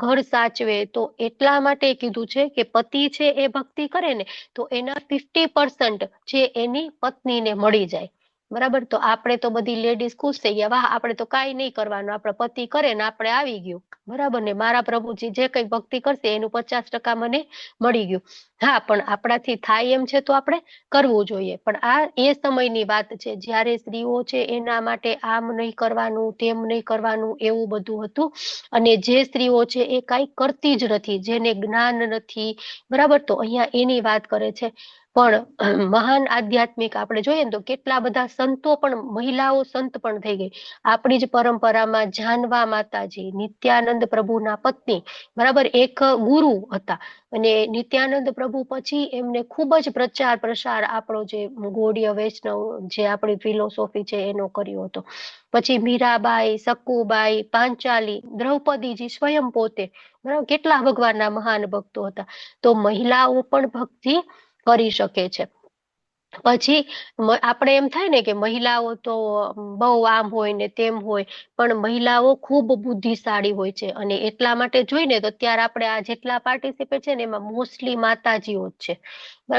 ઘર સાચવે, તો એટલા માટે કીધું છે કે પતિ છે એ ભક્તિ કરે ને તો એના 50% છે એની પત્નીને મળી જાય, બરાબર. તો આપણે તો બધી લેડીઝ ખુશ થઈ ગયા, વાહ આપણે તો કાંઈ નહીં કરવાનું, આપણે પતિ કરે ને આપણે આવી ગયું, બરાબર. ને મારા પ્રભુજી જે કઈ ભક્તિ કરશે એનું 50% મને મળી ગયું. હા, પણ આપણાથી થાય એમ છે તો આપણે કરવું જોઈએ. પણ આ એ સમયની વાત છે જ્યારે સ્ત્રીઓ છે એના માટે આમ નહીં કરવાનું, તેમ નહીં કરવાનું, એવું બધું હતું. અને જે સ્ત્રીઓ છે એ કાંઈ કરતી જ નથી, જેને જ્ઞાન નથી, બરાબર. તો અહીંયા એની વાત કરે છે. પણ મહાન આધ્યાત્મિક આપણે જોઈએ ને તો કેટલા બધા સંતો પણ, મહિલાઓ સંત પણ થઈ ગઈ. આપણી જ પરંપરામાં જાનવા માતાજી, નિત્યાનંદ પ્રભુના પત્ની, બરાબર, એક ગુરુ હતા. અને નિત્યાનંદ પ્રભુ પછી એમને ખૂબ જ પ્રચાર પ્રસાર આપણો જે ગૌડીય વૈષ્ણવ જે આપણી ફિલોસોફી છે એનો કર્યો હતો. પછી મીરાબાઈ, સકુબાઈ, પાંચાલી, દ્રૌપદીજી સ્વયં પોતે, બરાબર, કેટલા ભગવાનના મહાન ભક્તો હતા. તો મહિલાઓ પણ ભક્તિ કરી શકે છે. પછી આપણે એમ થાય ને કે મહિલાઓ તો બહુ આમ હોય ને તેમ હોય, પણ મહિલાઓ ખૂબ બુદ્ધિશાળી હોય છે. અને એટલા માટે જોઈને તો અત્યારે આપણે આ જેટલા પાર્ટિસિપેટ છે ને એમાં મોસ્ટલી માતાજીઓ જ છે.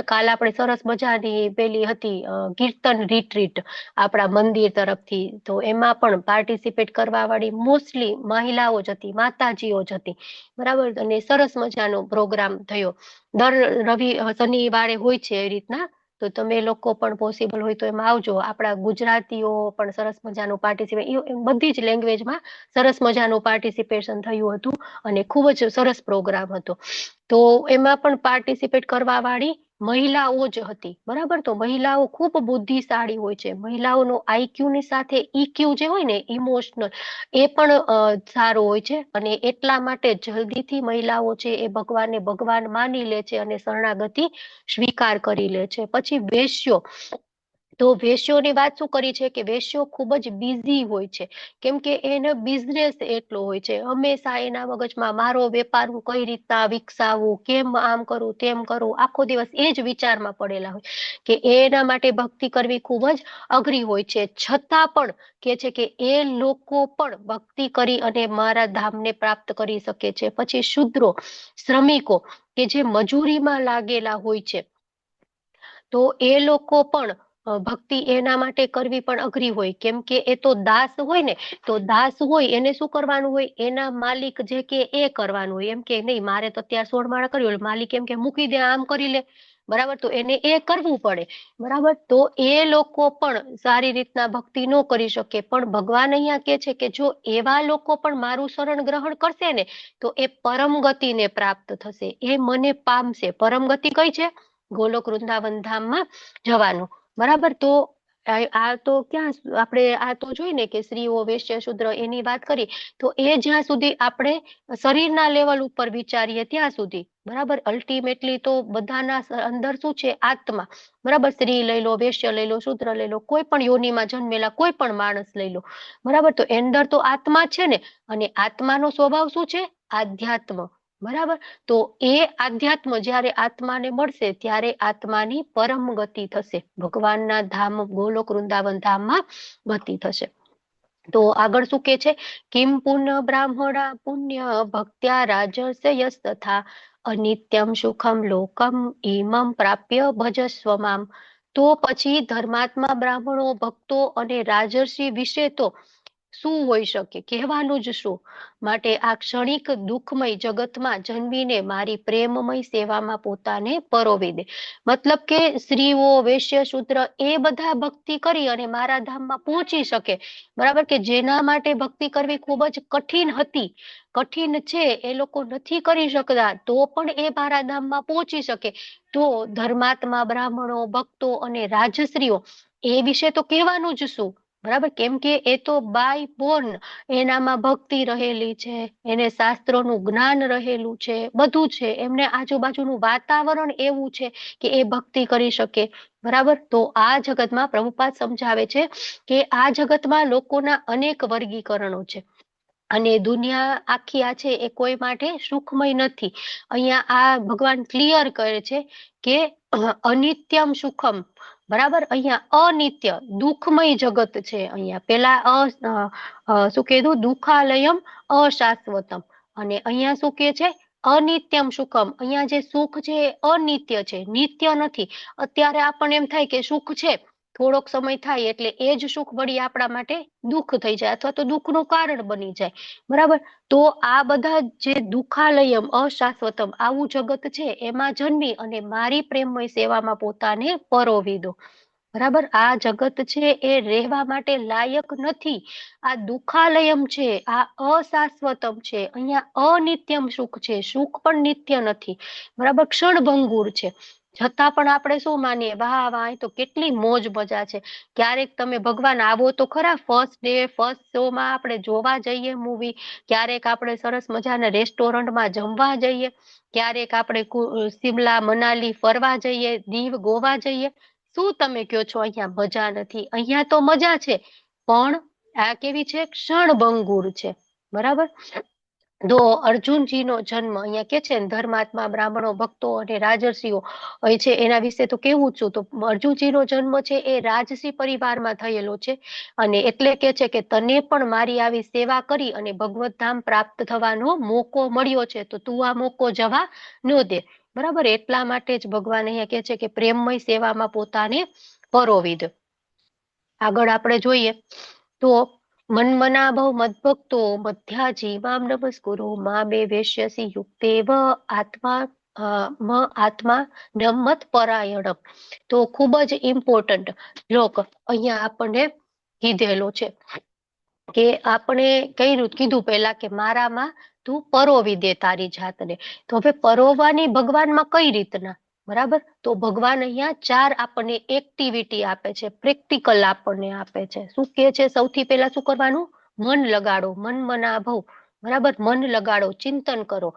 કાલ આપણે સરસ મજાની પેલી હતી કીર્તન રિટ્રીટ આપણા મંદિર તરફથી, તો એમાં પણ પાર્ટિસિપેટ કરવા વાળી મોસ્ટલી મહિલાઓ જ હતી, માતાજીઓ જ હતી, બરાબર. અને સરસ મજાનો પ્રોગ્રામ થયો. દર શનિવારે હોય છે એ રીતના. તો તમે લોકો પણ પોસિબલ હોય તો એમાં આવજો. આપણા ગુજરાતીઓ પણ સરસ મજાનું પાર્ટિસિપેટ, બધી જ લેંગ્વેજમાં સરસ મજાનું પાર્ટિસિપેશન થયું હતું અને ખૂબ જ સરસ પ્રોગ્રામ હતો. તો એમાં પણ પાર્ટિસિપેટ કરવા વાળી મહિલાઓ જ હતી, બરાબર. તો મહિલાઓ ખૂબ બુદ્ધિશાળી હોય છે. મહિલાઓનો આઈક્યુ ની સાથે ઈક્યુ જે હોય ને, ઇમોશનલ, એ પણ સારો હોય છે. અને એટલા માટે જલ્દીથી મહિલાઓ છે એ ભગવાનને ભગવાન માની લે છે અને શરણાગતિ સ્વીકાર કરી લે છે. પછી વેશ્યો, તો વેશ્યોની વાત શું કરી છે કે વેશ્યો ખૂબ જ બિઝી હોય છે, કેમ કે એનો બિઝનેસ એટલો હોય છે. હંમેશા એના મગજમાં મારો વેપાર હું કઈ રીતના વિકસાવું, કેમ આમ કરું તેમ કરું, આખો દિવસ એ જ વિચારમાં પડેલા હોય કે એના માટે ભક્તિ કરવી ખૂબ જ અઘરી હોય છે. છતાં પણ કે છે કે એ લોકો પણ ભક્તિ કરી અને મારા ધામને પ્રાપ્ત કરી શકે છે. પછી શૂદ્રો, શ્રમિકો કે જે મજૂરીમાં લાગેલા હોય છે, તો એ લોકો પણ ભક્તિ એના માટે કરવી પણ અઘરી હોય, કેમ કે એ તો દાસ હોય ને, તો દાસ હોય એને શું કરવાનું હોય, એના માલિક જે કે એ કરવાનું હોય. એમ કે નહીં મારે તો ત્યાં 16 માળા કર્યું, માલિક એમ કે મૂકી દે, આમ કરી લે, બરાબર, તો એને એ કરવું પડે, બરાબર. તો એ લોકો પણ સારી રીતના ભક્તિ ન કરી શકે, પણ ભગવાન અહીંયા કે છે કે જો એવા લોકો પણ મારું શરણ ગ્રહણ કરશે ને તો એ પરમ ગતિને પ્રાપ્ત થશે, એ મને પામશે. પરમ ગતિ કઈ છે? ગોલોક વૃંદાવન ધામમાં જવાનું, બરાબર. તો આ તો ક્યાં આપણે આ તો જોઈ ને કે સ્ત્રીઓ, વૈશ્ય, શૂદ્ર એની વાત કરી, તો એ જ્યાં સુધી આપણે શરીરના લેવલ ઉપર વિચારીએ ત્યાં સુધી, બરાબર. અલ્ટિમેટલી તો બધાના અંદર શું છે? આત્મા, બરાબર. સ્ત્રી લઈ લો, વૈશ્ય લઈ લો, શૂદ્ર લઈ લો, કોઈ પણ યોનિમાં જન્મેલા કોઈ પણ માણસ લઈ લો, બરાબર. તો અંદર તો આત્મા છે ને, અને આત્માનો સ્વભાવ શું છે? આધ્યાત્મ, બરાબર. તો એ આધ્યાત્મ જ્યારે આત્માને મળશે ત્યારે આત્માની પરમ ગતિ થશે, ભગવાનના ધામ ગોલોક વૃંદાવન ધામમાં ગતિ થશે. તો આગળ શું કે છે? કિમ પુનઃ બ્રાહ્મણા પુણ્ય ભક્ત્યા રાજસયસ તથા અનિત્યમ સુખમ લોકમ ઈમમ પ્રાપ્ય ભજસ્વ મામ. તો પછી ધર્માત્મા બ્રાહ્મણો, ભક્તો અને રાજર્ષિ વિશે તો શું હોઈ શકે? કહેવાનું જ શું? માટે આ ક્ષણિક દુઃખમય જગતમાં જન્મીને મારી પ્રેમમય સેવામાં પોતાને પરોવી દે. મતલબ કે સ્ત્રીઓ, વૈશ્ય, શૂદ્ર એ બધા ભક્તિ કરી અને મારા ધામમાં પહોંચી શકે, બરાબર. કે જેના માટે ભક્તિ કરવી ખૂબ જ કઠિન હતી, કઠિન છે, એ લોકો નથી કરી શકતા, તો પણ એ મારા ધામમાં પહોંચી શકે. તો ધર્માત્મા બ્રાહ્મણો, ભક્તો અને રાજશ્રીઓ એ વિશે તો કહેવાનું જ શું, બરાબર. કેમ કે એ તો બાય બોર્ન એનામાં ભક્તિ રહેલી છે, એને શાસ્ત્રોનું જ્ઞાન રહેલું છે, બધું છે, એમને આજુબાજુનું વાતાવરણ એવું છે કે એ ભક્તિ કરી શકે, બરાબર. તો આ જગતમાં પ્રભુપાદ સમજાવે છે કે આ જગતમાં લોકોના અનેક વર્ગીકરણો છે, અને દુનિયા આખી આ છે એ કોઈ માટે સુખમય નથી. અહીંયા આ ભગવાન ક્લિયર કરે છે કે અનિત્યમ સુખમ, બરાબર. અહીંયા અનિત્ય દુઃખમય જગત છે. અહીંયા પેલા શું કીધું? દુઃખાલયમ અશાશ્વતમ, અને અહીંયા શું કે છે? અનિત્યમ સુખમ. અહીંયા જે સુખ છે એ અનિત્ય છે, નિત્ય નથી. અત્યારે આપણને એમ થાય કે સુખ છે, થોડોક સમય થાય એટલે એ જ સુખ વળી આપણા માટે દુઃખ થઈ જાય, અથવા તો દુઃખનું કારણ બની જાય, બરાબર. તો આ બધા જે દુઃખાલયમ અશાશ્વતમ આવું જગત છે એમાં જન્મી અને મારી પ્રેમમય સેવામાં પોતાને પરોવી દો, બરાબર. આ જગત છે એ રહેવા માટે લાયક નથી, આ દુઃખાલયમ છે, આ અશાશ્વતમ છે, અહીંયા અનિત્યમ સુખ છે, સુખ પણ નિત્ય નથી, બરાબર. ક્ષણભંગુર છે. છતાં પણ આપણે શું માનીએ? વાહ વાહ, તો કેટલી મોજ મજા છે. ક્યારેક તમે ભગવાન આવો તો ખરા, ફર્સ્ટ ડે ફર્સ્ટ શો માં આપણે જોવા જઈએ મૂવી, ક્યારેક આપણે સરસ મજાના રેસ્ટોરન્ટમાં જમવા જઈએ, ક્યારેક આપણે શિમલા મનાલી ફરવા જઈએ, દીવ ગોવા જઈએ. શું તમે કયો છો અહીંયા મજા નથી? અહીંયા તો મજા છે, પણ આ કેવી છે? ક્ષણભંગુર છે, બરાબર. તો અર્જુનજીનો જન્મ અહીંયા કે છે ધર્માત્મા બ્રાહ્મણો, ભક્તો અને રાજર્ષિઓ એ છે એના વિશે તો કેવું છું, તો અર્જુનજીનો જન્મ છે એ રાજસી પરિવારમાં થયેલો છે, અને એટલે કે છે કે તને પણ મારી આવી સેવા કરી અને ભગવત ધામ પ્રાપ્ત થવાનો મોકો મળ્યો છે, તો તું આ મોકો જવા ન દે, બરાબર. એટલા માટે જ ભગવાન અહીંયા કે છે કે પ્રેમમય સેવામાં પોતાને પરોવી દે. આગળ આપણે જોઈએ તો મન્મના ભવ મદભક્તો મધ્યાજી મામ નમસ્કુરુ મા બે વેશ્યસી યુક્તેવ આત્મા આત્મા નમત પરાયણમ. તો ખૂબ જ ઇમ્પોર્ટન્ટ શ્લોક અહીંયા આપણને કીધેલો છે કે આપણે કીધું પહેલા કે મારામાં તું પરોવી દે તારી જાતને. તો હવે પરોવાની ભગવાનમાં કઈ રીતના, બરાબર. તો ભગવાન અહીંયા 4 આપણને એક્ટિવિટી આપે છે, પ્રેક્ટિકલ આપણને આપે છે. શું કે છે? સૌથી પહેલા શું કરવાનું? મન લગાડો, મન મના ભવ, બરાબર. મન લગાડો, ચિંતન કરો.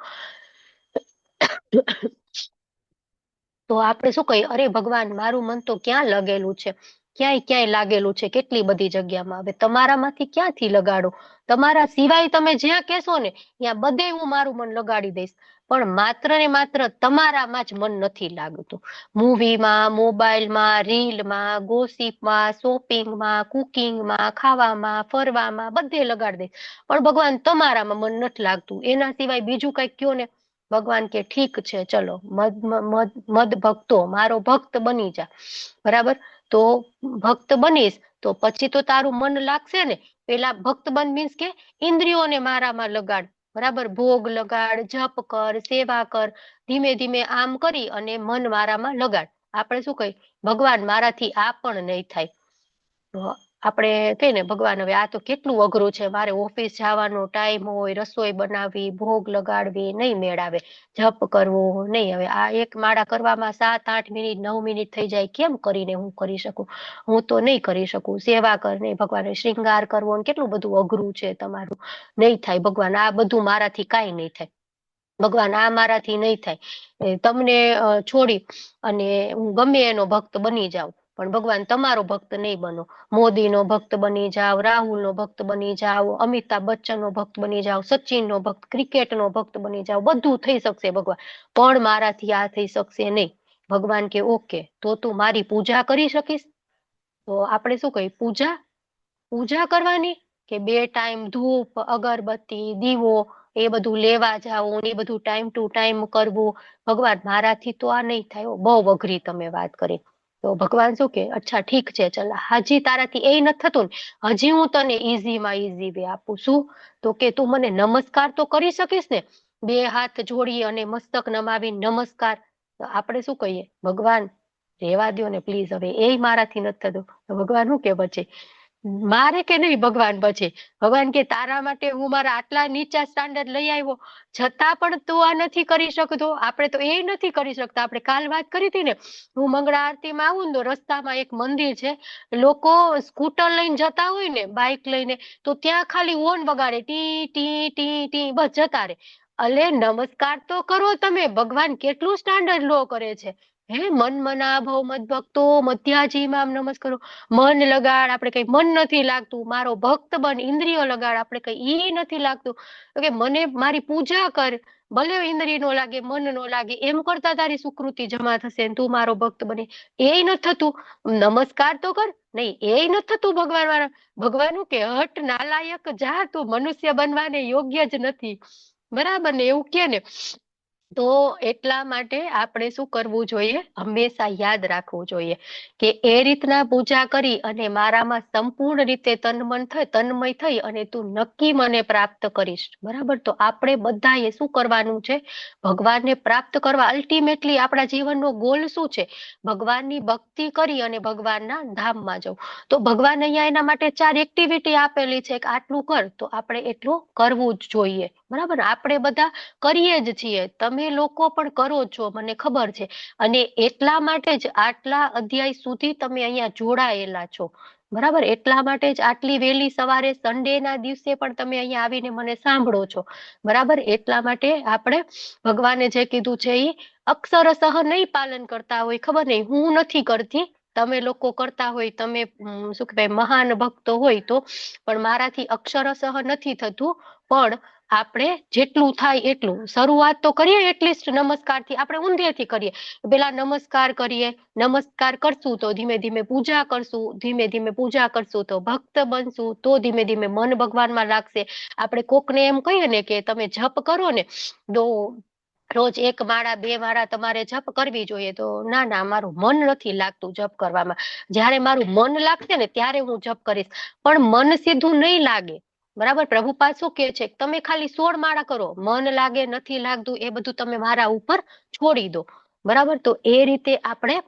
તો આપણે શું કહીએ? અરે ભગવાન, મારું મન તો ક્યાં લગેલું છે, ક્યાંય લાગેલું છે, કેટલી બધી જગ્યામાં. હવે તમારામાંથી ક્યાંથી લગાડો? તમારા સિવાય તમે જ્યાં કહેશો ને ત્યાં બધે હું મારું મન લગાડી દઈશ, પણ માત્ર ને માત્ર તમારામાં જ મન નથી લાગતું. મૂવીમાં, મોબાઈલમાં, રીલમાં, ગોસિપમાં, શોપિંગમાં, કુકિંગમાં, ખાવામાં, ફરવામાં, બધે લગાડી દઈશ, પણ ભગવાન તમારામાં મન નથી લાગતું. એના સિવાય બીજું કઈક કયો ને. ભગવાન કે ઠીક છે, ચલો મદ ભક્તો, મારો ભક્ત બની જા, બરાબર. તો ભક્ત બનીશ તો પછી તો તારું મન લાગશે ને. પેલા ભક્ત બન મીન્સ કે ઇન્દ્રિયોને મારામાં લગાડ, બરાબર, ભોગ લગાડ, જપ કર, સેવા કર, ધીમે ધીમે આમ કરી અને મન મારામાં લગાડ. આપણે શું કહી, ભગવાન મારાથી આ પણ નહીં થાય. તો આપણે કહીએ ને, ભગવાન હવે આ તો કેટલું અઘરું છે, મારે ઓફિસ જવાનો ટાઈમ હોય, રસોઈ બનાવવી, ભોગ લગાડવી, નહીં મેળ આવે, જપ કરવો નહીં. હવે આ એક માળા કરવામાં 7-8 મિનિટ 9 મિનિટ થઈ જાય, કેમ કરીને હું કરી શકું? હું તો નહીં કરી શકું. સેવા કર નહીં, ભગવાનને શ્રૃંગાર કરવો ને કેટલું બધું અઘરું છે તમારું, નહીં થાય. ભગવાન આ બધું મારાથી કાંઈ નહીં થાય. ભગવાન આ મારાથી નહીં થાય. તમને છોડી અને હું ગમે એનો ભક્ત બની જાઉં, પણ ભગવાન તમારો ભક્ત નહીં બનો. મોદીનો ભક્ત બની જાવ, રાહુલનો ભક્ત બની જાવ, અમિતાભ બચ્ચનનો ભક્ત બની જાવ, સચિનનો ભક્ત, ક્રિકેટનો ભક્ત બની જાવ, બધું થઈ શકશે ભગવાન, પણ મારાથી આ થઈ શકશે નહીં. ભગવાન કે ઓકે, તો તું મારી પૂજા કરી શકીશ? તો આપણે શું કહીએ, પૂજા કરવાની કે 2 ટાઈમ ધૂપ, અગરબત્તી, દીવો એ બધું લેવા જાવું ને એ બધું ટાઈમ ટુ ટાઈમ કરવું? ભગવાન મારાથી તો આ નહીં થાય, બહુ અઘરી તમે વાત કરી. તો ભગવાન શું કે, અચ્છા ઠીક છે, ચલ હજી તારાથી એ નથી થતું ને, હજી હું તને ઈઝીમાં ઈઝી વે આપું. શું? તો કે તું મને નમસ્કાર તો કરી શકીશ ને? 2 હાથ જોડી અને મસ્તક નમાવી નમસ્કાર. તો આપણે શું કહીએ, ભગવાન રહેવા દો ને પ્લીઝ, હવે એ મારાથી નથી થતું. તો ભગવાન શું કે પછી, મારે કે નહીં ભગવાન પછી, ભગવાન કે તારા માટે હું મારા આટલા નીચા સ્ટાન્ડર્ડ લઈ આવ્યો, છતાં પણ તું આ નથી કરી શકતો. આપણે તો એ નથી કરી શકતા. આપણે કાલ વાત કરી હતી ને, હું મંગળા આરતીમાં આવું ને તો રસ્તામાં એક મંદિર છે, લોકો સ્કૂટર લઈને જતા હોય ને, બાઇક લઈને, તો ત્યાં ખાલી હોર્ન વગાડે, ટી ટી ટી ટી, બસ જતા રહે. અલે નમસ્કાર તો કરો તમે. ભગવાન કેટલું સ્ટાન્ડર્ડ લો કરે છે. હે મન મના ભવ મદ ભક્તો મધ્યાજી મામ નમસ્કારો. મન લગાડ, આપણે કઈ મન નથી લાગતું, મારો ભક્ત બન. ઇન્દ્રિયો લગાડ, આપણે કઈ ઈ નથી લાગતું, કે મને મારી પૂજા કર, ભલે ઇન્દ્રિય નો લાગે, મન નો લાગે, એમ કરતા તારી સુકૃતિ જમા થશે ને તું મારો ભક્ત બને. એ નથી થતું, નમસ્કાર તો કર. નહીં, એ નથી થતું. ભગવાન વાળા ભગવાન કે હટ નાલાયક, જા, તું મનુષ્ય બનવાને યોગ્ય જ નથી. બરાબર ને, એવું કે ને. તો એટલા માટે આપણે શું કરવું જોઈએ, હંમેશા યાદ રાખવું જોઈએ કે એ રીતના પૂજા કરી અને મારામાં સંપૂર્ણ રીતે તન્મય થઈ અને તું નક્કી મને પ્રાપ્ત કરીશ. બરાબર, તો આપણે બધાએ શું કરવાનું છે, ભગવાનને પ્રાપ્ત કરવા. અલ્ટિમેટલી આપણા જીવનનો ગોલ શું છે, ભગવાનની ભક્તિ કરી અને ભગવાનના ધામમાં જવું. તો ભગવાન અહીંયા એના માટે 4 એક્ટિવિટી આપેલી છે કે આટલું કર, તો આપણે એટલું કરવું જ જોઈએ. બરાબર, આપણે બધા કરીએ જ છીએ, તમે લોકો પણ કરો છો, મને ખબર છે. અને એટલા માટે જ આટલા અધ્યાય સુધી તમે અહીંયા જોડાયેલા છો. બરાબર, એટલા માટે જ આટલી વહેલી સવારે સન્ડે ના દિવસે પણ તમે અહીંયા આવીને મને સાંભળો છો. બરાબર, એટલા માટે આપણે ભગવાને જે કીધું છે એ અક્ષરશઃ નહીં પાલન કરતા હોય, ખબર નહીં, હું નથી કરતી, તમે લોકો કરતા હોય, તમે શું કહેવાય મહાન ભક્તો હોય તો, પણ મારાથી અક્ષરશઃ નથી થતું. પણ આપણે જેટલું થાય એટલું શરૂઆત તો કરીએ, એટલીસ્ટ નમસ્કારથી. આપણે ઊંધેથી કરીએ, પેલા નમસ્કાર કરીએ, નમસ્કાર કરશું તો ધીમે ધીમે પૂજા કરશું, ધીમે ધીમે પૂજા કરશું તો ભક્ત બનશું, તો ધીમે ધીમે મન ભગવાનમાં લાગશે. આપણે કોકને એમ કહીએ ને કે તમે જપ કરો ને, તો રોજ 1 માળા 2 માળા તમારે જપ કરવી જોઈએ, તો ના ના, મારું મન નથી લાગતું જપ કરવામાં. જ્યારે મારું મન લાગશે ને ત્યારે હું જપ કરીશ, પણ મન સીધું નહીં લાગે. બરાબર, પ્રભુપાદ શું કે છે, તમે ખાલી 16 માળા કરો, મન લાગે નથી લાગતું એ બધું તમે મારા ઉપર છોડી દો. બરાબર, તો એ રીતે આપણે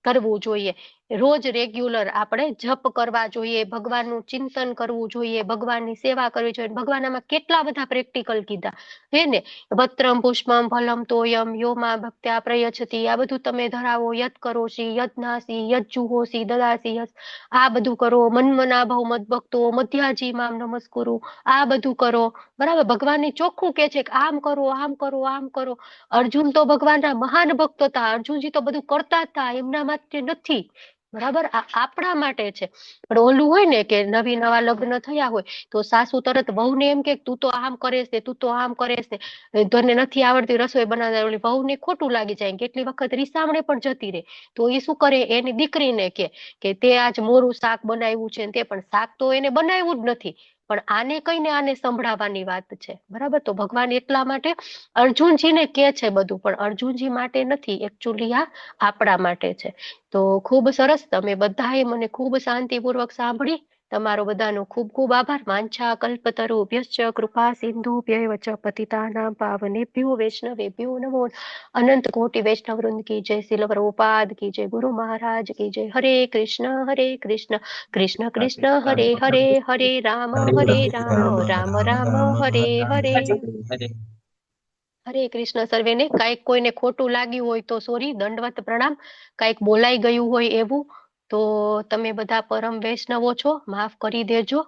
કરવું જોઈએ. રોજ રેગ્યુલર આપણે જપ કરવા જોઈએ, ભગવાનનું ચિંતન કરવું જોઈએ, ભગવાનની સેવા કરવી જોઈએ. ભગવાન આમાં કેટલા બધા પ્રેક્ટિકલ કીધા હે ને, પત્રમ પુષ્પમ ફલમ તોયમ યોમા ભક્ત્યા પ્રયચ્છતિ. આ બધું તમે ધરાવો, યત કરોશી યજ્ઞાસી યજ્જુહોસી દદાસી યસ, આ બધું કરો. મન્મના ભવ મદભક્તો મધ્યાજી મામ નમસ્કુરુ, આ બધું કરો. બરાબર, ભગવાનને ચોખ્ખું કે છે કે આમ કરો, આમ કરો, આમ કરો. અર્જુન તો ભગવાનના મહાન ભક્ત હતા, અર્જુનજી તો બધું કરતા હતા, એમના માટે નથી. બરાબર, આ આપણા માટે છે. પણ ઓલું હોય ને કે નવા લગ્ન થયા હોય તો સાસુ તરત વહુને એમ કે તું તો આમ કરે છે, તું તો આમ કરે છે, તને નથી આવડતી રસોઈ બનાવતા. ઓલી વહુને ખોટું લાગી જાય, કેટલી વખત રીસામણે પણ જતી રહે. તો એ શું કરે, એની દીકરીને કે તે આજ મોરું શાક બનાવ્યું છે, તે પણ શાક તો એને બનાવ્યું જ નથી, પણ આને કહીને આને સંભળાવવાની વાત છે. બરાબર, તો ભગવાન એટલા માટે અર્જુનજીને કે છે બધું, પણ અર્જુનજી માટે નથી, એકચ્યુઅલી આ આપણા માટે છે. તો ખૂબ સરસ, તમે બધાએ મને ખૂબ શાંતિપૂર્વક સાંભળી તમારો બધાનો ખૂબ ખૂબ આભાર. વાંછા કલ્પતરુભ્યશ્ચ કૃપા સિંધુભ્યૈવ ચ પતિતાનાં પાવનેભ્યો વૈષ્ણવેભ્યો નમો અનંત કોટિ વૈષ્ણવ વૃંદ કી જય. શીલ પ્રભુપાદ કી જય. ગુરુ મહારાજ કી જય. હરે કૃષ્ણ કૃષ્ણ કૃષ્ણ હરે હરે હરે રામ રામ રામ હરે હરે. હરે કૃષ્ણ સર્વેને. કાંઈક કોઈને ખોટું લાગ્યું હોય તો સોરી, દંડવત પ્રણામ. કાંઈક બોલાઈ ગયું હોય એવું તો તમે બધા પરમ વૈષ્ણવો છો, માફ કરી દેજો.